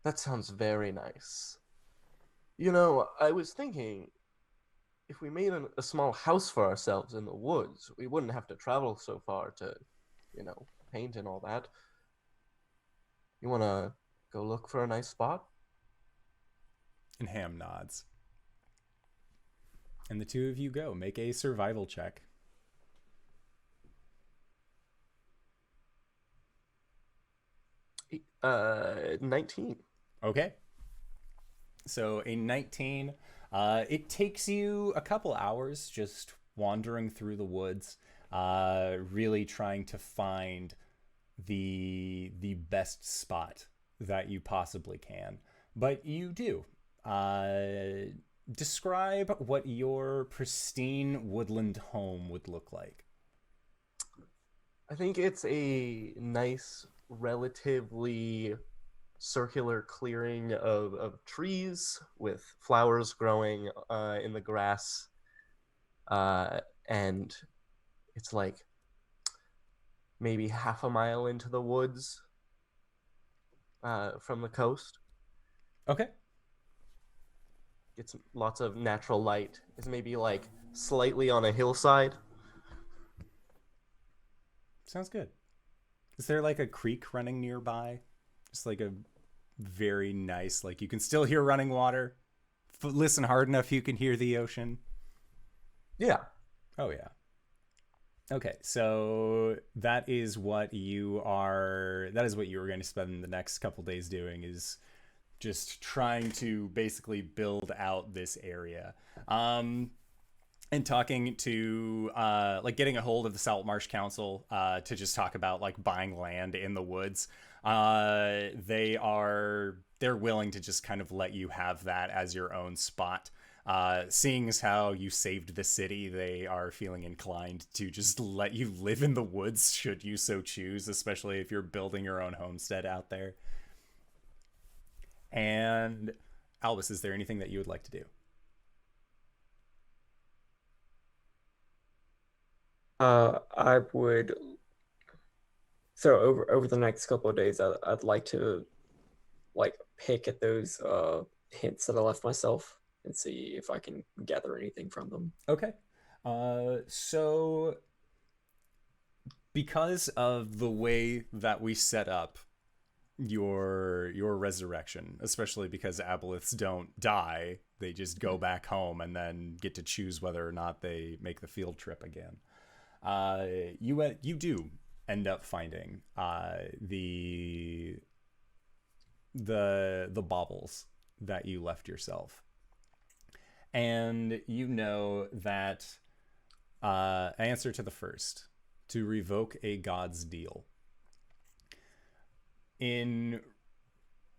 Speaker 2: That sounds very nice. You know, I was thinking, if we made a small house for ourselves in the woods, we wouldn't have to travel so far to, paint and all that. You want to go look for a nice spot?
Speaker 1: And Ham nods. And the two of you go. Make a survival check.
Speaker 2: 19.
Speaker 1: Okay. So a 19. It takes you a couple hours just wandering through the woods, really trying to find the best spot that you possibly can. But you do. describe what your pristine woodland home would look like.
Speaker 2: I think it's a nice, relatively circular clearing of trees with flowers growing in the grass. And it's like maybe half a mile into the woods from the coast.
Speaker 1: Okay.
Speaker 2: Gets lots of natural light. It's maybe like slightly on a hillside.
Speaker 1: Sounds good. Is there like a creek running nearby? Just like a very nice, like you can still hear running water. Listen hard enough, you can hear the ocean.
Speaker 2: Yeah.
Speaker 1: Oh, yeah. Okay, so that is what you were going to spend the next couple days doing, is just trying to basically build out this area. And talking to, like getting a hold of the Saltmarsh Council to just talk about like buying land in the woods. They're willing to just kind of let you have that as your own spot. Seeing as how you saved the city, they are feeling inclined to just let you live in the woods should you so choose, especially if you're building your own homestead out there. And Albus, is there anything that you would like to do?
Speaker 3: I would. So over the next couple of days, I'd like to like pick at those hints that I left myself and see if I can gather anything from them.
Speaker 1: Okay. So because of the way that we set up your resurrection, especially because aboleths don't die, they just go back home and then get to choose whether or not they make the field trip again. You do end up finding the baubles that you left yourself, and you know that answer to the first, to revoke a god's deal. In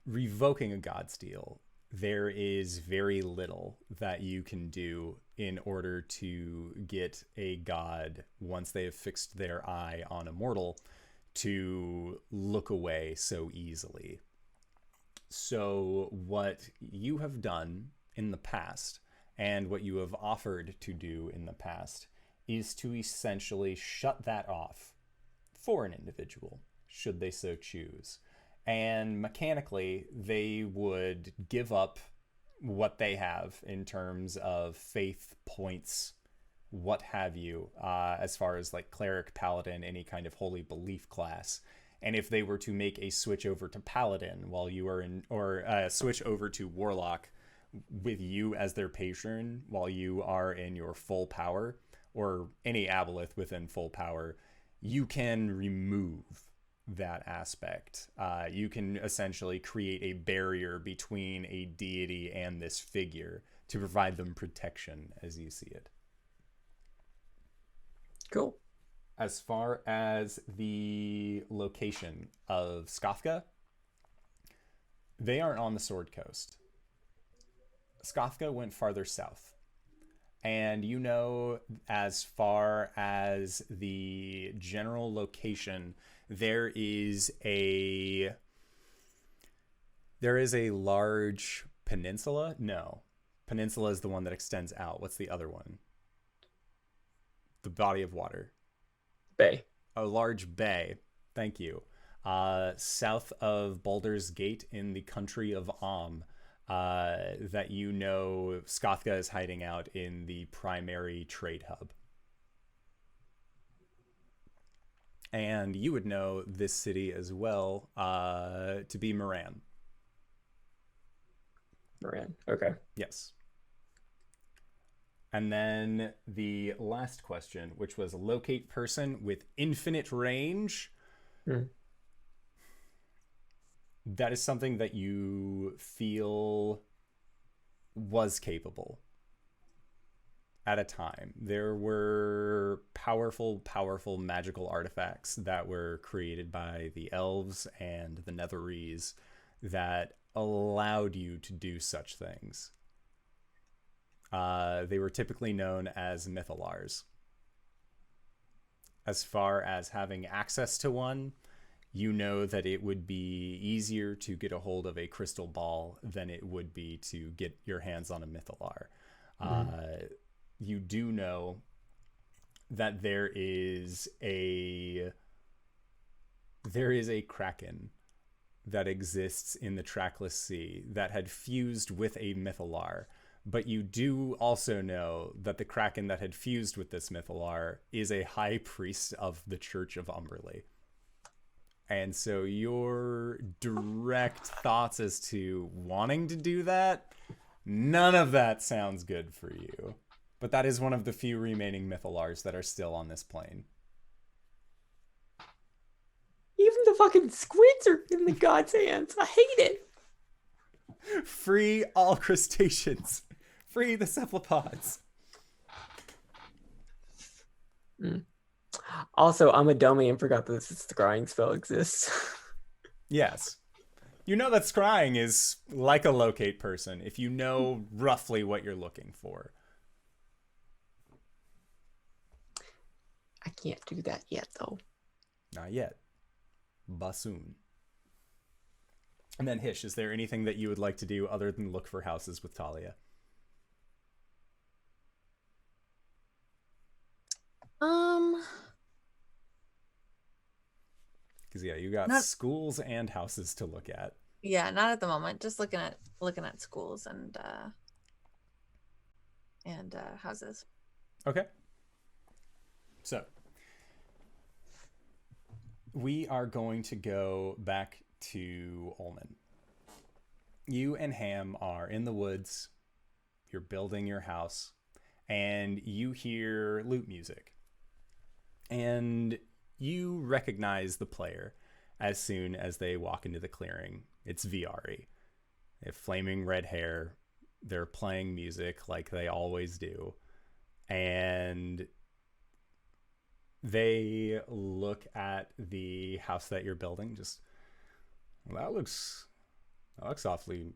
Speaker 1: revoking a god's deal, there is very little that you can do in order to get a god, once they have fixed their eye on a mortal, to look away so easily. So what you have done in the past, and what you have offered to do in the past, is to essentially shut that off for an individual, should they so choose. And mechanically, they would give up what they have in terms of faith points, what have you, as far as like cleric, paladin, any kind of holy belief class. And if they were to make a switch over to paladin while you are in, or switch over to warlock with you as their patron while you are in your full power, or any aboleth within full power, you can remove that aspect. You can essentially create a barrier between a deity and this figure to provide them protection as you see it.
Speaker 3: Cool.
Speaker 1: As far as the location of Skafka, they aren't on the Sword Coast. Skafka went farther south. And you know, as far as the general location, there is a large peninsula. No, peninsula is the one that extends out. What's the other one? The body of water.
Speaker 3: Bay.
Speaker 1: A large bay. Thank you. South of Baldur's Gate in the country of that you know Skafka is hiding out in the primary trade hub. And you would know this city as well to be Moran.
Speaker 3: Moran, okay.
Speaker 1: Yes. And then the last question, which was locate person with infinite range. That is something that you feel was capable at a time. There were powerful magical artifacts that were created by the elves and the Netherese that allowed you to do such things. They were typically known as mythalars. As far as having access to one, you know that it would be easier to get a hold of a crystal ball than it would be to get your hands on a mythalar. You do know that there is a kraken that exists in the trackless sea that had fused with a mythalar. But you do also know that the kraken that had fused with this mythalar is a high priest of the Church of Umberley. And so your direct thoughts as to wanting to do that, none of that sounds good for you. But that is one of the few remaining mythalars that are still on this plane.
Speaker 3: Even the fucking squids are in the god's hands. I hate it.
Speaker 1: Free all crustaceans. Free the cephalopods.
Speaker 3: Also, I'm a dummy and forgot that this scrying spell exists.
Speaker 1: Yes. You know that scrying is like a locate person if you know roughly what you're looking for.
Speaker 3: I can't do that yet, though.
Speaker 1: Not yet. Bassoon. And then Hish, is there anything that you would like to do other than look for houses with Talia? Because you got schools and houses to look at.
Speaker 5: Yeah, not at the moment. Just looking at schools and houses.
Speaker 1: Okay. So we are going to go back to Ulman. You and Ham are in the woods. You're building your house, and you hear lute music. And you recognize the player as soon as they walk into the clearing. It's Viari. They have flaming red hair. They're playing music like they always do. And they look at the house that you're building. Just, well, that looks awfully,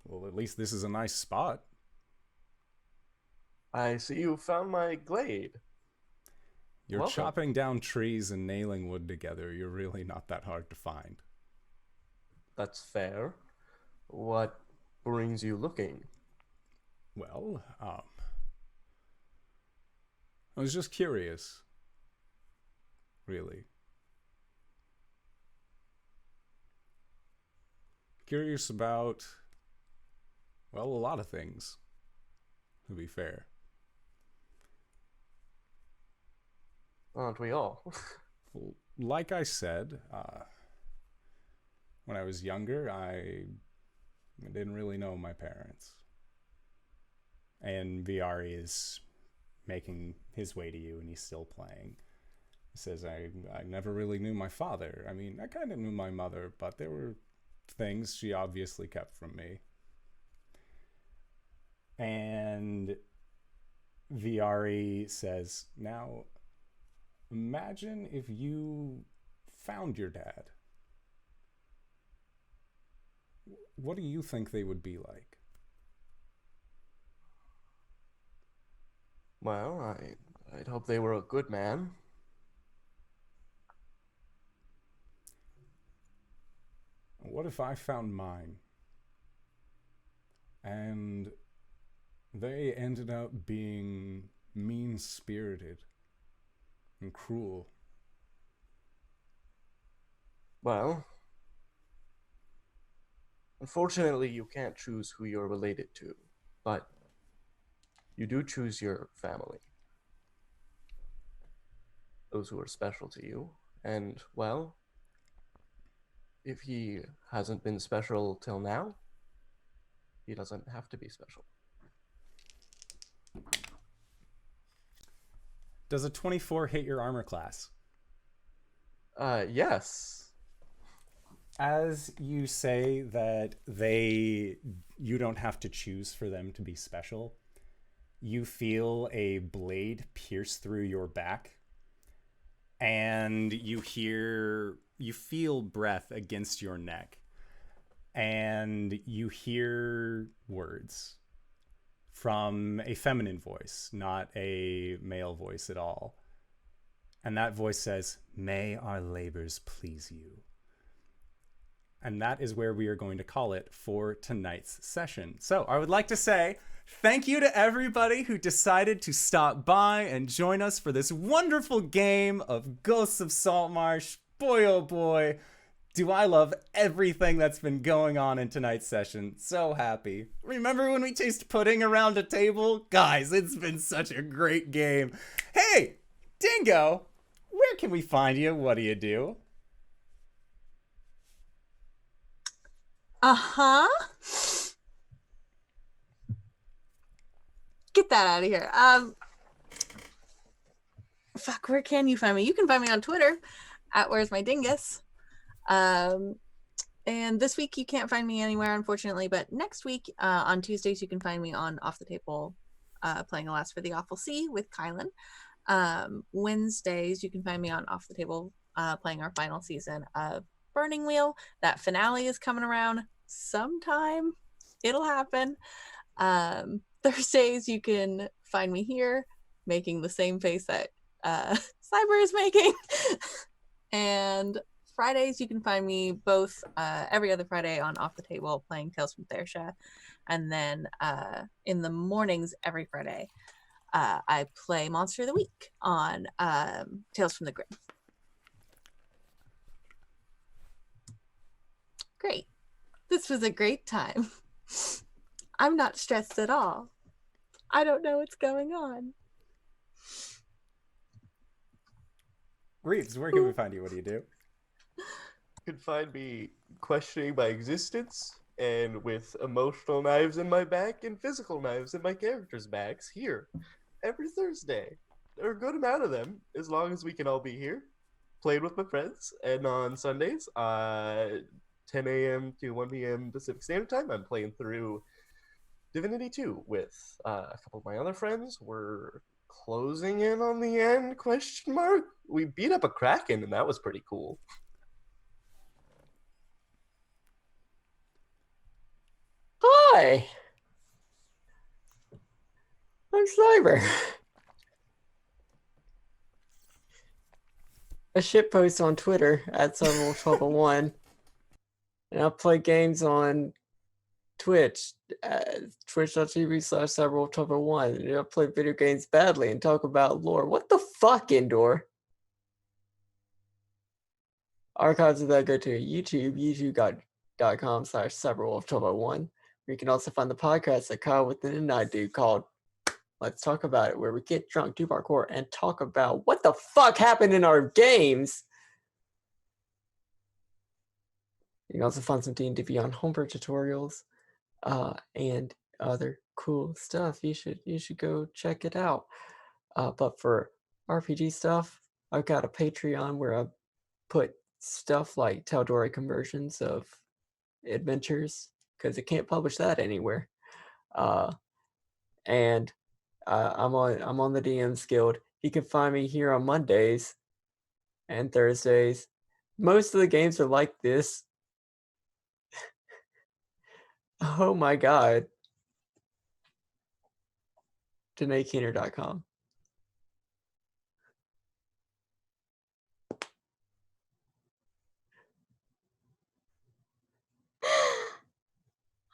Speaker 1: well, at least this is a nice spot.
Speaker 2: I see you found my glade.
Speaker 1: You're
Speaker 2: Welcome.
Speaker 1: chopping down trees and nailing wood together. You're really not that hard to find.
Speaker 2: That's fair. What brings you looking?
Speaker 1: Well, I was just curious. Really. Curious about, well, a lot of things, to be fair.
Speaker 2: Aren't we all?
Speaker 1: Well, like I said, when I was younger, I didn't really know my parents. And Viari is making his way to you, and he's still playing. He says, I never really knew my father. I mean, I kind of knew my mother, but there were things she obviously kept from me. And Viari says, now, imagine if you found your dad. What do you think they would be like?
Speaker 2: Well, I'd hope they were a good man.
Speaker 1: What if I found mine? And they ended up being mean-spirited and cruel.
Speaker 2: Well, unfortunately, you can't choose who you're related to, but you do choose your family. Those who are special to you. And, well, if he hasn't been special till now, he doesn't have to be special.
Speaker 1: Does a 24 hit your armor class?
Speaker 2: Yes.
Speaker 1: As you say that you don't have to choose for them to be special, you feel a blade pierce through your back, and you feel breath against your neck, and you hear words. from a feminine voice, not a male voice at all. And that voice says, "May our labors please you." And that is where we are going to call it for tonight's session. So I would like to say thank you to everybody who decided to stop by and join us for this wonderful game of Ghosts of Saltmarsh. Boy, oh boy, do I love everything that's been going on in tonight's session. So happy. Remember when we chased pudding around a table? Guys, it's been such a great game. Hey, Dingo, where can we find you? What do you do?
Speaker 5: Uh-huh. Get that out of here. Fuck, where can you find me? You can find me on Twitter at WheresMyDingus. And this week you can't find me anywhere, unfortunately, but next week, on Tuesdays, you can find me on Off the Table, playing Alas for the Awful Sea with KyleWithAnN. Wednesdays, you can find me on Off the Table, playing our final season of Burning Wheel. That finale is coming around sometime. It'll happen. Thursdays, you can find me here making the same face that Cyber is making. And Fridays, you can find me both every other Friday on Off the Table playing Tales from Thersha. And then in the mornings every Friday, I play Monster of the Week on Tales from the Grim. Great. This was a great time. I'm not stressed at all. I don't know what's going on.
Speaker 1: Reeves, where can we find you? What do you do?
Speaker 2: You can find me questioning my existence and with emotional knives in my back and physical knives in my characters' backs here every Thursday. There are a good amount of them, as long as we can all be here, playing with my friends. And on Sundays, 10 a.m. to 1 p.m. Pacific Standard Time, I'm playing through Divinity 2 with a couple of my other friends. We're closing in on the end, question mark? We beat up a Kraken, and that was pretty cool.
Speaker 3: Hi! I'm Cyber. A shitpost on Twitter at Trouble1. And I play games on Twitch, twitch.tv/Trouble1. And I play video games badly and talk about lore. What the fuck, Indoor? Archives of that go to YouTube, youtube.com/Trouble1. Where you can also find the podcast that KyleWithAnN and I do called Let's Talk About It, where we get drunk, do parkour, and talk about what the fuck happened in our games. You can also find some D&D Beyond homebrew tutorials and other cool stuff. You should go check it out. But for RPG stuff, I've got a Patreon where I put stuff like Tal'Dorei conversions of adventures, because it can't publish that anywhere. And I'm on the DMs Guild. You can find me here on Mondays and Thursdays. Most of the games are like this. Oh my god. DanaeKeener.com.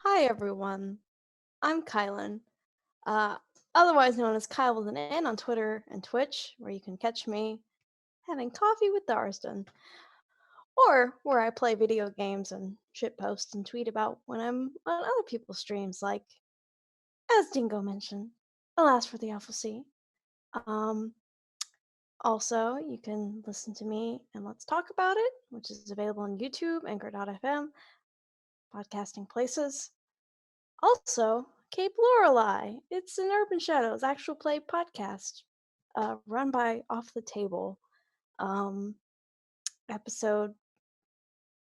Speaker 4: Hi everyone, I'm KyleWithAnN, otherwise known as KyleWithAnN on Twitter and Twitch, where you can catch me having coffee with Darston, or where I play video games and shitpost and tweet about when I'm on other people's streams, like, as Dingo mentioned, Alas for the Awful Sea. Also, you can listen to me and Let's Talk About It, which is available on YouTube, Anchor.fm, podcasting places. Also, Cape Lorelei. It's an Urban Shadows actual play podcast run by Off the Table. Episode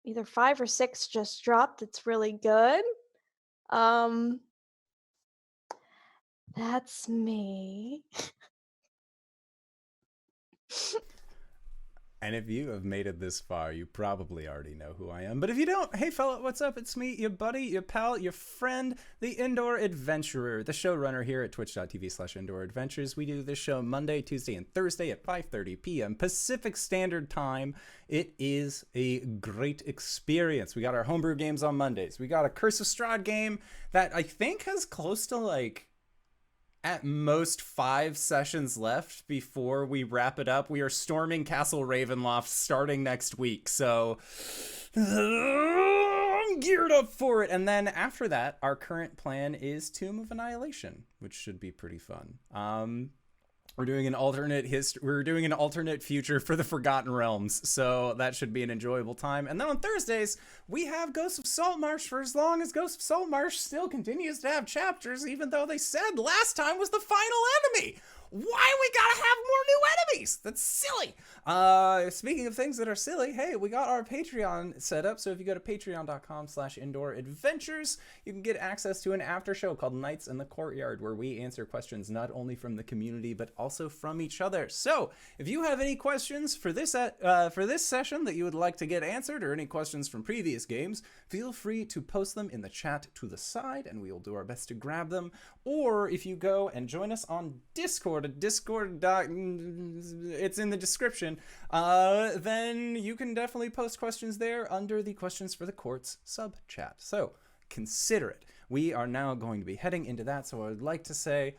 Speaker 4: either 5 or 6 just dropped. It's really good. That's me.
Speaker 1: And if you have made it this far, you probably already know who I am. But if you don't, hey fella, what's up? It's me, your buddy, your pal, your friend, the Indoor Adventurer, the showrunner here at twitch.tv/Indoor Adventures. We do this show Monday, Tuesday, and Thursday at 5:30 p.m. Pacific Standard Time. It is a great experience. We got our homebrew games on Mondays. We got a Curse of Strahd game that I think has close to like at most 5 sessions left before we wrap it up. We are storming Castle Ravenloft starting next week, so I'm geared up for it. And then after that, our current plan is Tomb of Annihilation, which should be pretty fun. We're doing an alternate future for the Forgotten Realms, so that should be an enjoyable time. And then on Thursdays, we have Ghosts of Saltmarsh for as long as Ghosts of Saltmarsh still continues to have chapters, even though they said last time was the final enemy. Why we gotta have more new enemies? That's silly. Speaking of things that are silly, hey, we got our Patreon set up. So if you go to patreon.com/indooradventures, you can get access to an after show called Nights in the Courtyard, where we answer questions not only from the community, but also from each other. So if you have any questions for this session that you would like to get answered, or any questions from previous games, feel free to post them in the chat to the side, and we will do our best to grab them. Or if you go and join us on Discord, it's in the description, then you can definitely post questions there under the Questions for the Courts sub chat. So consider it. We are now going to be heading into that, so I would like to say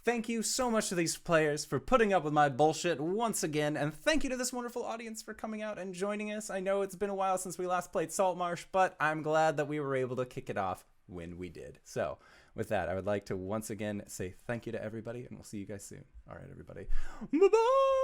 Speaker 1: thank you so much to these players for putting up with my bullshit once again, and thank you to this wonderful audience for coming out and joining us. I know it's been a while since we last played Saltmarsh, but I'm glad that we were able to kick it off when we did. So with that, I would like to once again say thank you to everybody, and we'll see you guys soon. All right, everybody. Bye-bye!